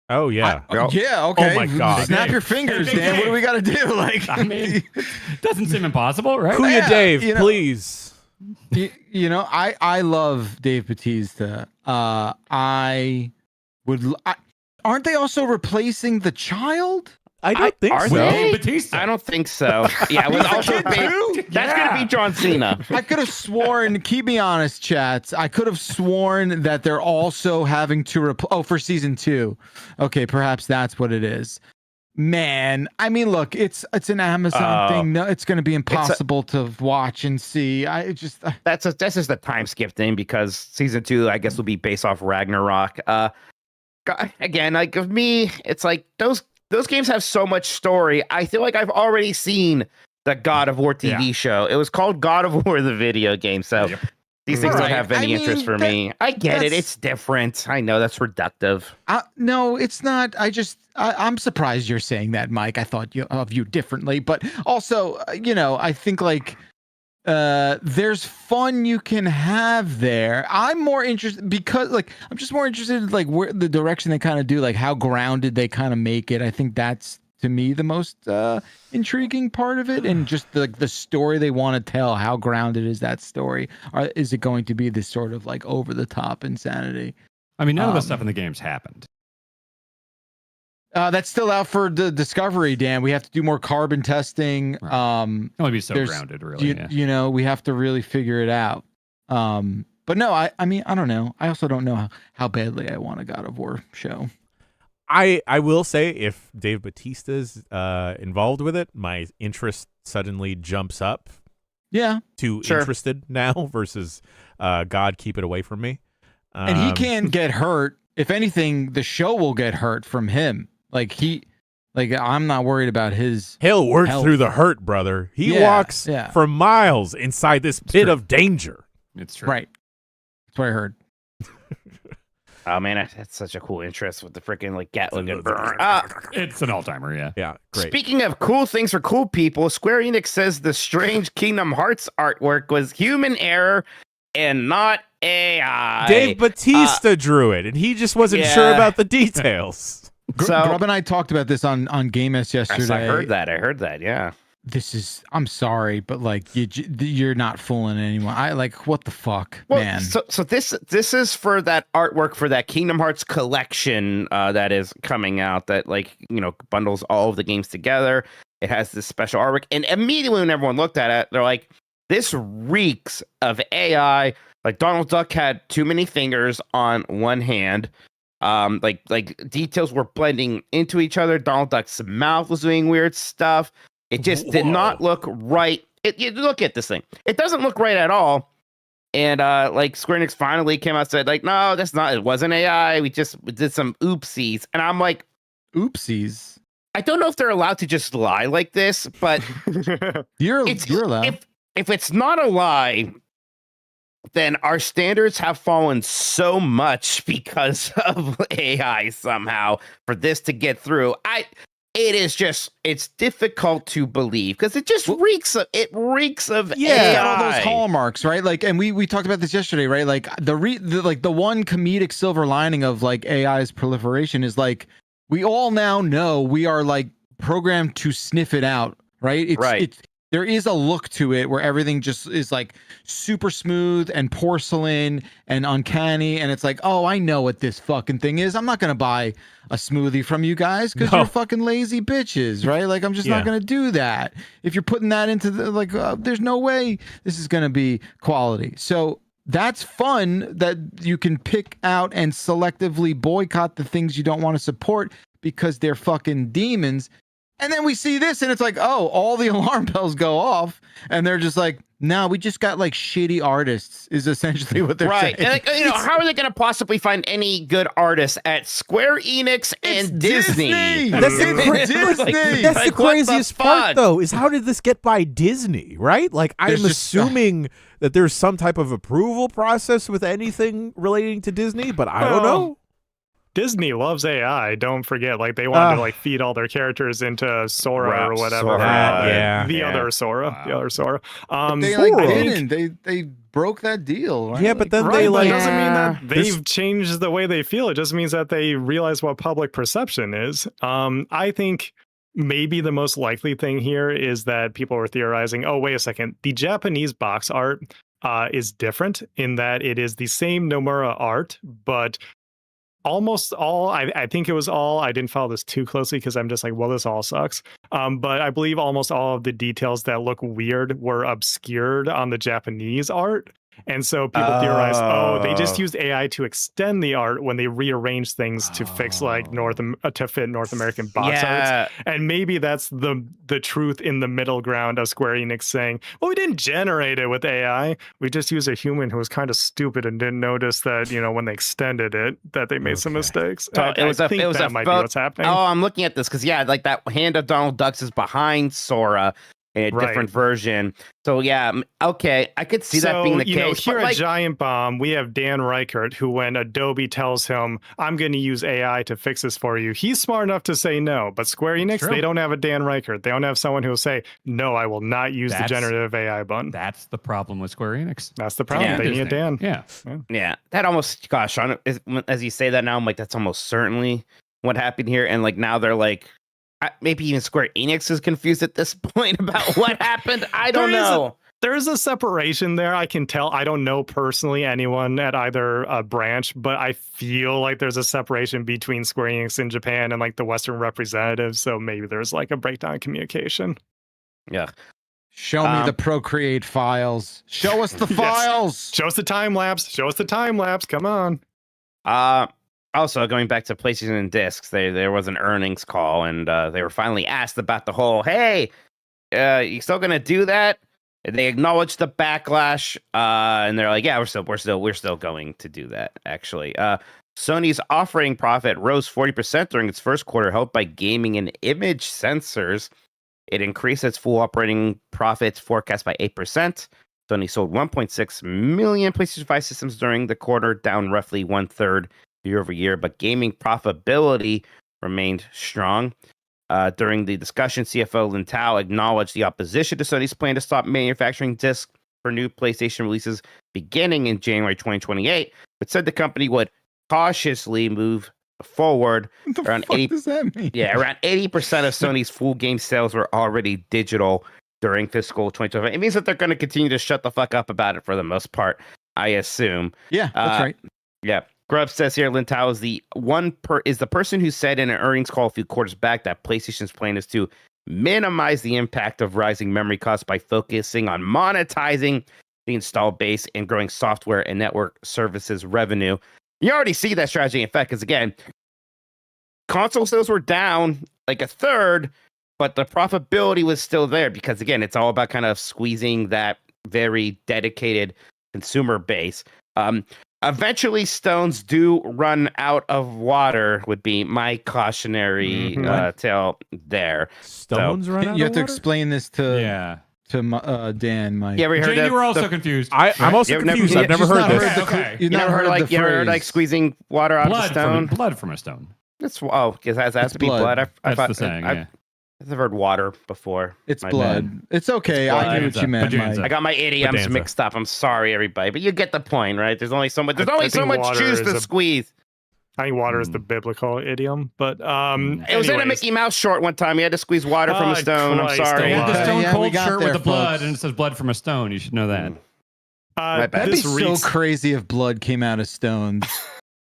[SPEAKER 1] Oh yeah.
[SPEAKER 2] Yeah. Okay.
[SPEAKER 1] Oh my God.
[SPEAKER 2] Snap your fingers, Dan. What do we got to do? Like,
[SPEAKER 3] I mean, doesn't seem impossible, right?
[SPEAKER 1] Who you, Dave? Please.
[SPEAKER 2] You know, I love Dave Bautista. Aren't they also replacing the child?
[SPEAKER 1] I don't think so.
[SPEAKER 3] Dave Bautista.
[SPEAKER 5] I don't think so. Yeah, it was also that's gonna be John Cena.
[SPEAKER 2] I could have sworn. Keep me honest, chats. I could have sworn that they're also having to for season 2. Okay, perhaps that's what it is. Man, I mean, look, it's an Amazon thing. No, it's going to be impossible to watch and see.
[SPEAKER 5] That's just a time skip thing because season 2, I guess, will be based off Ragnarok. Again, like of me, it's like those games have so much story. I feel like I've already seen the God of War TV show. It was called God of War, the video game. So these things don't have any interest for me. I get it. It's different. I know that's reductive.
[SPEAKER 2] No, it's not. I'm surprised you're saying that, Mike. I thought of you differently. But also, I think like there's fun you can have there. I'm more interested because I'm just more interested in like where the direction they kind of do, like how grounded they kind of make it. I think that's to me the most intriguing part of it, and just the story they want to tell. How grounded is that story? Or is it going to be this sort of like over the top insanity?
[SPEAKER 3] I mean, none of the stuff in the games happened.
[SPEAKER 2] That's still out for the discovery, Dan. We have to do more carbon testing.
[SPEAKER 3] Right. Only be so grounded, really.
[SPEAKER 2] We have to really figure it out. But no, I mean, I don't know. I also don't know how badly I want a God of War show.
[SPEAKER 1] I will say if Dave Bautista's involved with it, my interest suddenly jumps up.
[SPEAKER 2] Yeah.
[SPEAKER 1] Interested now versus God, keep it away from me.
[SPEAKER 2] And he can get hurt. If anything, the show will get hurt from him. I'm not worried about his.
[SPEAKER 1] He'll work through the hurt, brother. He walks for miles inside this pit of danger.
[SPEAKER 3] It's true.
[SPEAKER 2] Right. That's what I heard.
[SPEAKER 5] Oh man, that's such a cool interest with the freaking like Gatling and burn.
[SPEAKER 3] It's an all-timer, yeah.
[SPEAKER 1] Yeah, great.
[SPEAKER 5] Speaking of cool things for cool people, Square Enix says the strange Kingdom Hearts artwork was human error and not AI.
[SPEAKER 1] Dave Bautista drew it, and he just wasn't sure about the details.
[SPEAKER 2] Grub and I talked about this on Game S yesterday.
[SPEAKER 5] Yes, I heard that. Yeah.
[SPEAKER 2] I'm sorry, but like you're not fooling anyone. What the fuck, man.
[SPEAKER 5] So this is for that artwork for that Kingdom Hearts collection that is coming out that bundles all of the games together. It has this special artwork, and immediately when everyone looked at it, they're like, this reeks of AI. Like Donald Duck had too many fingers on one hand. Like details were blending into each other. Donald Duck's mouth was doing weird stuff. It just did not look right. You look at this thing. It doesn't look right at all. And Square Enix finally came out and said, like, no, it wasn't AI. We just did some oopsies. And I'm like,
[SPEAKER 2] oopsies.
[SPEAKER 5] I don't know if they're allowed to just lie like this, but
[SPEAKER 2] you're allowed.
[SPEAKER 5] If it's not a lie, then our standards have fallen so much because of AI somehow for this to get through. It's difficult to believe because it just reeks of AI.
[SPEAKER 2] All those hallmarks, right? Like, and we talked about this yesterday, right? Like the one comedic silver lining of like AI's proliferation is like we all now know we are like programmed to sniff it out, right? There is a look to it where everything just is like super smooth and porcelain and uncanny. And it's like, oh, I know what this fucking thing is. I'm not going to buy a smoothie from you guys because you're fucking lazy bitches, right? Like, I'm just not going to do that. If you're putting that into there's no way this is going to be quality. So that's fun that you can pick out and selectively boycott the things you don't want to support because they're fucking demons. And then we see this and it's like, oh, all the alarm bells go off and they're just like, No, we just got like shitty artists is essentially what they're
[SPEAKER 5] Right.
[SPEAKER 2] saying.
[SPEAKER 5] And, like, how are they going to possibly find any good artists at Square Enix and Disney?
[SPEAKER 1] That's the,
[SPEAKER 2] Disney.
[SPEAKER 1] that's
[SPEAKER 5] Like,
[SPEAKER 1] the
[SPEAKER 5] what the
[SPEAKER 1] craziest part,
[SPEAKER 5] fuck?
[SPEAKER 1] though, is how did this get by Disney, right? Like, I'm
[SPEAKER 2] There's just-
[SPEAKER 1] assuming that there's some type of approval process with anything relating to Disney, but I don't know.
[SPEAKER 4] Disney loves AI. Don't forget, like they wanted to like feed all their characters into Sora or whatever.
[SPEAKER 5] Sora,
[SPEAKER 1] yeah.
[SPEAKER 4] The other Sora. The other Sora.
[SPEAKER 2] They like
[SPEAKER 1] Sora.
[SPEAKER 2] didn't. They broke that deal. Right?
[SPEAKER 1] Yeah, but then
[SPEAKER 4] Right,
[SPEAKER 1] they
[SPEAKER 4] but
[SPEAKER 1] like
[SPEAKER 4] it doesn't mean that
[SPEAKER 1] this-
[SPEAKER 4] they've changed the way they feel. It just means that they realize what public perception is. I think maybe the most likely thing here is that people were theorizing, oh, wait a second, the Japanese box art is different in that it is the same Nomura art, but almost all, I think it was all, I didn't follow this too closely because I'm just like, well, this all sucks. But I believe almost all of the details that look weird were obscured on the Japanese art. And so people theorize, they just used AI to extend the art when they rearranged things to fix like to fit North American box arts. And maybe that's the truth in the middle ground of Square Enix saying, well, we didn't generate it with AI. We just used a human who was kind of stupid and didn't notice that, when they extended it, that they made some mistakes.
[SPEAKER 5] So
[SPEAKER 4] I think that might be what's happening.
[SPEAKER 5] Oh, I'm looking at this because like that hand of Donald Ducks is behind Sora in a different version. So yeah, okay, I could see that being the case.
[SPEAKER 4] Here at Giant Bomb, we have Dan Reichert, who when Adobe tells him, I'm going to use AI to fix this for you, he's smart enough to say no. But Square Enix, they don't have a Dan Reichert. They don't have someone who will say, no, I will not use the generative AI button.
[SPEAKER 3] That's the problem with Square Enix.
[SPEAKER 4] That's the problem.
[SPEAKER 5] Yeah.
[SPEAKER 4] They need a Dan.
[SPEAKER 5] Yeah, that almost, gosh, as you say that now, I'm like, that's almost certainly what happened here. And like now they're like, maybe even Square Enix is confused at this point about what happened. I don't know.
[SPEAKER 4] There's a separation there. I can tell. I don't know personally anyone at either branch, but I feel like there's a separation between Square Enix in Japan and like the Western representatives. So maybe there's like a breakdown in communication.
[SPEAKER 5] Yeah.
[SPEAKER 2] Show me the Procreate files. Show us the files.
[SPEAKER 4] Show us the time lapse. Show us the time lapse. Come on.
[SPEAKER 5] Also, going back to PlayStation and discs, there was an earnings call, and they were finally asked about the whole, hey, you still gonna do that? And they acknowledged the backlash, and they're like, yeah, we're still going to do that. Actually, Sony's operating profit rose 40% during its first quarter, helped by gaming and image sensors. It increased its full operating profits forecast by 8%. Sony sold 1.6 million PlayStation 5 systems during the quarter, down roughly 1/3 year over year, but gaming profitability remained strong. During the discussion, CFO Lin Tao acknowledged the opposition to Sony's plan to stop manufacturing discs for new PlayStation releases beginning in January 2028, but said the company would cautiously move forward.
[SPEAKER 2] What the
[SPEAKER 5] Around
[SPEAKER 2] fuck
[SPEAKER 5] 80
[SPEAKER 2] does that mean?
[SPEAKER 5] Yeah, around 80% of Sony's full game sales were already digital during fiscal 2025. It means that they're going to continue to shut the fuck up about it for the most part, I assume.
[SPEAKER 2] Yeah, that's right.
[SPEAKER 5] Yeah. Grubb says here, Lin Tao is the person who said in an earnings call a few quarters back that PlayStation's plan is to minimize the impact of rising memory costs by focusing on monetizing the installed base and growing software and network services revenue. You already see that strategy in effect, because again, console sales were down like 1/3, but the profitability was still there because again, it's all about kind of squeezing that very dedicated consumer base. Eventually, stones do run out of water, would be my cautionary tale there.
[SPEAKER 1] Stones run out
[SPEAKER 2] You
[SPEAKER 1] of
[SPEAKER 2] have to
[SPEAKER 1] water?
[SPEAKER 2] explain this to Dan, Mike.
[SPEAKER 5] Yeah, we heard
[SPEAKER 3] Jane,
[SPEAKER 5] that.
[SPEAKER 3] you were also confused.
[SPEAKER 1] I'm also
[SPEAKER 5] You've never-
[SPEAKER 1] confused. I've never
[SPEAKER 2] She's
[SPEAKER 1] heard
[SPEAKER 2] not
[SPEAKER 1] this.
[SPEAKER 2] heard
[SPEAKER 3] Okay.
[SPEAKER 5] You never heard like squeezing water out of the stone?
[SPEAKER 3] Blood from a stone.
[SPEAKER 5] That's because it has to be
[SPEAKER 2] blood.
[SPEAKER 5] blood.
[SPEAKER 3] That's the saying, yeah.
[SPEAKER 5] I've heard water before.
[SPEAKER 2] It's
[SPEAKER 5] My
[SPEAKER 2] blood.
[SPEAKER 5] bad.
[SPEAKER 2] It's okay.
[SPEAKER 3] blood.
[SPEAKER 2] I knew what you meant,
[SPEAKER 3] Pajanza.
[SPEAKER 2] Mike.
[SPEAKER 5] I got my idioms
[SPEAKER 1] Padanza.
[SPEAKER 5] mixed up. I'm sorry, everybody, but you get the point, right? There's only so much. There's
[SPEAKER 4] I
[SPEAKER 5] only so
[SPEAKER 4] think
[SPEAKER 5] much
[SPEAKER 4] water
[SPEAKER 5] juice
[SPEAKER 4] is
[SPEAKER 5] to
[SPEAKER 4] a-
[SPEAKER 5] squeeze.
[SPEAKER 4] I think water is the biblical idiom, but
[SPEAKER 5] It was in a
[SPEAKER 4] anyways.
[SPEAKER 5] Mickey Mouse short one time. You had to squeeze water from a
[SPEAKER 4] Oh,
[SPEAKER 5] stone. I'm
[SPEAKER 4] Christ
[SPEAKER 5] sorry.
[SPEAKER 3] They had the
[SPEAKER 4] alive.
[SPEAKER 3] Stone
[SPEAKER 2] Yeah, we
[SPEAKER 3] Cold
[SPEAKER 2] got
[SPEAKER 3] shirt
[SPEAKER 2] there,
[SPEAKER 3] with the blood,
[SPEAKER 2] folks.
[SPEAKER 3] and it says blood from a stone. You should know that.
[SPEAKER 5] bad.
[SPEAKER 2] That'd be
[SPEAKER 4] This
[SPEAKER 2] so
[SPEAKER 4] reeks-
[SPEAKER 2] crazy if blood came out of stones.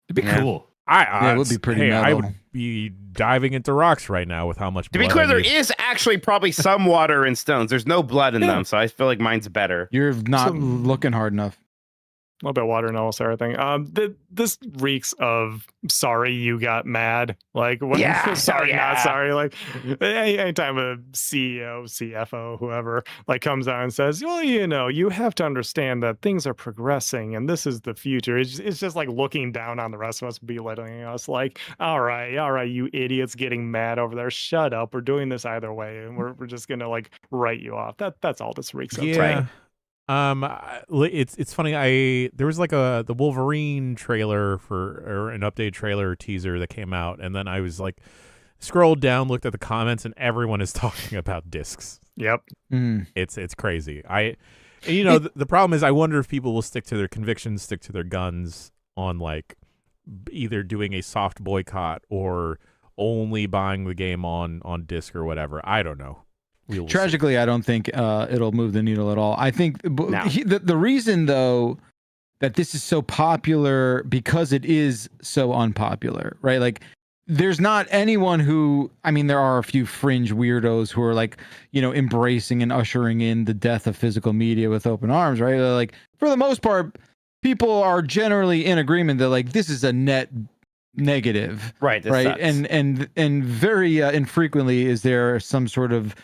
[SPEAKER 3] It'd be
[SPEAKER 5] Yeah.
[SPEAKER 3] cool.
[SPEAKER 2] Yeah, it would be pretty
[SPEAKER 1] I
[SPEAKER 2] metal.
[SPEAKER 1] would be diving into rocks right now with how much
[SPEAKER 5] To be
[SPEAKER 1] blood
[SPEAKER 5] clear,
[SPEAKER 1] I
[SPEAKER 5] there
[SPEAKER 1] need.
[SPEAKER 5] is actually probably some water in stones. There's no blood in them, so I feel like mine's better.
[SPEAKER 2] You're not looking hard enough.
[SPEAKER 4] little bit of water and all this everything. This reeks of sorry you got mad. Like when sorry, not sorry. Like anytime a CEO, CFO, whoever like comes out and says, well, you have to understand that things are progressing and this is the future. It's just like looking down on the rest of us, belittling us. Like, all right, you idiots getting mad over there. Shut up. We're doing this either way, and we're just gonna like write you off. That's all this reeks of.
[SPEAKER 1] Yeah. It's funny. There was like the Wolverine trailer or an updated trailer or teaser that came out, and then I was like scrolled down, looked at the comments, and everyone is talking about discs.
[SPEAKER 4] Yep.
[SPEAKER 1] It's crazy. The problem is I wonder if people will stick to their convictions, stick to their guns on like either doing a soft boycott or only buying the game on disc or whatever. I don't know.
[SPEAKER 2] Tragically, I don't think it'll move the needle at all. I think the reason, though, that this is so popular because it is so unpopular, right? Like, there's not anyone who, I mean, there are a few fringe weirdos who are like, embracing and ushering in the death of physical media with open arms, right? Like, for the most part, people are generally in agreement that like this is a net negative, right?
[SPEAKER 5] Sucks.
[SPEAKER 2] And very infrequently is there some sort of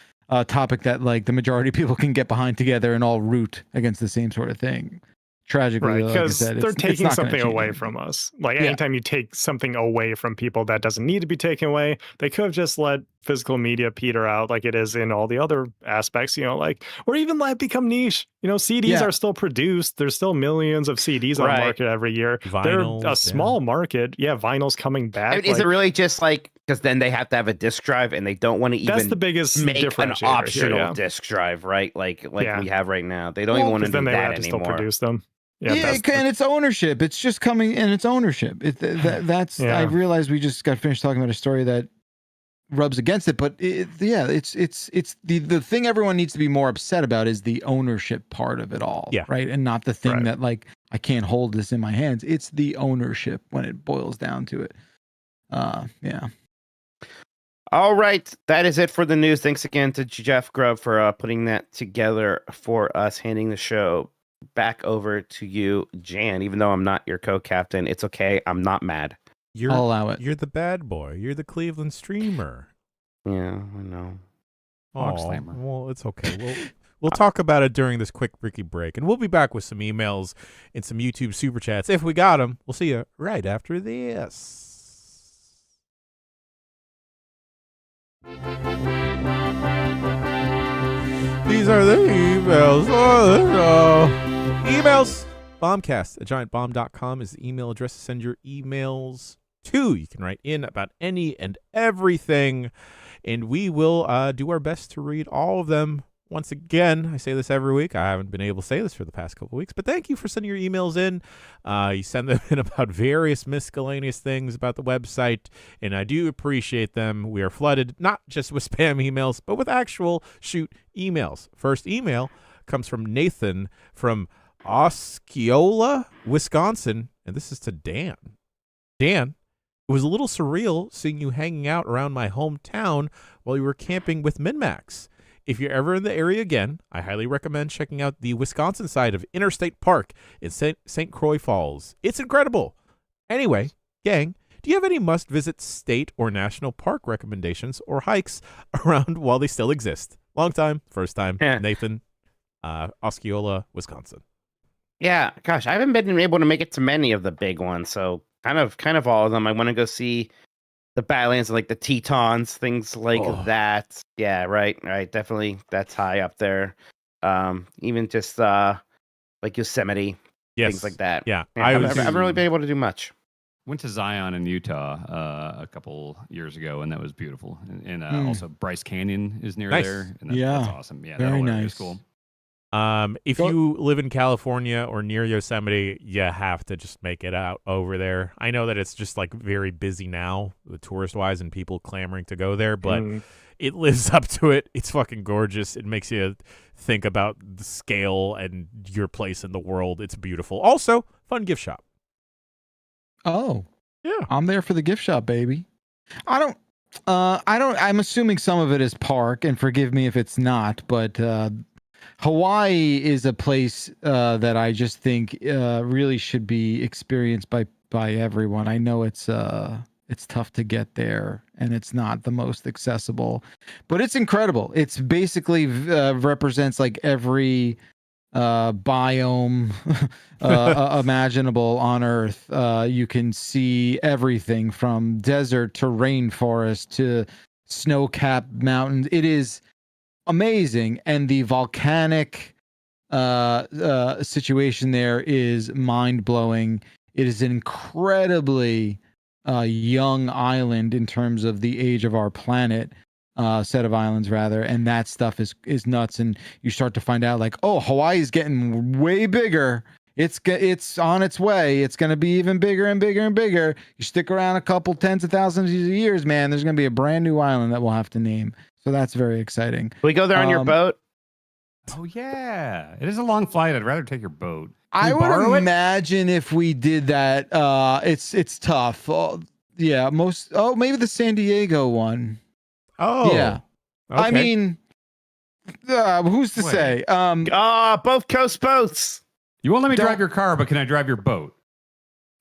[SPEAKER 2] topic that like the majority of people can get behind together and all root against the same sort of thing. Tragically,
[SPEAKER 4] right? Because they're taking something away from us. Like anytime you take something away from people that doesn't need to be taken away, they could have just let physical media peter out like it is in all the other aspects, like, or even let it become niche. CDs are still produced. There's still millions of CDs on the market every year. Vinyls, they're a small market. Yeah, vinyl's coming back.
[SPEAKER 5] I mean, is it really just like, because then they have to have a disc drive and they don't want to even
[SPEAKER 4] that's the biggest
[SPEAKER 5] make an optional disc drive, right? Like we have right now. They don't even want to do that anymore.
[SPEAKER 4] Still produce them.
[SPEAKER 2] And it's ownership. It's just coming in its ownership. I realize we just got finished talking about a story that rubs against it, but it's the thing everyone needs to be more upset about is the ownership part of it all, right? And not the thing that like I can't hold this in my hands. It's the ownership when it boils down to it.
[SPEAKER 5] All right, that is it for the news. Thanks again to Jeff Grubb for putting that together for us, handing the show back over to you, Jan. Even though I'm not your co-captain, it's okay. I'm not mad.
[SPEAKER 2] I'll allow it.
[SPEAKER 1] You're the bad boy. You're the Cleveland streamer.
[SPEAKER 5] Yeah, I know.
[SPEAKER 1] Well, it's okay. We'll talk about it during this quick Ricky break, and we'll be back with some emails and some YouTube super chats if we got them. We'll see you right after this. These are the emails. Emails. Bombcast@giantbomb.com is the email address to send your emails to. You can write in about any and everything, and we will do our best to read all of them. Once again, I say this every week. I haven't been able to say this for the past couple of weeks, but thank you for sending your emails in. You send them in about various miscellaneous things about the website, and I do appreciate them. We are flooded not just with spam emails, but with actual shoot emails. First email comes from Nathan from Osceola, Wisconsin, and this is to Dan. Dan, it was a little surreal seeing you hanging out around my hometown while you were camping with MinMax. If you're ever in the area again, I highly recommend checking out the Wisconsin side of Interstate Park in St. Croix Falls. It's incredible. Anyway, gang, do you have any must-visit state or national park recommendations or hikes around while they still exist? Long time, first time, Nathan, Osceola, Wisconsin.
[SPEAKER 5] Yeah, gosh, I haven't been able to make it to many of the big ones, so kind of all of them. I want to go see the Badlands, like the Tetons, things like that. Yeah, right. Definitely, that's high up there. Even just like Yosemite, things like that.
[SPEAKER 1] Yeah,
[SPEAKER 5] I haven't really been able to do much.
[SPEAKER 3] Went to Zion in Utah a couple years ago, and that was beautiful. And also Bryce Canyon is near there, and that's awesome. Yeah,
[SPEAKER 2] very
[SPEAKER 3] that
[SPEAKER 2] nice.
[SPEAKER 3] Is cool.
[SPEAKER 1] If you live in California or near Yosemite, you have to just make it out over there. I know that it's just like very busy now, tourist wise, and people clamoring to go there, but it lives up to it. It's fucking gorgeous. It makes you think about the scale and your place in the world. It's beautiful. Also, fun gift shop.
[SPEAKER 2] Oh,
[SPEAKER 1] yeah.
[SPEAKER 2] I'm there for the gift shop, baby. I'm assuming some of it is park, and forgive me if it's not, but Hawaii is a place that I just think really should be experienced by everyone. I know it's tough to get there and it's not the most accessible, but it's incredible. It's basically represents like every biome imaginable on Earth. You can see everything from desert to rainforest to snow-capped mountains. It is amazing, and the volcanic situation there is mind-blowing. It is an incredibly young island in terms of the age of our planet, set of islands rather, and that stuff is nuts. And you start to find out like, oh, Hawaii's getting way bigger. It's on its way. It's going to be even bigger and bigger and bigger. You stick around a couple tens of thousands of years, man, there's going to be a brand new island that we'll have to name. So that's very exciting.
[SPEAKER 5] Can we go there on your boat?
[SPEAKER 3] Oh yeah, it is a long flight. I'd rather take your boat.
[SPEAKER 2] I would imagine if we did that, it's tough. Yeah, maybe the San Diego one.
[SPEAKER 1] Oh,
[SPEAKER 2] yeah. Okay. I mean, who's to say?
[SPEAKER 5] Both coast boats.
[SPEAKER 3] You won't let me drive your car, but can I drive your boat?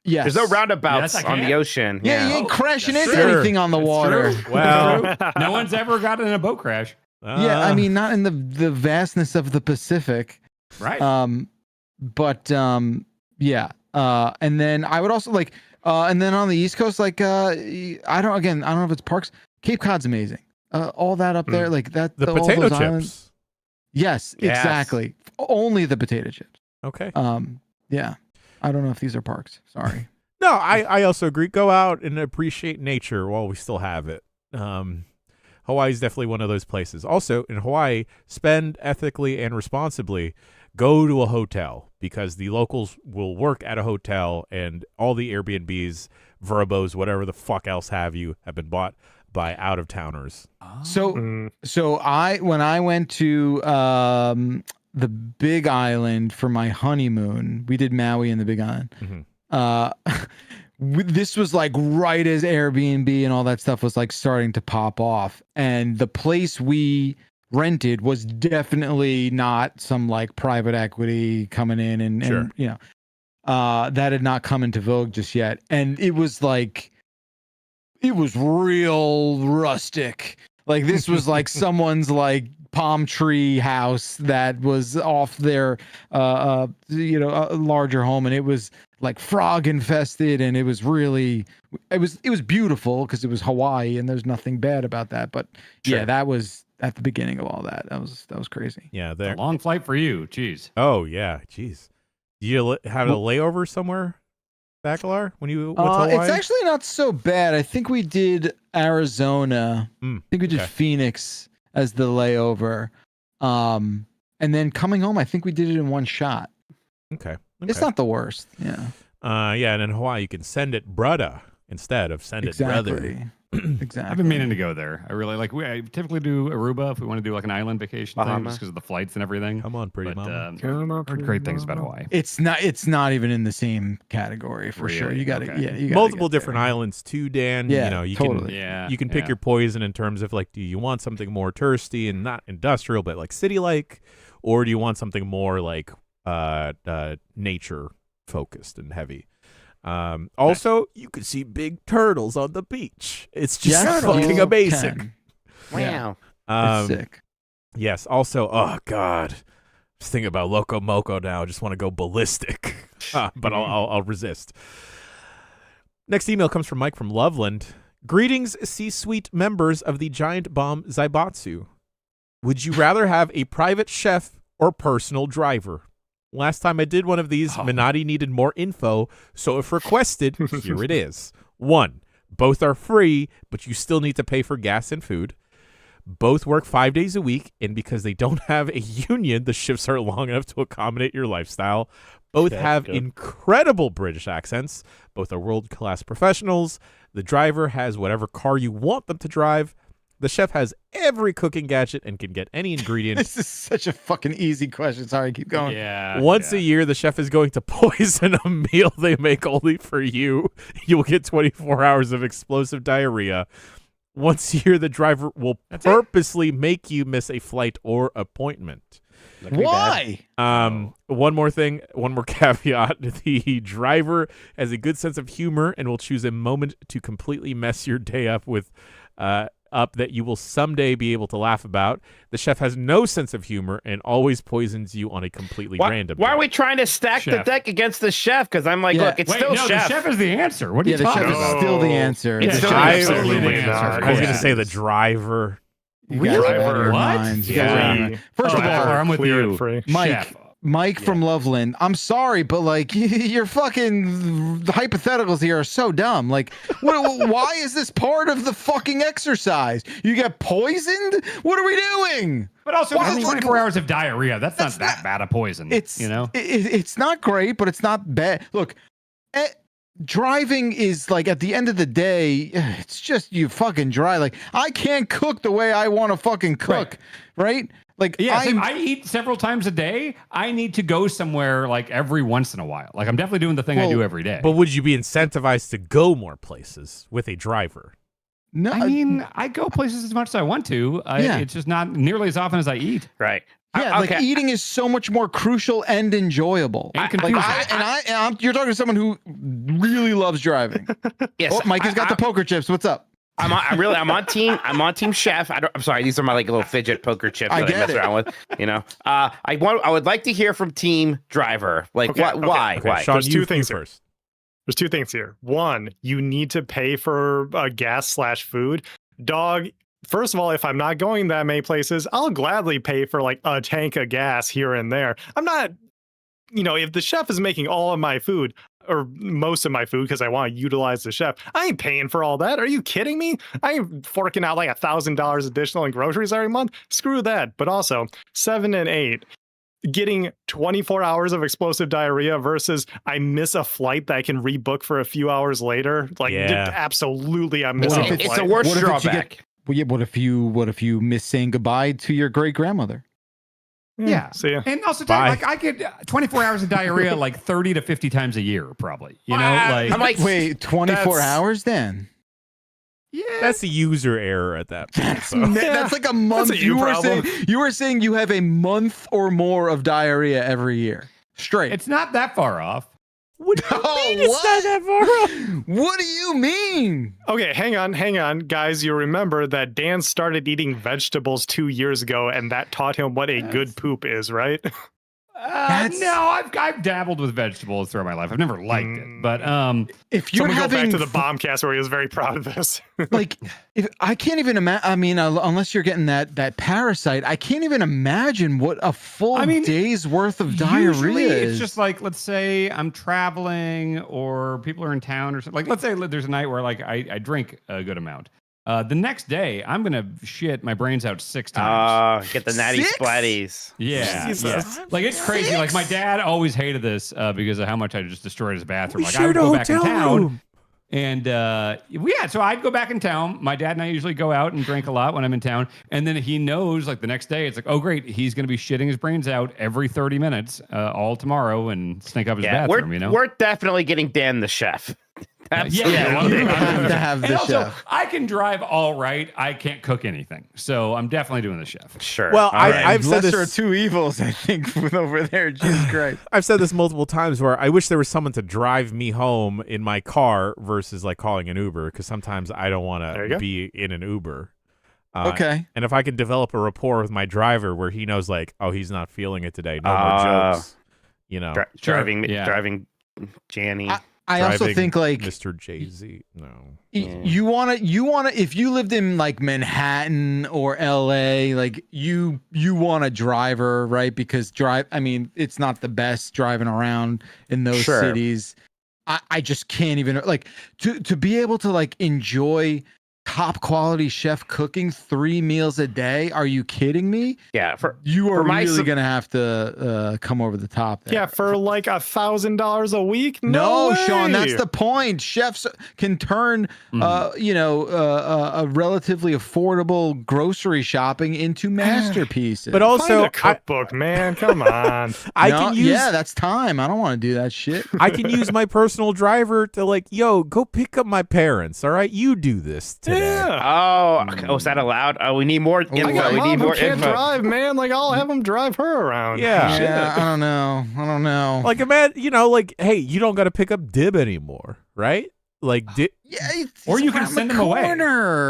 [SPEAKER 2] Yes.
[SPEAKER 5] There's no roundabouts on the ocean.
[SPEAKER 2] Yeah, you ain't crashing into anything on the water.
[SPEAKER 1] Well,
[SPEAKER 3] no one's ever gotten in a boat crash.
[SPEAKER 2] Yeah, I mean, not in the vastness of the Pacific.
[SPEAKER 3] Right.
[SPEAKER 2] Yeah. And then I would also like, and then on the East Coast, like, I don't know if it's parks. Cape Cod's amazing. All that up there, like that.
[SPEAKER 1] The potato chips.
[SPEAKER 2] Islands. Yes, exactly. Only the potato chips.
[SPEAKER 1] Okay.
[SPEAKER 2] Yeah. I don't know if these are parks. Sorry.
[SPEAKER 1] No, I also agree. Go out and appreciate nature while we still have it. Hawaii is definitely one of those places. Also, in Hawaii, spend ethically and responsibly. Go to a hotel because the locals will work at a hotel, and all the Airbnbs, Verbos, whatever the fuck else have been bought by out-of-towners.
[SPEAKER 2] So when I went to the Big Island for my honeymoon, we did Maui and the Big Island. Mm-hmm. This was like right as Airbnb and all that stuff was like starting to pop off, and the place we rented was definitely not some like private equity coming in and you know, that had not come into vogue just yet, and it was like, it was real rustic. Like this was like someone's like palm tree house that was off their larger home, and it was like frog infested, and it was beautiful because it was Hawaii and there's nothing bad about that. But yeah, that was at the beginning of all that. That was crazy.
[SPEAKER 1] Yeah,
[SPEAKER 3] a long flight for you. Jeez.
[SPEAKER 1] Oh yeah, jeez. You have a layover somewhere, Bacalar, when you went to Hawaii?
[SPEAKER 2] It's actually not so bad. I think we did Arizona. I think we did Phoenix as the layover. And then coming home, I think we did it in one shot.
[SPEAKER 1] Okay.
[SPEAKER 2] It's not the worst. Yeah.
[SPEAKER 1] Yeah, and in Hawaii, you can send it brudda instead of send it brother.
[SPEAKER 2] Exactly.
[SPEAKER 3] I've been meaning to go there. I really like. I typically do Aruba if we want to do like an island vacation thing, just because of the flights and everything.
[SPEAKER 1] Come on, pretty mama.
[SPEAKER 3] Heard great things about Hawaii.
[SPEAKER 2] It's not even in the same category for sure. You got to you
[SPEAKER 1] multiple different islands too, Dan.
[SPEAKER 2] Yeah,
[SPEAKER 1] you know, you can pick
[SPEAKER 3] yeah.
[SPEAKER 1] your poison in terms of like, do you want something more touristy and not industrial, but like city like, or do you want something more like nature focused and heavy? Also, you could see big turtles on the beach. It's just fucking amazing.
[SPEAKER 5] Wow.
[SPEAKER 2] It's sick.
[SPEAKER 1] Yes. Also, oh god, just thinking about Loco Moco now. I just want to go ballistic, but I'll resist. Next email comes from Mike from Loveland. Greetings, C-suite members of the Giant Bomb Zaibatsu. Would you rather have a private chef or personal driver? Last time I did one of these, Minotti needed more info, so if requested, here it is. 1, both are free, but you still need to pay for gas and food. Both work 5 days a week, and because they don't have a union, the shifts are long enough to accommodate your lifestyle. Both have incredible British accents. Both are world-class professionals. The driver has whatever car you want them to drive. The chef has every cooking gadget and can get any ingredient.
[SPEAKER 2] This is such a fucking easy question. Sorry, keep going.
[SPEAKER 3] Yeah.
[SPEAKER 1] Once a year, the chef is going to poison a meal they make only for you. You will get 24 hours of explosive diarrhea. Once a year, the driver will purposely make you miss a flight or appointment.
[SPEAKER 2] Why?
[SPEAKER 1] One more thing, one more caveat. The driver has a good sense of humor and will choose a moment to completely mess your day up that you will someday be able to laugh about. The chef has no sense of humor and always poisons you on a completely random day.
[SPEAKER 5] Why are we trying to stack the deck against the chef? Because I'm like, look, it's still chef.
[SPEAKER 3] The chef is the answer. What are you talking about?
[SPEAKER 2] The chef is still the answer.
[SPEAKER 5] It's still
[SPEAKER 3] absolutely the answer.
[SPEAKER 1] I was going to say the driver.
[SPEAKER 2] Really?
[SPEAKER 3] What?
[SPEAKER 2] Yeah. First of all,
[SPEAKER 3] I'm with you.
[SPEAKER 2] Mike from Loveland. I'm sorry, but like your fucking hypotheticals here are so dumb. Like, why is this part of the fucking exercise? You get poisoned? What are we doing?
[SPEAKER 3] But also, 24 hours of diarrhea. That's not that bad a poison.
[SPEAKER 2] It's not great, but it's not bad. Look, driving is like at the end of the day, it's just you fucking drive. Like I can't cook the way I want to fucking cook, right? Like
[SPEAKER 3] I eat several times a day. I need to go somewhere like every once in a while. Like I'm definitely doing the thing I do every day.
[SPEAKER 1] But would you be incentivized to go more places with a driver?
[SPEAKER 2] No,
[SPEAKER 3] I mean, I go places as much as I want to. It's just not nearly as often as I eat.
[SPEAKER 5] Right.
[SPEAKER 2] Yeah, like eating is so much more crucial and enjoyable.
[SPEAKER 3] And confusing.
[SPEAKER 2] You're talking to someone who really loves driving.
[SPEAKER 5] Yes.
[SPEAKER 2] Oh, Mike has got the poker chips. What's up?
[SPEAKER 5] I'm on team chef. I'm sorry, these are my like little fidget poker chips that I mess around with. You know, I would like to hear from team driver. Like, why?
[SPEAKER 1] Sean,
[SPEAKER 4] There's two things
[SPEAKER 1] first.
[SPEAKER 4] There's two things here. One, you need to pay for gas/food. Dog. First of all, if I'm not going that many places, I'll gladly pay for like a tank of gas here and there. I'm not, if the chef is making all of my food or most of my food because I want to utilize the chef, I ain't paying for all that. Are you kidding me? I ain't forking out like $1,000 additional in groceries every month. Screw that. But also 7 and 8, getting 24 hours of explosive diarrhea versus I miss a flight that I can rebook for a few hours later. Like absolutely, I'm missing a flight.
[SPEAKER 5] It's a worse drawback.
[SPEAKER 2] What if you miss saying goodbye to your great grandmother?
[SPEAKER 3] Yeah.
[SPEAKER 4] See ya.
[SPEAKER 3] And also, like I get 24 hours of diarrhea like 30 to 50 times a year, probably.
[SPEAKER 2] I'm like, wait, 24 hours then?
[SPEAKER 3] Yeah.
[SPEAKER 1] That's a user error at that point.
[SPEAKER 2] That's like a month. You were saying you have a month or more of diarrhea every year. Straight.
[SPEAKER 3] It's not that far off.
[SPEAKER 1] What do you mean it's not that far off?
[SPEAKER 2] What do you mean?
[SPEAKER 4] Okay, hang on, guys. You remember that Dan started eating vegetables 2 years ago, and that taught him what a good poop is, right?
[SPEAKER 3] No, I've dabbled with vegetables throughout my life. I've never liked it, but
[SPEAKER 2] if you're
[SPEAKER 4] go back to the Bombcast where he was very proud of this.
[SPEAKER 2] Like, if I can't even imagine. I mean, unless you're getting that parasite, I can't even imagine what a full day's worth of diarrhea is.
[SPEAKER 3] It's just like, let's say I'm traveling or people are in town or something. Like, let's say there's a night where like I drink a good amount. The next day, I'm going to shit my brains out 6 times.
[SPEAKER 5] Get the natty splatties.
[SPEAKER 3] Yeah. Like, it's crazy. 6? Like, my dad always hated this because of how much I just destroyed his bathroom. Like, I would go back in town. And, so I'd go back in town. My dad and I usually go out and drink a lot when I'm in town. And then he knows, like, the next day, it's like, oh, great. He's going to be shitting his brains out every 30 minutes all tomorrow and stink up his bathroom,
[SPEAKER 5] We're definitely getting Dan the chef.
[SPEAKER 3] Absolutely.
[SPEAKER 2] You have to have the chef.
[SPEAKER 3] I can drive all right. I can't cook anything, so I'm definitely doing the chef.
[SPEAKER 5] Sure.
[SPEAKER 1] Well, I've said this.
[SPEAKER 2] Lesser of two evils, I think, over there. Jesus Christ.
[SPEAKER 1] I've said this multiple times where I wish there was someone to drive me home in my car versus like calling an Uber, because sometimes I don't want to be in an Uber.
[SPEAKER 2] Okay.
[SPEAKER 1] And if I can develop a rapport with my driver where he knows, like, oh, he's not feeling it today, no more jokes.
[SPEAKER 5] Driving Janny.
[SPEAKER 2] I also think like
[SPEAKER 1] Mr. Jay-Z. No.
[SPEAKER 2] You wanna if you lived in like Manhattan or LA, like you want a driver, right? Because it's not the best driving around in those cities. I just can't even like to be able to like enjoy top quality chef cooking 3 meals a day. Are you kidding me?
[SPEAKER 5] Yeah,
[SPEAKER 2] you are really gonna have to come over the top there.
[SPEAKER 4] Yeah, for like $1,000 a week.
[SPEAKER 2] No,
[SPEAKER 4] way.
[SPEAKER 2] Sean, that's the point. Chefs can turn a relatively affordable grocery shopping into masterpieces.
[SPEAKER 1] But also
[SPEAKER 4] find a cookbook, man. Come on.
[SPEAKER 2] That's time. I don't want to do that shit.
[SPEAKER 1] I can use my personal driver to like, go pick up my parents. All right, you do this today.
[SPEAKER 4] Yeah.
[SPEAKER 5] Oh, is that allowed? Oh, we need more info.
[SPEAKER 4] I got a
[SPEAKER 5] We need
[SPEAKER 4] mom who
[SPEAKER 5] more
[SPEAKER 4] can't
[SPEAKER 5] info.
[SPEAKER 4] drive, man. Like, I'll have him drive her around.
[SPEAKER 1] Yeah.
[SPEAKER 2] I don't know.
[SPEAKER 1] Like, imagine, like, hey, you don't got to pick up Dib anymore, right? Like,
[SPEAKER 3] Or you can send him away.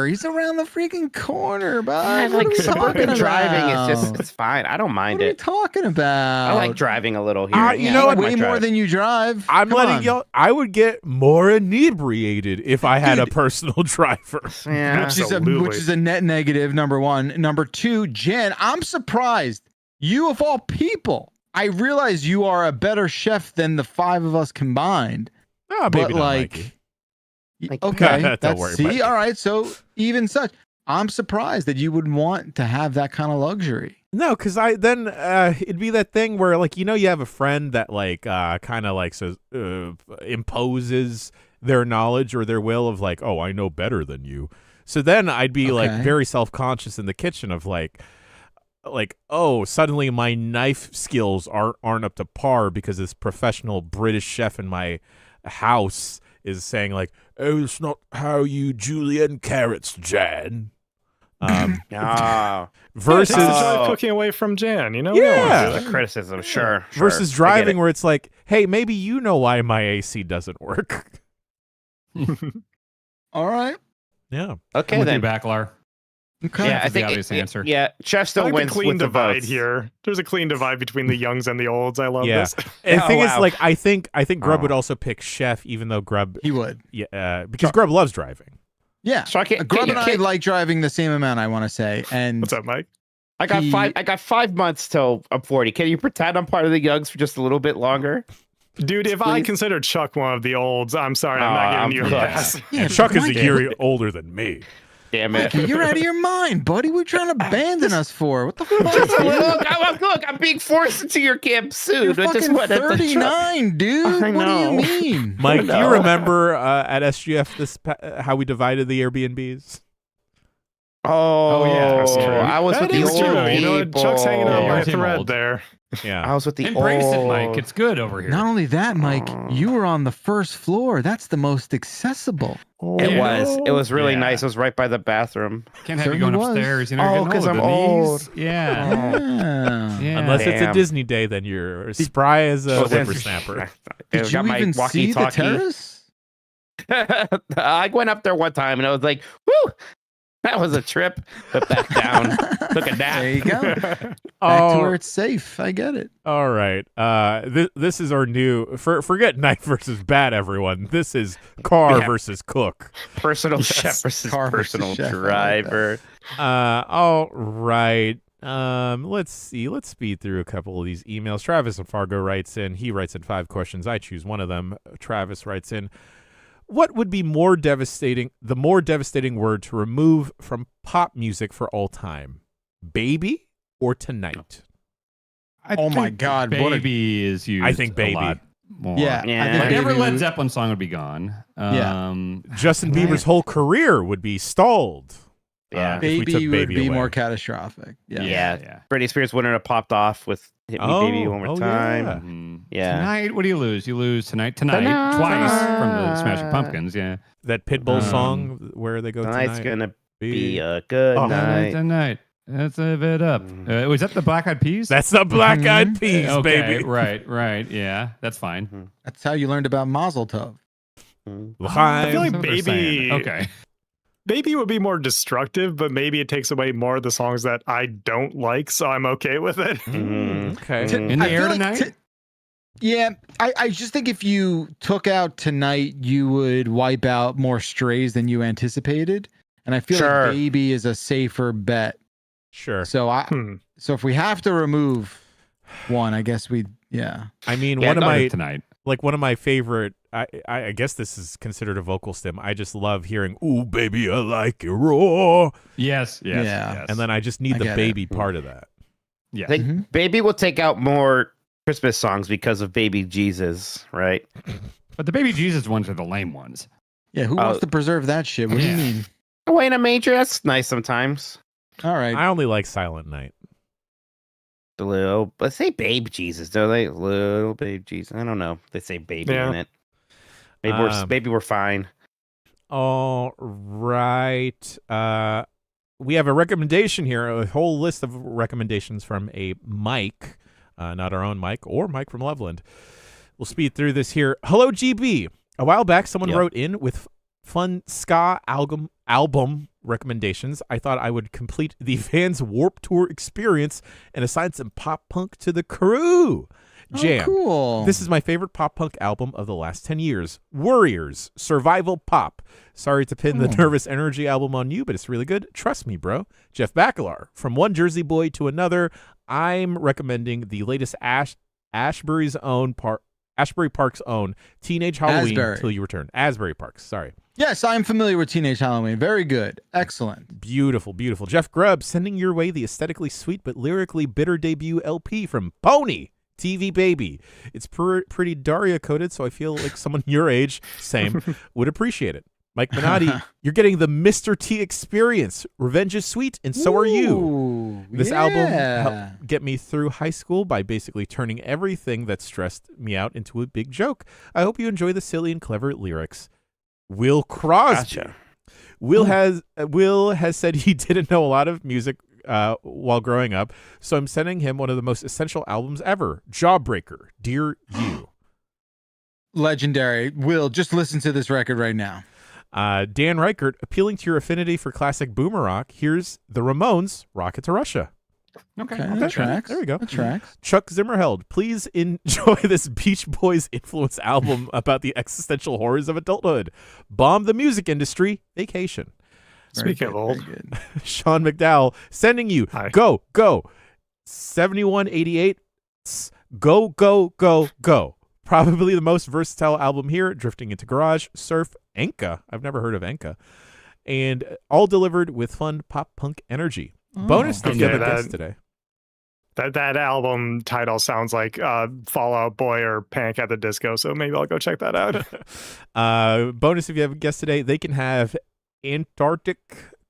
[SPEAKER 2] He's around the freaking corner, bud.
[SPEAKER 5] Yeah,
[SPEAKER 2] What are
[SPEAKER 5] like
[SPEAKER 2] we
[SPEAKER 5] suburban
[SPEAKER 2] talking
[SPEAKER 5] driving
[SPEAKER 2] about?
[SPEAKER 5] it's fine. I don't mind
[SPEAKER 2] What are you
[SPEAKER 5] it.
[SPEAKER 2] talking about?
[SPEAKER 5] I like driving a little here.
[SPEAKER 1] you know
[SPEAKER 2] I
[SPEAKER 1] what?
[SPEAKER 2] like way
[SPEAKER 5] I might
[SPEAKER 2] more
[SPEAKER 5] drive.
[SPEAKER 2] than you drive.
[SPEAKER 1] I'm
[SPEAKER 2] Come
[SPEAKER 1] letting
[SPEAKER 2] on.
[SPEAKER 1] y'all. I would get more inebriated if I had a personal driver.
[SPEAKER 5] Yeah.
[SPEAKER 2] Which is a net negative, number one. Number two, Jen, I'm surprised. You of all people, I realize you are a better chef than the five of us combined.
[SPEAKER 1] Oh,
[SPEAKER 2] But
[SPEAKER 1] maybe not,
[SPEAKER 2] like,
[SPEAKER 1] Mikey.
[SPEAKER 2] okay,
[SPEAKER 1] Don't
[SPEAKER 2] that's,
[SPEAKER 1] worry,
[SPEAKER 2] see,
[SPEAKER 1] Mikey.
[SPEAKER 2] all right. So even such, I'm surprised that you would want to have that kind of luxury.
[SPEAKER 1] No, because it'd be that thing where like you have a friend that like kind of like says imposes their knowledge or their will of like, oh, I know better than you. So then I'd be like
[SPEAKER 2] Okay.
[SPEAKER 1] very self-conscious in the kitchen of like oh, suddenly my knife skills aren't up to par because this professional British chef in my house is saying like, oh, it's not how you julienne carrots, Jan. Versus
[SPEAKER 4] Takes the joy of cooking away from Jan, you know?
[SPEAKER 1] Yeah.
[SPEAKER 5] The criticism, sure.
[SPEAKER 1] versus
[SPEAKER 5] I get
[SPEAKER 1] driving
[SPEAKER 5] it.
[SPEAKER 1] where it's like, hey, maybe you know why my AC doesn't work.
[SPEAKER 2] All right.
[SPEAKER 1] Yeah.
[SPEAKER 5] Okay,
[SPEAKER 3] I'm with you,
[SPEAKER 5] then.
[SPEAKER 3] Backlar.
[SPEAKER 2] Okay.
[SPEAKER 5] Yeah, I
[SPEAKER 3] That's the
[SPEAKER 5] think
[SPEAKER 3] obvious answer.
[SPEAKER 5] Yeah, Chef
[SPEAKER 4] I
[SPEAKER 5] still
[SPEAKER 4] like the
[SPEAKER 5] wins
[SPEAKER 4] clean
[SPEAKER 5] with the
[SPEAKER 4] divide
[SPEAKER 5] votes.
[SPEAKER 4] here. There's a clean divide between the youngs and the olds. I love
[SPEAKER 1] Yeah.
[SPEAKER 4] this.
[SPEAKER 1] And the
[SPEAKER 5] Oh,
[SPEAKER 1] thing is,
[SPEAKER 5] wow.
[SPEAKER 1] like, I think Grub
[SPEAKER 5] Oh.
[SPEAKER 1] would also pick Chef, even though Grub,
[SPEAKER 2] He would.
[SPEAKER 1] because Grub loves driving.
[SPEAKER 2] Yeah.
[SPEAKER 5] So I can't.
[SPEAKER 2] Grub and I
[SPEAKER 5] can't-
[SPEAKER 2] like driving the same amount, I want to say. And
[SPEAKER 4] What's up, Mike?
[SPEAKER 5] I got
[SPEAKER 2] he-
[SPEAKER 5] 5. I got 5 months till I'm 40. Can you pretend I'm part of the youngs for just a little bit longer?
[SPEAKER 4] Dude, if I
[SPEAKER 5] Please.
[SPEAKER 4] consider Chuck one of the olds, I'm sorry, I'm not
[SPEAKER 5] I'm
[SPEAKER 4] giving you a
[SPEAKER 5] cooked.
[SPEAKER 4] pass.
[SPEAKER 2] Yeah,
[SPEAKER 1] Chuck is a
[SPEAKER 2] Mikey,
[SPEAKER 1] year older than me.
[SPEAKER 5] Damn it!
[SPEAKER 2] Mikey, you're out of your mind, buddy. What are you trying to abandon us for? What the
[SPEAKER 5] Just
[SPEAKER 2] fuck?
[SPEAKER 5] look, I'm being forced into your camp soon.
[SPEAKER 2] You're
[SPEAKER 5] I just
[SPEAKER 2] fucking
[SPEAKER 5] want at the truck.
[SPEAKER 2] 39, dude.
[SPEAKER 5] I
[SPEAKER 2] What do
[SPEAKER 5] know.
[SPEAKER 2] you mean?
[SPEAKER 1] Mike, do you
[SPEAKER 5] No.
[SPEAKER 1] remember at SGF how we divided the Airbnbs?
[SPEAKER 5] Oh,
[SPEAKER 3] yeah, that's true.
[SPEAKER 5] I was with
[SPEAKER 4] That
[SPEAKER 5] the
[SPEAKER 4] is
[SPEAKER 5] old
[SPEAKER 4] true.
[SPEAKER 5] people.
[SPEAKER 4] You know what? Chuck's hanging out
[SPEAKER 3] Yeah,
[SPEAKER 4] by a
[SPEAKER 3] you're team
[SPEAKER 4] thread
[SPEAKER 3] old.
[SPEAKER 4] there.
[SPEAKER 1] Yeah.
[SPEAKER 5] I was with the
[SPEAKER 3] Embrace it,
[SPEAKER 5] old.
[SPEAKER 3] Mike. It's good over here.
[SPEAKER 2] Not only that, Mike, you were on the first floor. That's the most accessible.
[SPEAKER 5] It
[SPEAKER 3] Yeah.
[SPEAKER 5] was. It was really
[SPEAKER 3] Yeah.
[SPEAKER 5] nice. It was right by the bathroom.
[SPEAKER 3] Can't have you
[SPEAKER 2] Certainly
[SPEAKER 3] going
[SPEAKER 2] was.
[SPEAKER 3] upstairs. You know,
[SPEAKER 5] Oh,
[SPEAKER 3] you're getting
[SPEAKER 5] 'cause
[SPEAKER 3] old.
[SPEAKER 5] I'm
[SPEAKER 3] The knees.
[SPEAKER 5] old.
[SPEAKER 3] Yeah.
[SPEAKER 2] Yeah.
[SPEAKER 3] Yeah.
[SPEAKER 1] Unless it's a
[SPEAKER 5] Damn.
[SPEAKER 1] Disney day, then you're spry as a
[SPEAKER 5] Oh, then-
[SPEAKER 2] Did
[SPEAKER 1] whippersnapper.
[SPEAKER 5] Got
[SPEAKER 2] you
[SPEAKER 5] my
[SPEAKER 2] even see the
[SPEAKER 5] walkie-talkie.
[SPEAKER 2] terrace?
[SPEAKER 5] I went up there one time and I was like, "Woo, that was a trip." But back down, took a nap.
[SPEAKER 2] There you go. Back to
[SPEAKER 1] Oh,
[SPEAKER 2] where it's safe. I get it.
[SPEAKER 1] all right. This is our new. Forget knight versus bat, everyone. This is car
[SPEAKER 5] Yeah.
[SPEAKER 1] versus cook.
[SPEAKER 5] Personal
[SPEAKER 2] Yes,
[SPEAKER 5] chef versus
[SPEAKER 2] car versus
[SPEAKER 5] personal
[SPEAKER 2] chef, I like
[SPEAKER 5] driver.
[SPEAKER 1] All right. Let's see. Let's speed through a couple of these emails. Travis and Fargo writes in. He writes in 5 questions. I choose one of them. Travis writes in. What would be the more devastating word to remove from pop music for all time? Baby or tonight?
[SPEAKER 2] Oh my
[SPEAKER 3] think
[SPEAKER 2] God, what a-
[SPEAKER 3] Baby is used.
[SPEAKER 1] I think Baby.
[SPEAKER 3] a lot more.
[SPEAKER 2] Yeah.
[SPEAKER 5] Yeah.
[SPEAKER 2] I think
[SPEAKER 3] Like every
[SPEAKER 2] Baby
[SPEAKER 3] Led
[SPEAKER 2] would-
[SPEAKER 3] Zeppelin song would be gone.
[SPEAKER 2] Yeah.
[SPEAKER 1] Justin
[SPEAKER 2] Right.
[SPEAKER 1] Bieber's whole career would be stalled.
[SPEAKER 5] Yeah.
[SPEAKER 1] if we took
[SPEAKER 2] Baby would
[SPEAKER 1] Baby
[SPEAKER 2] be
[SPEAKER 1] away.
[SPEAKER 2] more catastrophic. Yeah.
[SPEAKER 5] Yeah. Britney Spears wouldn't have popped off with "Hit Me, Baby" one more time.
[SPEAKER 1] Yeah.
[SPEAKER 3] Mhm.
[SPEAKER 5] Yeah.
[SPEAKER 3] Tonight, what do you lose? You lose tonight twice from the Smashing Pumpkins. Yeah.
[SPEAKER 1] That Pitbull
[SPEAKER 3] Um,
[SPEAKER 1] song where they go
[SPEAKER 5] Tonight's
[SPEAKER 1] tonight.
[SPEAKER 5] gonna be a good
[SPEAKER 1] Oh.
[SPEAKER 5] night.
[SPEAKER 3] Tonight. Let's live it up. Was that the Black Eyed Peas?
[SPEAKER 1] That's the Black Eyed Peas,
[SPEAKER 3] okay,
[SPEAKER 1] baby.
[SPEAKER 3] Right. Yeah, that's fine.
[SPEAKER 2] That's how you learned about Mazel Tov.
[SPEAKER 4] I feel like
[SPEAKER 3] That's what they're
[SPEAKER 4] Baby.
[SPEAKER 3] saying. Okay.
[SPEAKER 4] Baby would be more destructive, but maybe it takes away more of the songs that I don't like, so I'm okay with it.
[SPEAKER 5] Mhm.
[SPEAKER 1] Okay.
[SPEAKER 2] To-
[SPEAKER 3] In the
[SPEAKER 2] I
[SPEAKER 3] air
[SPEAKER 2] feel like
[SPEAKER 3] tonight?
[SPEAKER 2] yeah, I just think if you took out Tonight, you would wipe out more strays than you anticipated. And I feel
[SPEAKER 5] Sure.
[SPEAKER 2] like Baby is a safer bet.
[SPEAKER 1] Sure.
[SPEAKER 2] So so if we have to remove one, I guess yeah.
[SPEAKER 1] I mean,
[SPEAKER 5] Yeah,
[SPEAKER 1] one of
[SPEAKER 5] no,
[SPEAKER 1] my
[SPEAKER 3] Tonight.
[SPEAKER 1] one of my favorite. I guess this is considered a vocal stem. I just love hearing "Ooh, baby, I like it raw,"
[SPEAKER 3] Yes.
[SPEAKER 2] Yeah.
[SPEAKER 3] Yes.
[SPEAKER 1] and then I just need
[SPEAKER 2] I
[SPEAKER 1] the
[SPEAKER 2] get
[SPEAKER 1] baby part of that.
[SPEAKER 3] Yes.
[SPEAKER 5] I think
[SPEAKER 2] Mhm.
[SPEAKER 5] Baby will take out more Christmas songs because of Baby Jesus, right?
[SPEAKER 3] But the Baby Jesus ones are the lame ones.
[SPEAKER 2] Yeah, who wants to preserve that shit? What do you
[SPEAKER 3] Yeah.
[SPEAKER 2] mean?
[SPEAKER 5] Away in a Manger, that's nice sometimes.
[SPEAKER 2] All right.
[SPEAKER 1] I only like Silent Night.
[SPEAKER 5] The little, let's say Babe Jesus, don't they? Little Babe Jesus. I don't know. They say baby
[SPEAKER 4] Yeah.
[SPEAKER 5] in it. Maybe we're fine.
[SPEAKER 1] All right. We have a recommendation here, a whole list of recommendations from a Mike, not our own Mike, or Mike from Loveland. We'll speed through this here. Hello, GB. A while back, someone wrote in with fun ska album recommendations. I thought I would complete the Vans Warped Tour experience and assign some pop punk to the crew. Jam.
[SPEAKER 2] Oh, cool.
[SPEAKER 1] This is my favorite pop punk album of the last 10 years. Warriors, Survival Pop. Sorry to pin the Nervous Energy album on you, but it's really good. Trust me, bro. Jeff Bakalar. From one Jersey boy to another, I'm recommending the latest Ashbury Park's own Teenage Halloween Till You Return. Asbury Parks, sorry.
[SPEAKER 2] Yes, I'm familiar with Teenage Halloween. Very good. Excellent.
[SPEAKER 1] Beautiful, beautiful. Jeff Grubb sending your way the aesthetically sweet but lyrically bitter debut LP from Pony. TV Baby. It's pretty Daria coded, so I feel like someone your age, same, would appreciate it. Mike Minotti, you're getting the Mr. T experience. Revenge is sweet, and so are you. This album helped get me through high school by basically turning everything that stressed me out into a big joke. I hope you enjoy the silly and clever lyrics. Will Crosby.
[SPEAKER 5] Gotcha.
[SPEAKER 1] Will has said he didn't know a lot of music while growing up, so I'm sending him one of the most essential albums ever, Jawbreaker, Dear You.
[SPEAKER 2] Legendary. Will, just listen to this record right now.
[SPEAKER 1] Dan Reichert, appealing to your affinity for classic boomer rock, here's the Ramones, Rocket to Russia.
[SPEAKER 2] Okay. That tracks.
[SPEAKER 1] There we go.
[SPEAKER 2] That tracks.
[SPEAKER 1] Chuck Zimmerheld, please enjoy this Beach Boys influence album about the existential horrors of adulthood. Bomb the music industry, Vacation.
[SPEAKER 4] Speaking of old,
[SPEAKER 1] Sean McDowell sending you go 7188 go. Probably the most versatile album here, drifting into garage, surf, Enka. I've never heard of Enka. And all delivered with fun pop punk energy. Bonus if you have a guest today.
[SPEAKER 4] That album title sounds like Fall Out Boy or Panic at the Disco, so maybe I'll go check that out.
[SPEAKER 1] Bonus if you have a guest today, they can have Antarctic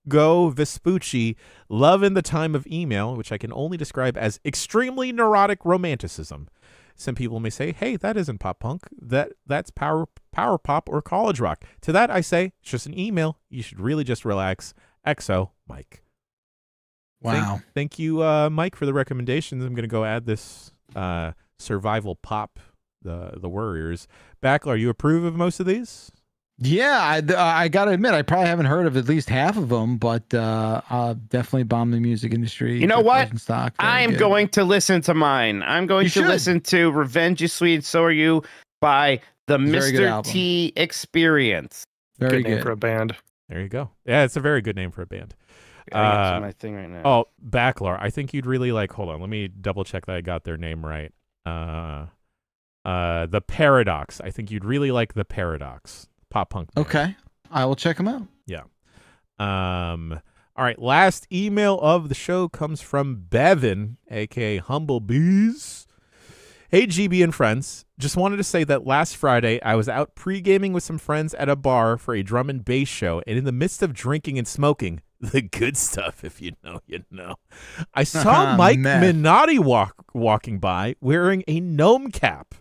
[SPEAKER 1] Go Vespucci, Love in the Time of Email, which I can only describe as extremely neurotic romanticism. Some people may say, hey, that isn't pop punk. That's power pop or college rock. To that, I say, it's just an email. You should really just relax. XO, Mike.
[SPEAKER 2] Wow.
[SPEAKER 1] Thank you, Mike, for the recommendations. I'm going to go add this survival pop, the Warriors. Bakalar, you approve of most of these?
[SPEAKER 2] Yeah, I got to admit, I probably haven't heard of at least half of them, but definitely Bomb the Music Industry.
[SPEAKER 5] You know what?
[SPEAKER 2] I'm
[SPEAKER 5] going to listen to mine. I'm going to listen to Revenge is Sweet, So Are You by the Mr. T Experience.
[SPEAKER 2] Very
[SPEAKER 4] good name for a band.
[SPEAKER 1] There you go. Yeah, it's a very good name for a band.
[SPEAKER 5] My thing right now.
[SPEAKER 1] Oh, Bakalar, I think you'd really like, hold on, let me double check that I got their name right. The Paradox. I think you'd really like The Paradox. Pop punk band.
[SPEAKER 2] Okay, I will check them out.
[SPEAKER 1] Yeah. All right, last email of the show comes from Bevan, aka Humble Bees. Hey, GB and friends. Just wanted to say that last Friday I was out pre-gaming with some friends at a bar for a drum and bass show, and in the midst of drinking and smoking, the good stuff, if you know, you know, I saw Mike Minotti walking by wearing a gnome cap.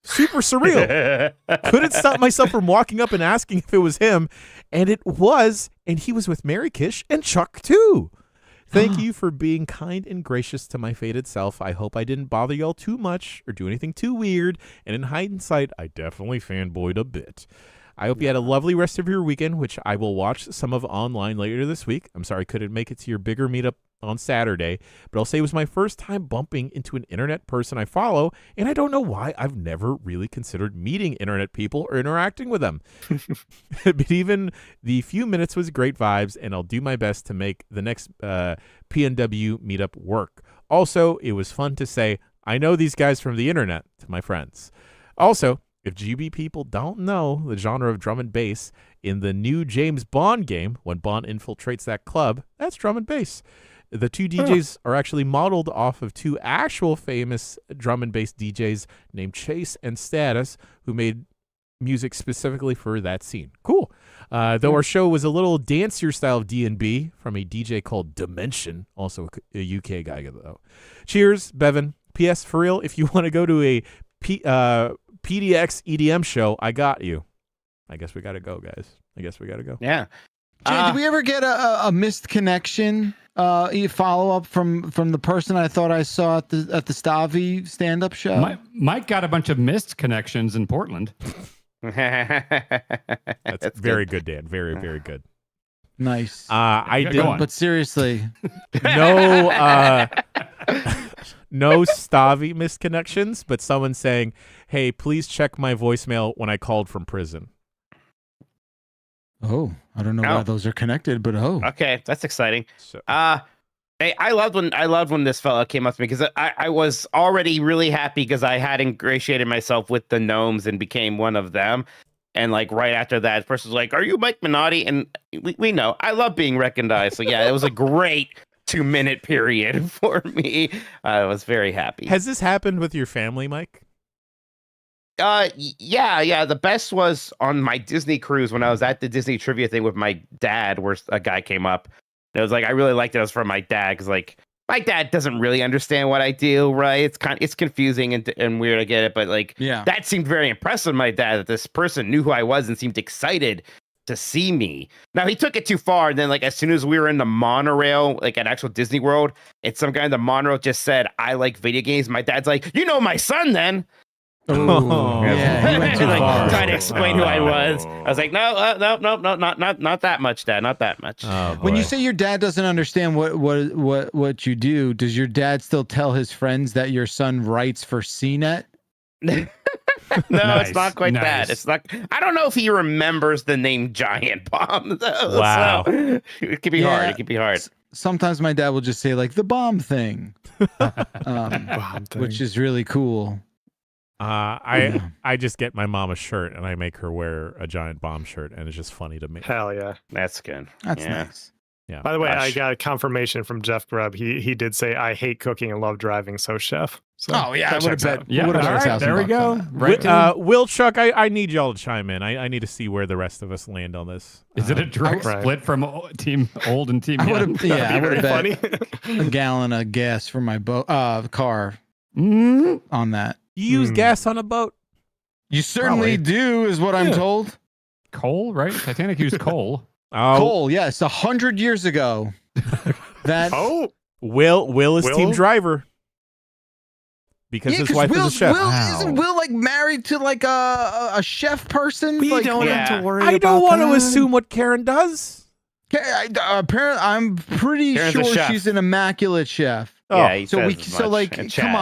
[SPEAKER 1] Super surreal. Couldn't stop myself from walking up and asking if it was him, and it was, and he was with Mary Kish and Chuck too. Thank you for being kind and gracious to my faded self. I hope I didn't bother y'all too much or do anything too weird, and in hindsight, I definitely fanboyed a bit. I hope you had a lovely rest of your weekend, which I will watch some of online later this week. I'm sorry I couldn't make it to your bigger meetup on Saturday, but I'll say it was my first time bumping into an internet person I follow, and I don't know why I've never really considered meeting internet people or interacting with them. But even the few minutes was great vibes, and I'll do my best to make the next PNW meetup work. Also, it was fun to say, I know these guys from the internet to my friends. Also, if GB people don't know the genre of drum and bass, in the new James Bond game, when Bond infiltrates that club, that's drum and bass. The two DJs are actually modeled off of two actual famous drum and bass DJs named Chase and Status, who made music specifically for that scene. Cool. Though our show was a little dancier style of D&B from a DJ called Dimension, also a UK guy though. Cheers, Bevan. P.S. for real, if you want to go to a PDX EDM show, I got you. I guess we got to go, guys. I guess we got to go.
[SPEAKER 5] Yeah.
[SPEAKER 2] Jay, did we ever get a missed connection follow up from the person I thought I saw at the Stavi stand up show?
[SPEAKER 3] Mike got a bunch of missed connections in Portland.
[SPEAKER 1] That's very good, Dan. Very, very good.
[SPEAKER 2] Nice.
[SPEAKER 1] I didn't,
[SPEAKER 2] but seriously,
[SPEAKER 1] no, no Stavi missed connections, but someone saying, "Hey, please check my voicemail when I called from prison."
[SPEAKER 2] Oh, I don't know why those are connected, but
[SPEAKER 5] okay, that's exciting.
[SPEAKER 1] So,
[SPEAKER 5] hey, I loved when this fella came up to me because I was already really happy because I had ingratiated myself with the gnomes and became one of them. And like right after that, the person was like, "Are you Mike Minotti?" And we know I love being recognized. So yeah, it was a great 2-minute period for me. I was very happy.
[SPEAKER 1] has this happened with your family, Mike?
[SPEAKER 5] Yeah. The best was on my Disney cruise when I was at the Disney trivia thing with my dad, where a guy came up. And it was like I really liked it. It was from my dad because like my dad doesn't really understand what I do, right? It's confusing and weird. I get it, but like that seemed very impressive. My dad that this person knew who I was and seemed excited to see me. Now he took it too far. And then like as soon as we were in the monorail, like at actual Disney World, and some guy in the monorail just said, "I like video games." My dad's like, "You know my son then."
[SPEAKER 1] Oh,
[SPEAKER 2] yeah, he went too far.
[SPEAKER 5] Trying to explain who I was. I was like, no, not that much, Dad, not that much.
[SPEAKER 1] Oh,
[SPEAKER 2] when
[SPEAKER 1] boy.
[SPEAKER 2] you say your dad doesn't understand what you do, does your dad still tell his friends that your son writes for CNET?
[SPEAKER 5] No,
[SPEAKER 3] Nice,
[SPEAKER 5] it's not quite
[SPEAKER 3] nice.
[SPEAKER 5] that. It's not. I don't know if he remembers the name Giant Bomb. Though,
[SPEAKER 1] Wow.
[SPEAKER 5] so it could be hard. It could be hard.
[SPEAKER 2] Sometimes my dad will just say like the bomb thing,
[SPEAKER 4] Bomb thing.
[SPEAKER 2] which is really cool.
[SPEAKER 1] I just get my mom a shirt and I make her wear a giant bomb shirt, and it's just funny to me.
[SPEAKER 4] Hell yeah.
[SPEAKER 5] That's good.
[SPEAKER 2] That's
[SPEAKER 5] Yeah.
[SPEAKER 2] nice.
[SPEAKER 1] Yeah.
[SPEAKER 4] By the way, I
[SPEAKER 5] Gosh.
[SPEAKER 4] got a confirmation from Jeff Grubb. He did say, "I hate cooking and love driving." So, chef. So
[SPEAKER 2] Oh yeah, I
[SPEAKER 4] that
[SPEAKER 2] would have
[SPEAKER 4] checks
[SPEAKER 2] bet.
[SPEAKER 4] out.
[SPEAKER 3] Yeah,
[SPEAKER 2] would've bet
[SPEAKER 3] all right,
[SPEAKER 2] $1,000
[SPEAKER 3] there we go.
[SPEAKER 2] on that.
[SPEAKER 3] Right,
[SPEAKER 1] Will, Chuck, I need y'all to chime in. I need to see where the rest of us land on this.
[SPEAKER 3] Is it a direct
[SPEAKER 4] Right.
[SPEAKER 3] split from team old and team
[SPEAKER 2] I
[SPEAKER 3] young?
[SPEAKER 2] would have. Yeah, I would
[SPEAKER 4] Very
[SPEAKER 2] have bet
[SPEAKER 4] funny.
[SPEAKER 2] a gallon of gas for my car
[SPEAKER 3] Mm,
[SPEAKER 2] on that.
[SPEAKER 1] You use gas on a boat?
[SPEAKER 2] You certainly do, is what I'm
[SPEAKER 1] Yeah.
[SPEAKER 2] told.
[SPEAKER 3] coal, right? Titanic used coal.
[SPEAKER 1] Oh,
[SPEAKER 2] Coal, yes, 100 years ago. That
[SPEAKER 4] Oh,
[SPEAKER 1] Will is team
[SPEAKER 4] Will?
[SPEAKER 1] driver because his
[SPEAKER 2] 'cause
[SPEAKER 1] wife
[SPEAKER 2] Will,
[SPEAKER 1] is a chef.
[SPEAKER 2] Will,
[SPEAKER 3] Wow.
[SPEAKER 2] isn't Will like married to like a chef person?
[SPEAKER 4] we
[SPEAKER 2] Like,
[SPEAKER 4] don't
[SPEAKER 5] Yeah.
[SPEAKER 4] have to worry
[SPEAKER 1] I
[SPEAKER 4] about
[SPEAKER 1] don't want to
[SPEAKER 4] that.
[SPEAKER 1] assume what Karen does.
[SPEAKER 2] apparently, I'm pretty
[SPEAKER 5] Karen's a
[SPEAKER 2] sure
[SPEAKER 5] chef.
[SPEAKER 2] she's an immaculate chef.
[SPEAKER 5] Yeah, he
[SPEAKER 2] So
[SPEAKER 5] says
[SPEAKER 2] we,
[SPEAKER 5] as
[SPEAKER 2] so
[SPEAKER 5] much
[SPEAKER 2] like,
[SPEAKER 5] in chat.
[SPEAKER 2] come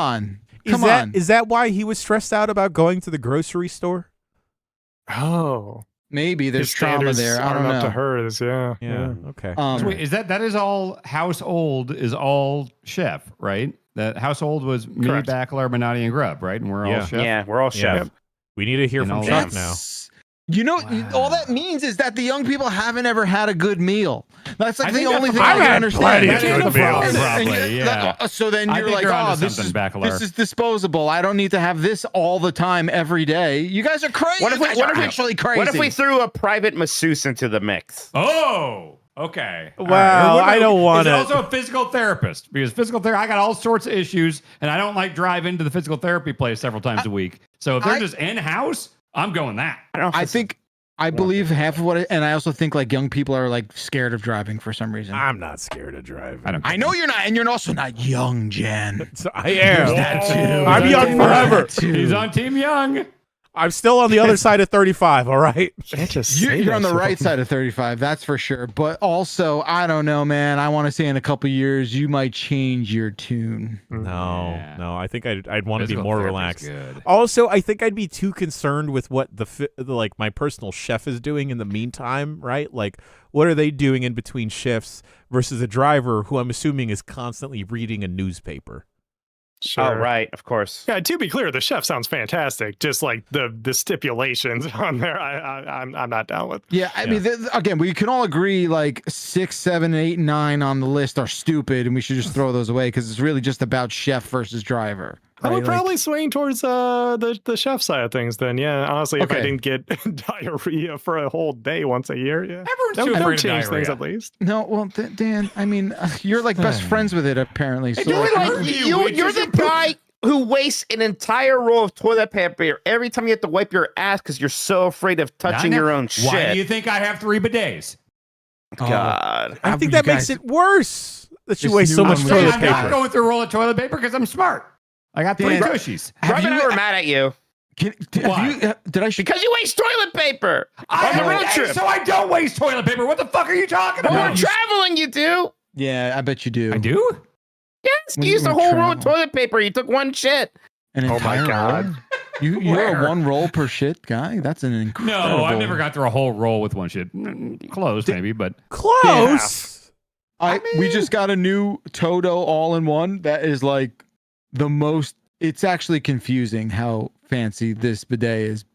[SPEAKER 2] on,
[SPEAKER 1] Is that why he was stressed out about going to the grocery store?
[SPEAKER 4] Oh,
[SPEAKER 2] Maybe there's
[SPEAKER 4] his
[SPEAKER 2] trauma
[SPEAKER 4] standards
[SPEAKER 2] there. I
[SPEAKER 4] aren't
[SPEAKER 2] don't
[SPEAKER 4] up to
[SPEAKER 2] know.
[SPEAKER 4] hers. Yeah.
[SPEAKER 1] Yeah. Okay.
[SPEAKER 3] So wait, that is all household is all chef, right? That household was me,
[SPEAKER 4] Correct.
[SPEAKER 3] Backler, Minotti, and Grub, right? And we're all
[SPEAKER 1] Yeah.
[SPEAKER 3] chef.
[SPEAKER 5] Yeah, we're all
[SPEAKER 1] Yeah.
[SPEAKER 5] chef.
[SPEAKER 1] We need to hear
[SPEAKER 3] And
[SPEAKER 1] from
[SPEAKER 3] all
[SPEAKER 1] Chuck
[SPEAKER 3] that.
[SPEAKER 1] now.
[SPEAKER 2] You know,
[SPEAKER 3] Wow.
[SPEAKER 2] all that means is that the young people haven't ever had a good meal. That's like
[SPEAKER 3] I
[SPEAKER 2] the
[SPEAKER 3] think
[SPEAKER 2] only
[SPEAKER 3] that's
[SPEAKER 2] thing
[SPEAKER 3] a
[SPEAKER 2] I
[SPEAKER 3] problem.
[SPEAKER 2] can
[SPEAKER 3] I've
[SPEAKER 2] understand.
[SPEAKER 4] plenty of
[SPEAKER 3] That is
[SPEAKER 4] good
[SPEAKER 3] a problem,
[SPEAKER 4] meals.
[SPEAKER 3] probably, yeah.
[SPEAKER 2] So then
[SPEAKER 3] I
[SPEAKER 2] you're
[SPEAKER 3] think
[SPEAKER 2] like,
[SPEAKER 3] you're onto
[SPEAKER 2] oh, this
[SPEAKER 3] something, Backler.
[SPEAKER 2] this is disposable. I don't need to have this all the time, every day. You guys are crazy.
[SPEAKER 5] What if we-
[SPEAKER 2] You guys
[SPEAKER 5] what
[SPEAKER 2] are
[SPEAKER 5] if we-
[SPEAKER 2] actually crazy?
[SPEAKER 5] What if we threw a private masseuse into the mix?
[SPEAKER 3] Oh, okay. All
[SPEAKER 1] Well,
[SPEAKER 3] right.
[SPEAKER 1] I don't want
[SPEAKER 3] Is
[SPEAKER 1] it.
[SPEAKER 3] also a physical therapist because physical therapy. I got all sorts of issues, and I don't like driving to the physical therapy place several times a week. So if they're just in house, I'm going that.
[SPEAKER 2] I believe half of what it, and I also think like young people are like scared of driving for some reason.
[SPEAKER 1] I'm not scared of driving.
[SPEAKER 3] I don't.
[SPEAKER 2] I know you're not, and you're also not young, Jan.
[SPEAKER 1] So I am.
[SPEAKER 2] That too.
[SPEAKER 1] I'm young forever.
[SPEAKER 3] He's on Team Young.
[SPEAKER 1] I'm still on the other side of 35. All right.
[SPEAKER 4] Can't just
[SPEAKER 2] You're,
[SPEAKER 4] say
[SPEAKER 2] you're
[SPEAKER 4] that
[SPEAKER 2] on the
[SPEAKER 4] shit.
[SPEAKER 2] right side of 35, that's for sure. But also, I don't know, man. I want to say in a couple years, you might change your tune.
[SPEAKER 1] No,
[SPEAKER 3] Yeah.
[SPEAKER 1] no. I think I'd want to be
[SPEAKER 3] Physical
[SPEAKER 1] more
[SPEAKER 3] therapy's
[SPEAKER 1] relaxed.
[SPEAKER 3] good.
[SPEAKER 1] Also, I think I'd be too concerned with what like my personal chef is doing in the meantime, right? Like, what are they doing in between shifts versus a driver who I'm assuming is constantly reading a newspaper.
[SPEAKER 4] Sure.
[SPEAKER 5] Oh, right, of course.
[SPEAKER 4] Yeah, to be clear, the chef sounds fantastic. Just like the stipulations on there, I'm not down with.
[SPEAKER 2] Yeah, I mean, again, we can all agree like 6, 7, 8, 9 on the list are stupid, and we should just throw those away because it's really just about chef versus driver.
[SPEAKER 4] I would
[SPEAKER 2] right? Like-
[SPEAKER 4] probably swing towards the chef side of things then. Yeah, honestly, if I
[SPEAKER 2] Okay.
[SPEAKER 4] didn't get diarrhea for a whole day once a year, yeah,
[SPEAKER 3] Everyone's
[SPEAKER 4] that
[SPEAKER 3] too
[SPEAKER 4] would
[SPEAKER 3] afraid of
[SPEAKER 4] change things
[SPEAKER 3] diarrhea.
[SPEAKER 4] at least.
[SPEAKER 2] No, well, Dan, I mean, you're like best friends with it apparently. So
[SPEAKER 5] You're
[SPEAKER 2] like,
[SPEAKER 5] like,
[SPEAKER 3] hurt you,
[SPEAKER 5] you're
[SPEAKER 3] it's
[SPEAKER 5] the
[SPEAKER 3] just-
[SPEAKER 5] guy. who wastes an entire roll of toilet paper every time you have to wipe your ass because you're so afraid of touching your own shit.
[SPEAKER 3] Why do you think I have 3 bidets?
[SPEAKER 5] God.
[SPEAKER 1] I think that makes it worse that you waste so much toilet
[SPEAKER 3] I'm not
[SPEAKER 1] paper.
[SPEAKER 3] going through a roll of toilet paper because I'm smart. I got 3 tushies.
[SPEAKER 5] Rob and I were mad at you.
[SPEAKER 2] Did I?
[SPEAKER 5] Because you waste toilet paper on the road trip.
[SPEAKER 3] So I don't waste toilet paper. What the fuck are you talking
[SPEAKER 5] When
[SPEAKER 3] about?
[SPEAKER 5] we're traveling, you do.
[SPEAKER 2] Yeah, I bet you do.
[SPEAKER 3] I do?
[SPEAKER 5] Yes, you used a whole roll of toilet paper. You took one shit.
[SPEAKER 2] An entire roll? You're a 1 roll per shit guy? That's an incredible...
[SPEAKER 3] No, I've never got through a whole roll with one shit. Close, maybe, but...
[SPEAKER 1] Close?
[SPEAKER 2] We just got a new Toto all-in-one that is like the most... It's actually confusing how fancy this bidet is.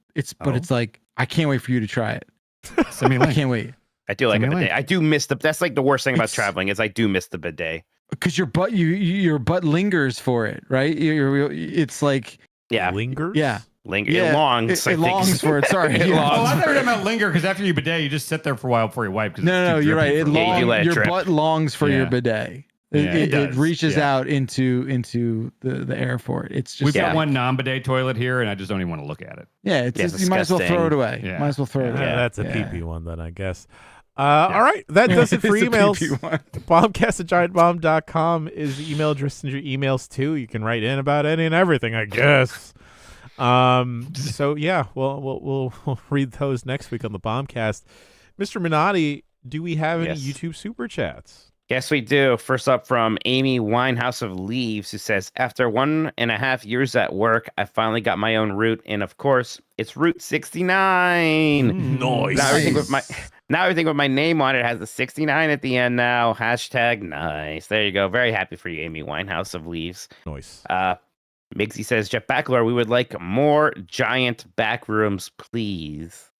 [SPEAKER 2] But it's like, I can't wait for you to try it.
[SPEAKER 3] Send me a link.
[SPEAKER 2] I can't wait.
[SPEAKER 5] I do like a bidet. I do miss that's like the worst thing about traveling is I do miss the bidet.
[SPEAKER 2] Because your butt lingers for it, right? It's like...
[SPEAKER 5] Yeah.
[SPEAKER 1] Lingers?
[SPEAKER 2] Yeah.
[SPEAKER 5] It longs.
[SPEAKER 2] It longs for it. Sorry.
[SPEAKER 3] Oh, I thought you were talking about linger because after you bidet, you just sit there for a while before you wipe.
[SPEAKER 2] No, you're right. Your
[SPEAKER 5] drip.
[SPEAKER 2] butt longs for your bidet. It reaches out into the air for it. It's just
[SPEAKER 3] we've got one non-bidet toilet here, and I just don't even want to look at it.
[SPEAKER 2] Yeah, it's just, you might as well throw it away.
[SPEAKER 3] Yeah.
[SPEAKER 2] Might as well throw it away.
[SPEAKER 1] That's a pee-pee one then, I guess. All right, that does it for emails. Bombcast@giantbomb.com is the email address. Send your emails too. You can write in about any and everything, I guess. So yeah, we'll read those next week on the Bombcast. Mr. Minotti, do we have any YouTube super chats?
[SPEAKER 5] Yes, we do. First up from Amy Winehouse of Leaves, who says, after 1.5 years at work, I finally got my own route. And of course, it's Route 69.
[SPEAKER 1] Nice.
[SPEAKER 5] Now everything with my name on it has the 69 at the end now. Hashtag nice. There you go. Very happy for you, Amy Winehouse of Leaves.
[SPEAKER 1] Nice.
[SPEAKER 5] Migsy says, Jeff Backler, we would like more giant back rooms, please.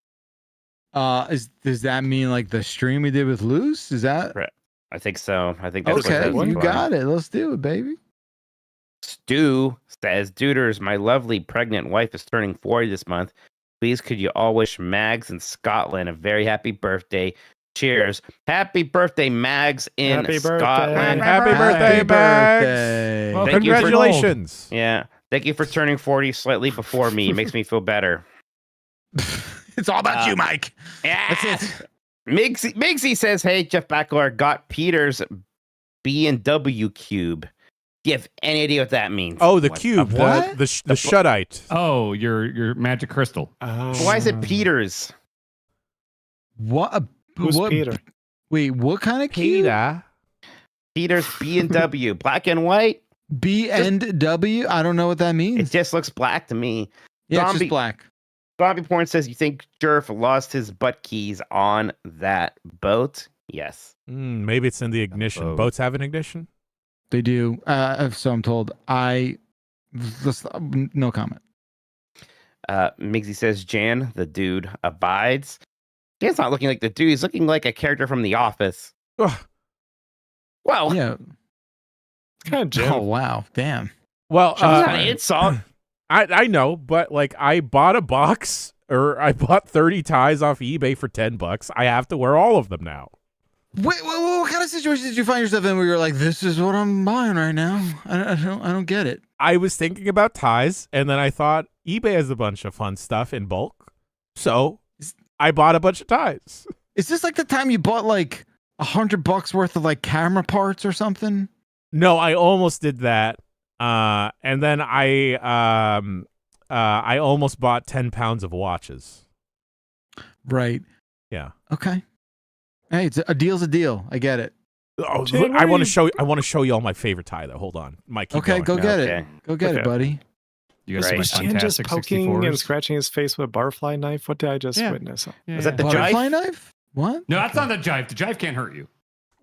[SPEAKER 2] Does that mean like the stream we did with Luce? Is that...
[SPEAKER 5] Right. I think so. I think that's
[SPEAKER 2] okay.
[SPEAKER 5] What
[SPEAKER 2] You got it. Let's do it, baby.
[SPEAKER 5] Stu says, Duders, my lovely pregnant wife is turning 40 this month. Please, could you all wish Mags in Scotland a very happy birthday? Cheers. Happy birthday, Mags in Scotland.
[SPEAKER 1] Happy birthday, Mags. Well, congratulations.
[SPEAKER 5] Thank you for turning 40 slightly before me. It makes me feel better.
[SPEAKER 2] It's all about you, Mike.
[SPEAKER 5] Yeah. That's it. Migsy says, hey, Jeff Backler got Peter's B&W cube. Do you have any idea what that means?
[SPEAKER 1] Oh, the cube. The Shuddite.
[SPEAKER 3] Oh, your magic crystal.
[SPEAKER 5] Why is it Peter's?
[SPEAKER 2] What?
[SPEAKER 4] Who's Peter?
[SPEAKER 2] Wait, what kind of cube?
[SPEAKER 5] Peter's B&W. Black and white?
[SPEAKER 2] B&W? I don't know what that means.
[SPEAKER 5] It just looks black to me.
[SPEAKER 2] Yeah, it's just black.
[SPEAKER 5] Bobby Porn says, you think Jerf lost his butt keys on that boat? Yes.
[SPEAKER 1] Maybe it's in the ignition. Boats have an ignition?
[SPEAKER 2] They do. So I'm told. No comment.
[SPEAKER 5] Migsy says, Jan, the dude, abides. Jan's not looking like the dude. He's looking like a character from The Office.
[SPEAKER 1] Ugh.
[SPEAKER 5] Well.
[SPEAKER 2] Yeah.
[SPEAKER 4] Kind of Jim.
[SPEAKER 2] Oh, wow. Damn.
[SPEAKER 1] Well,
[SPEAKER 5] it's not an insult.
[SPEAKER 1] I know, but like I bought 30 ties off eBay for $10. I have to wear all of them now.
[SPEAKER 2] Wait, what kind of situation did you find yourself in where you're like, this is what I'm buying right now? I don't get it.
[SPEAKER 1] I was thinking about ties, and then I thought eBay has a bunch of fun stuff in bulk, so I bought a bunch of ties.
[SPEAKER 2] Is this like the time you bought like $100 worth of like camera parts or something?
[SPEAKER 1] No, I almost did that. And then I almost bought 10 pounds of watches.
[SPEAKER 2] Right.
[SPEAKER 1] Yeah.
[SPEAKER 2] Okay. Hey, a deal's a deal. I get it.
[SPEAKER 1] Oh, look, I want to show you all my favorite tie though. Hold on, Mike.
[SPEAKER 2] Okay, go get it. Go get it, buddy.
[SPEAKER 3] You guys
[SPEAKER 4] was Jan just poking 64s? And scratching his face with a butterfly knife? What did I just witness?
[SPEAKER 5] Was that the
[SPEAKER 2] butterfly
[SPEAKER 5] jive
[SPEAKER 2] knife? What?
[SPEAKER 3] No, that's not the jive. The jive can't hurt you.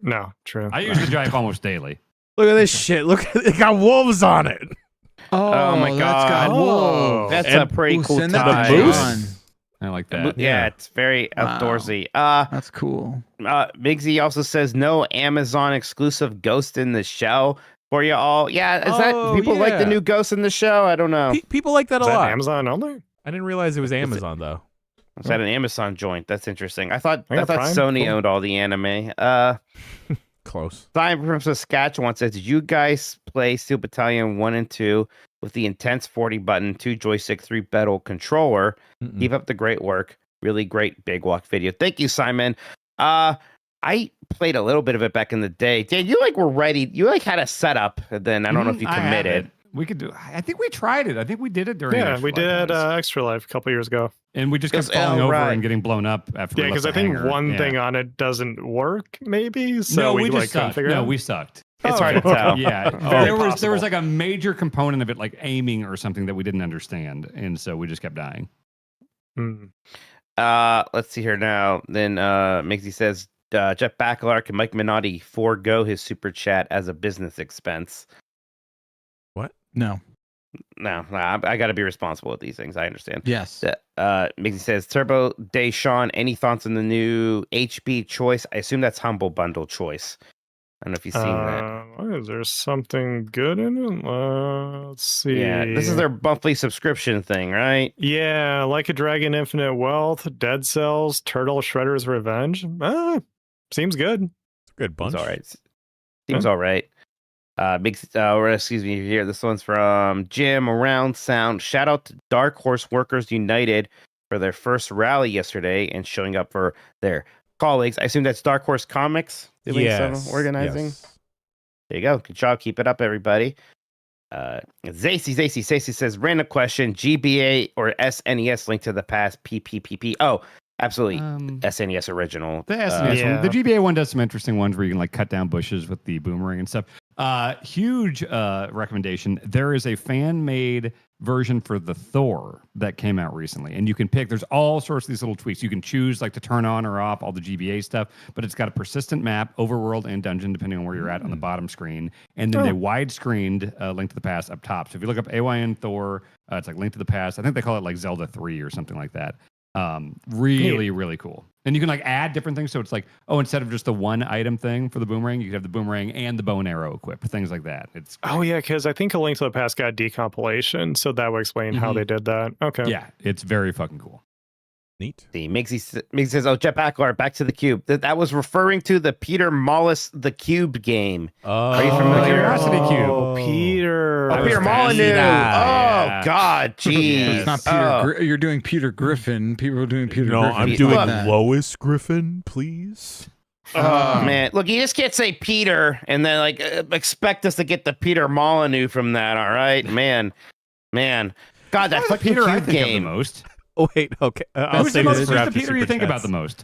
[SPEAKER 4] No, true.
[SPEAKER 3] I use the jive almost daily.
[SPEAKER 1] Look at this shit. Look, it got wolves on it.
[SPEAKER 5] Oh my God.
[SPEAKER 2] Whoa.
[SPEAKER 5] That's a pretty cool
[SPEAKER 2] send
[SPEAKER 5] tie.
[SPEAKER 2] that to John.
[SPEAKER 3] I like that.
[SPEAKER 5] Yeah, it's very outdoorsy.
[SPEAKER 2] That's cool.
[SPEAKER 5] Migsy also says no Amazon exclusive Ghost in the Shell for you all. Yeah, is that people like the new Ghost in the Shell? I don't know.
[SPEAKER 1] People like that a lot.
[SPEAKER 4] Amazon only?
[SPEAKER 1] I didn't realize it was Amazon though.
[SPEAKER 5] Is that an Amazon joint? That's interesting. I thought Sony owned all the anime.
[SPEAKER 1] Close.
[SPEAKER 5] Simon from Saskatchewan says, "Did you guys play Steel Battalion 1 and 2 with the intense 40-button, 2-joystick, 3-pedal controller?
[SPEAKER 1] Mm-mm.
[SPEAKER 5] Keep up the great work. Really great Big Walk video." Thank you, Simon. I played a little bit of it back in the day. Dan, you were ready. You had a setup. And then I don't know if you committed.
[SPEAKER 3] We could do. I think we tried it. I think we did it during.
[SPEAKER 4] Yeah, we did
[SPEAKER 3] Life
[SPEAKER 4] Extra Life a couple years ago.
[SPEAKER 3] and we just kept falling over and getting blown up after.
[SPEAKER 4] Yeah, because I think one thing on it doesn't work. Maybe so.
[SPEAKER 3] No, we
[SPEAKER 4] just
[SPEAKER 3] just sucked. No, we sucked.
[SPEAKER 5] It's hard to tell.
[SPEAKER 3] Yeah, there was like a major component of it, like aiming or something that we didn't understand, and so we just kept dying.
[SPEAKER 5] Let's see here now. Then Mixie says, Jeff Baclark and Mike Minotti forego his super chat as a business expense.
[SPEAKER 1] What?
[SPEAKER 2] No.
[SPEAKER 5] I got to be responsible with these things. I understand.
[SPEAKER 2] Yes.
[SPEAKER 5] Mixie says, Turbo Day Sean, any thoughts on the new HB choice? I assume that's Humble Bundle choice. I don't know if you've seen that.
[SPEAKER 4] Is there something good in it? Let's see.
[SPEAKER 5] Yeah, this is their monthly subscription thing, right?
[SPEAKER 4] Yeah, Like a Dragon, Infinite Wealth, Dead Cells, Turtle Shredder's Revenge. Seems good.
[SPEAKER 1] It's a good bunch.
[SPEAKER 5] Seems all right. Seems all right. Excuse me here. This one's from Jim Around Sound. Shout out to Dark Horse Workers United for their first rally yesterday and showing up for their colleagues. I assume that's Dark Horse Comics doing some organizing.
[SPEAKER 1] Yes.
[SPEAKER 5] There you go. Good job. Keep it up, everybody. Zacy says, random question: GBA or SNES Link to the Past? PPPP. Oh, absolutely. SNES original.
[SPEAKER 3] The SNES one. The GBA one does some interesting ones where you can cut down bushes with the boomerang and stuff. Huge recommendation. There is a fan-made version for the Thor that came out recently, and you can pick. There's all sorts of these little tweaks. You can choose to turn on or off all the GBA stuff, but it's got a persistent map, overworld, and dungeon depending on where you're at on the bottom screen, and then they wide-screened Link to the Past up top. So if you look up AYN Thor, it's like Link to the Past. I think they call it Zelda 3 or something like that. Really cool. And you can add different things. So it's instead of just the one item thing for the boomerang, you could have the boomerang and the bow and arrow equipped, things like that. It's
[SPEAKER 4] because I think A Link to the Past got decompilation, so that would explain how they did that. Okay.
[SPEAKER 3] Yeah, it's very fucking cool.
[SPEAKER 1] Neat.
[SPEAKER 5] See, Mixie says, "Oh, Jet Backlard, Back to the Cube." That was referring to the Peter Molyneux The Cube game. Are you familiar?
[SPEAKER 3] Curiosity Cube.
[SPEAKER 4] Oh, Peter.
[SPEAKER 5] Peter Molyneux.
[SPEAKER 3] Yeah.
[SPEAKER 5] Oh God, jeez.
[SPEAKER 2] It's not Peter. You're doing Peter Griffin. People are doing Peter Griffin.
[SPEAKER 1] No, I'm doing Lois Griffin, please.
[SPEAKER 5] Oh man, look, you just can't say Peter and then expect us to get the Peter Molyneux from that. All right, man. God, that fucking
[SPEAKER 3] Peter I
[SPEAKER 5] Cube
[SPEAKER 3] think of
[SPEAKER 5] game.
[SPEAKER 3] the most.
[SPEAKER 1] Oh wait, okay. I'll
[SPEAKER 3] Who's
[SPEAKER 1] say
[SPEAKER 3] the
[SPEAKER 1] this for after
[SPEAKER 3] Peter
[SPEAKER 1] Super
[SPEAKER 3] you think
[SPEAKER 1] Chats.
[SPEAKER 3] about the most?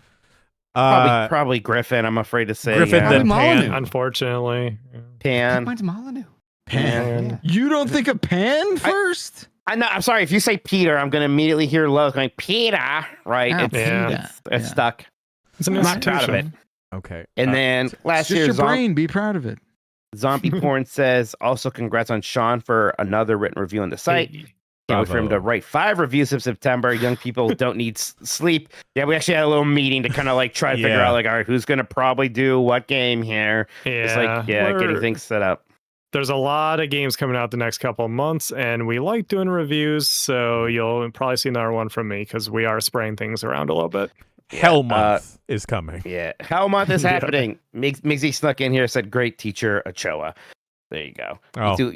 [SPEAKER 5] Probably Griffin. I'm afraid to say
[SPEAKER 1] Griffin,
[SPEAKER 5] yeah.
[SPEAKER 1] then
[SPEAKER 3] Molyneux.
[SPEAKER 1] Pan.
[SPEAKER 4] Unfortunately.
[SPEAKER 5] Pan.
[SPEAKER 3] Mine's Molyneux.
[SPEAKER 5] Pan.
[SPEAKER 3] Yeah.
[SPEAKER 2] You don't think of Pan first?
[SPEAKER 5] I'm sorry. If you say Peter, I'm going to immediately hear Lois going, Peter. Right? It's stuck.
[SPEAKER 4] It's an
[SPEAKER 5] I'm not proud of it.
[SPEAKER 1] Okay.
[SPEAKER 5] And then last
[SPEAKER 2] It's
[SPEAKER 5] year,
[SPEAKER 2] just your brain. Be proud of it.
[SPEAKER 5] Zombie Porn says, also congrats on Sean for another written review on the site. Can't wait for him to write 5 reviews of September. Young people don't need sleep. Yeah, we actually had a little meeting to kind of try to figure out all right, who's going to probably do what game here.
[SPEAKER 4] Yeah.
[SPEAKER 5] It's getting things set up.
[SPEAKER 4] There's a lot of games coming out the next couple of months, and we like doing reviews, so you'll probably see another one from me because we are spraying things around a little bit.
[SPEAKER 1] Hell Month is coming.
[SPEAKER 5] Yeah, Hell Month is happening. Mixie snuck in here, said, great teacher, Ochoa. There you go.
[SPEAKER 1] Oh.
[SPEAKER 5] You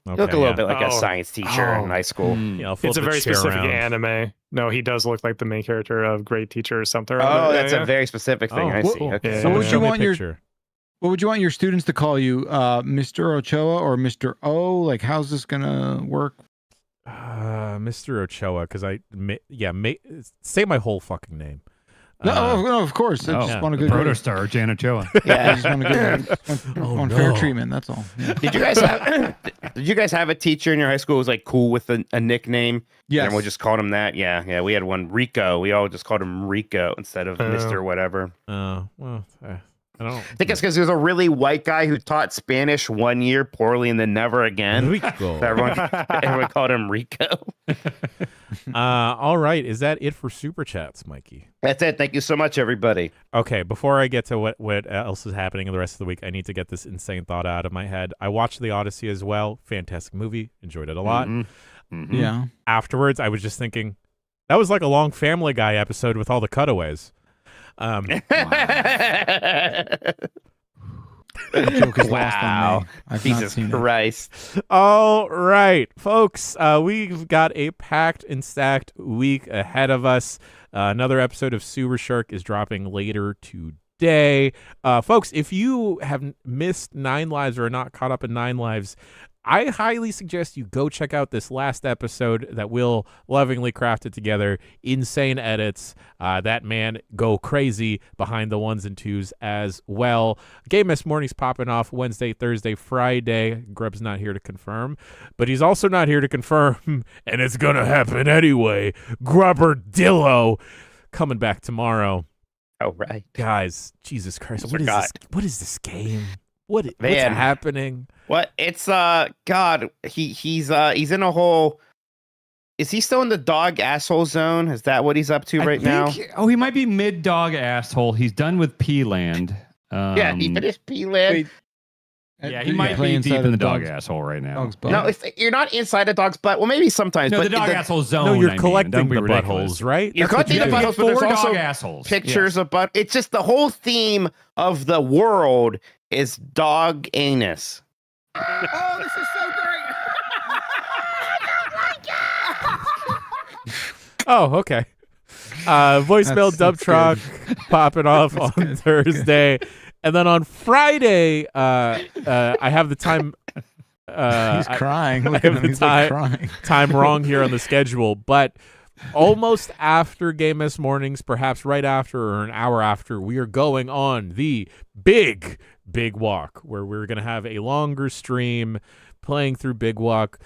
[SPEAKER 5] look a little bit like a science teacher in high school.
[SPEAKER 4] It's a very specific anime. No, he does look like the main character of Great Teacher or something.
[SPEAKER 5] Oh, that's a very specific thing. I see. Okay.
[SPEAKER 2] So what would you want your students to call you? Mr. Ochoa or Mr. O? How's this gonna work?
[SPEAKER 1] Mr. Ochoa, because say my whole fucking name.
[SPEAKER 2] No, of course. I just want a good
[SPEAKER 3] Protostar, Jan Ochoa.
[SPEAKER 2] Yeah, I just want to get unfair treatment. That's all. Yeah.
[SPEAKER 5] Did you guys have a teacher in your high school who was cool with a nickname?
[SPEAKER 2] Yes.
[SPEAKER 5] And everyone just called him that. Yeah. We had one, Rico. We all just called him Rico instead of Mr. Whatever.
[SPEAKER 1] I don't.
[SPEAKER 5] I think it's because he was a really white guy who taught Spanish 1 year poorly and then never again.
[SPEAKER 1] Rico.
[SPEAKER 5] So everyone called him Rico.
[SPEAKER 1] All right. Is that it for Super Chats, Mikey?
[SPEAKER 5] That's it. Thank you so much, everybody.
[SPEAKER 1] Okay, before I get to what else is happening in the rest of the week, I need to get this insane thought out of my head. I watched The Odyssey as well. Fantastic movie. Enjoyed it a lot.
[SPEAKER 2] Yeah.
[SPEAKER 1] Afterwards, I was just thinking, that was like a long Family Guy episode with all the cutaways.
[SPEAKER 2] That joke is lost on me. I've not
[SPEAKER 5] Jesus
[SPEAKER 2] seen
[SPEAKER 5] Christ.
[SPEAKER 1] All right, folks, we've got a packed and stacked week ahead of us. Another episode of Sewer Shark is dropping later today. Folks, if you have missed 9 Lives or are not caught up in 9 Lives, I highly suggest you go check out this last episode that Will lovingly crafted together. Insane edits. That man go crazy behind the 1s and 2s as well. Game Miss Morning's popping off Wednesday, Thursday, Friday. Grub's not here to confirm, but he's also not here to confirm, and it's going to happen anyway. Grubberdillo coming back tomorrow.
[SPEAKER 5] Oh, right.
[SPEAKER 1] Guys, Jesus Christ. What is this game? What's
[SPEAKER 5] Man.
[SPEAKER 1] happening?
[SPEAKER 5] What? It's God. He's in a whole. Is he still in the dog asshole zone? Is that what he's up to right now?
[SPEAKER 3] Oh, he might be mid dog asshole. He's done with P-Land.
[SPEAKER 5] Yeah, he finished P-Land.
[SPEAKER 3] Yeah, he might be deep in the dog asshole right now.
[SPEAKER 5] No, you're not inside a dog's butt. Well, maybe sometimes.
[SPEAKER 3] No,
[SPEAKER 5] but
[SPEAKER 3] the dog asshole zone.
[SPEAKER 1] No, you're collecting
[SPEAKER 3] Don't be
[SPEAKER 1] the
[SPEAKER 3] ridiculous.
[SPEAKER 1] buttholes, right?
[SPEAKER 5] You're collecting the buttholes, but there's also
[SPEAKER 3] assholes.
[SPEAKER 5] pictures of butt. It's just the whole theme of the world is dog anus.
[SPEAKER 2] Oh, this is so great.
[SPEAKER 1] Oh, okay. Voicemail
[SPEAKER 2] That's
[SPEAKER 1] dub truck popping off on Thursday. And then on Friday, I have the time.
[SPEAKER 2] He's crying. Look
[SPEAKER 1] I
[SPEAKER 2] at
[SPEAKER 1] have
[SPEAKER 2] him.
[SPEAKER 1] the
[SPEAKER 2] He's like crying.
[SPEAKER 1] time wrong here on the schedule, but almost after Game Miss Mornings, perhaps right after or an hour after, we are going on the big walk where we're going to have a longer stream playing through Big Walk.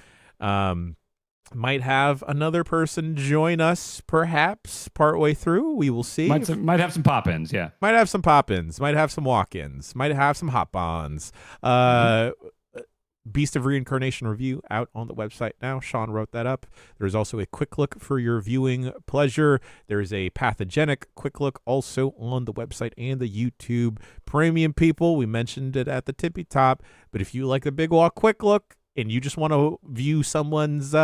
[SPEAKER 1] Might have another person join us, perhaps partway through. We will see.
[SPEAKER 3] Might have some pop-ins, yeah.
[SPEAKER 1] Might have some pop-ins. Might have some walk-ins. Might have some hop-ons. Beast of Reincarnation review out on the website now. Sean wrote that up. There's also a quick look for your viewing pleasure. There's a Pathogenic quick look also on the website and the YouTube. Premium people, we mentioned it at the tippy top, but if you like the Big Walk quick look and you just want to view someone's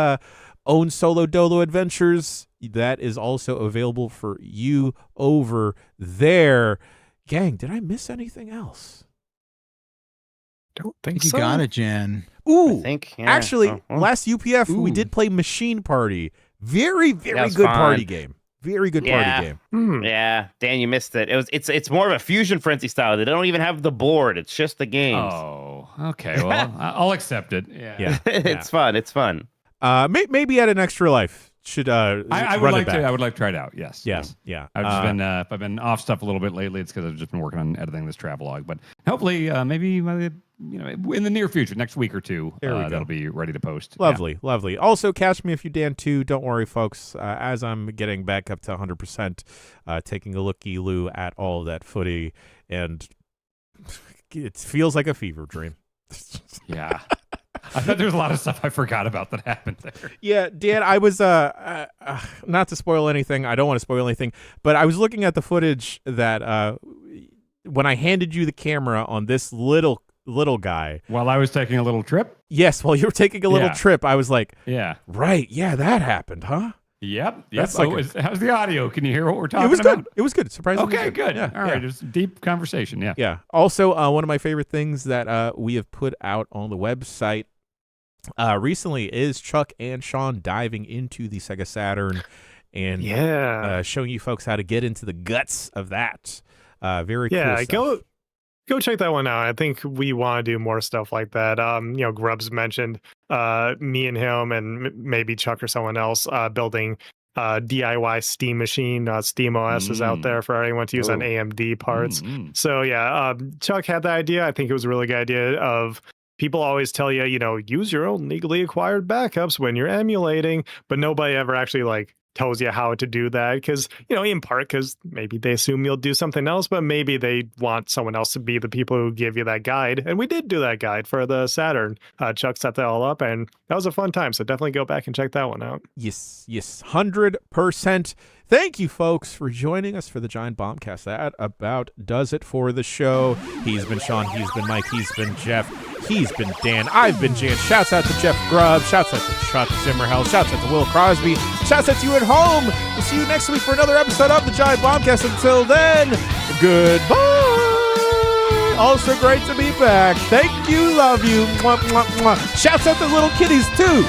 [SPEAKER 1] own solo dolo adventures, that is also available for you over there. Gang, did I miss anything else?
[SPEAKER 4] Don't think
[SPEAKER 2] You
[SPEAKER 4] so.
[SPEAKER 2] got it, Jan.
[SPEAKER 1] Ooh,
[SPEAKER 5] I think, yeah.
[SPEAKER 1] actually,
[SPEAKER 5] Oh.
[SPEAKER 1] last UPF we
[SPEAKER 2] Ooh.
[SPEAKER 1] did play Machine Party. Very, very
[SPEAKER 5] was
[SPEAKER 1] good
[SPEAKER 5] fun.
[SPEAKER 1] party game. Very good
[SPEAKER 5] Yeah.
[SPEAKER 1] party game.
[SPEAKER 4] Hmm.
[SPEAKER 5] Yeah, Dan, you missed it. It's more of a Fusion Frenzy style. They don't even have the board. It's just the games.
[SPEAKER 3] Oh, okay. Well, I'll accept it. Yeah.
[SPEAKER 5] It's fun. It's fun.
[SPEAKER 1] Maybe at an extra life should
[SPEAKER 3] I would
[SPEAKER 1] run
[SPEAKER 3] like
[SPEAKER 1] it back.
[SPEAKER 3] to. I would like to try it out. Yes.
[SPEAKER 1] Yeah,
[SPEAKER 3] Yes.
[SPEAKER 1] yeah.
[SPEAKER 3] I've just been if I've been off stuff a little bit lately. It's because I've just been working on editing this travelogue. But hopefully, maybe in the near future, next week or two,
[SPEAKER 1] There we go.
[SPEAKER 3] that'll be ready to post.
[SPEAKER 1] Lovely, lovely. Also, catch me if you Dan too. Don't worry, folks. As I'm getting back up to 100%, taking a looky-loo at all of that footy, and it feels like a fever dream.
[SPEAKER 3] Yeah. I thought there was a lot of stuff I forgot about that happened there.
[SPEAKER 1] Yeah, Dan, I was not to spoil anything. I don't want to spoil anything, but I was looking at the footage that when I handed you the camera on this little guy.
[SPEAKER 3] While I was taking a little trip.
[SPEAKER 1] Yes, while you were taking a little
[SPEAKER 3] Yeah.
[SPEAKER 1] trip, I was like,
[SPEAKER 3] Yeah.
[SPEAKER 1] right, yeah, that happened, huh?
[SPEAKER 3] Yep.
[SPEAKER 1] That's
[SPEAKER 3] So
[SPEAKER 1] like
[SPEAKER 3] how's the audio? Can you hear what we're talking
[SPEAKER 1] It was
[SPEAKER 3] about?
[SPEAKER 1] good. It was good. Surprisingly
[SPEAKER 3] Okay, good.
[SPEAKER 1] Yeah,
[SPEAKER 3] All right.
[SPEAKER 1] yeah.
[SPEAKER 3] It was a deep conversation. Yeah.
[SPEAKER 1] Yeah. Also, one of my favorite things that we have put out on the website recently is Chuck and Sean diving into the Sega Saturn and showing you folks how to get into the guts of that. Very cool stuff.
[SPEAKER 4] Go check that one out. I think we want to do more stuff like that. Grubbs mentioned me and him and maybe Chuck or someone else building DIY Steam machine. Steam OS is out there for anyone to use on AMD parts. So yeah, Chuck had the idea. I think it was a really good idea of people always tell you, use your own legally acquired backups when you're emulating, but nobody ever actually tells you how to do that because, in part because maybe they assume you'll do something else, but maybe they want someone else to be the people who give you that guide. And we did do that guide for the Saturn. Chuck set that all up and that was a fun time. So definitely go back and check that one out.
[SPEAKER 1] Yes, 100%. Thank you, folks, for joining us for the Giant Bombcast. That about does it for the show. He's been Sean, he's been Mike, he's been Jeff, he's been Dan, I've been Jan. Shouts out to Jeff Grubb, shouts out to Chuck Zimmerhell, shouts out to Will Crosby, shouts out to you at home. We'll see you next week for another episode of the Giant Bombcast. Until then, goodbye. Also great to be back. Thank you. Love you. Mwah, mwah, mwah. Shouts out to little kitties, too.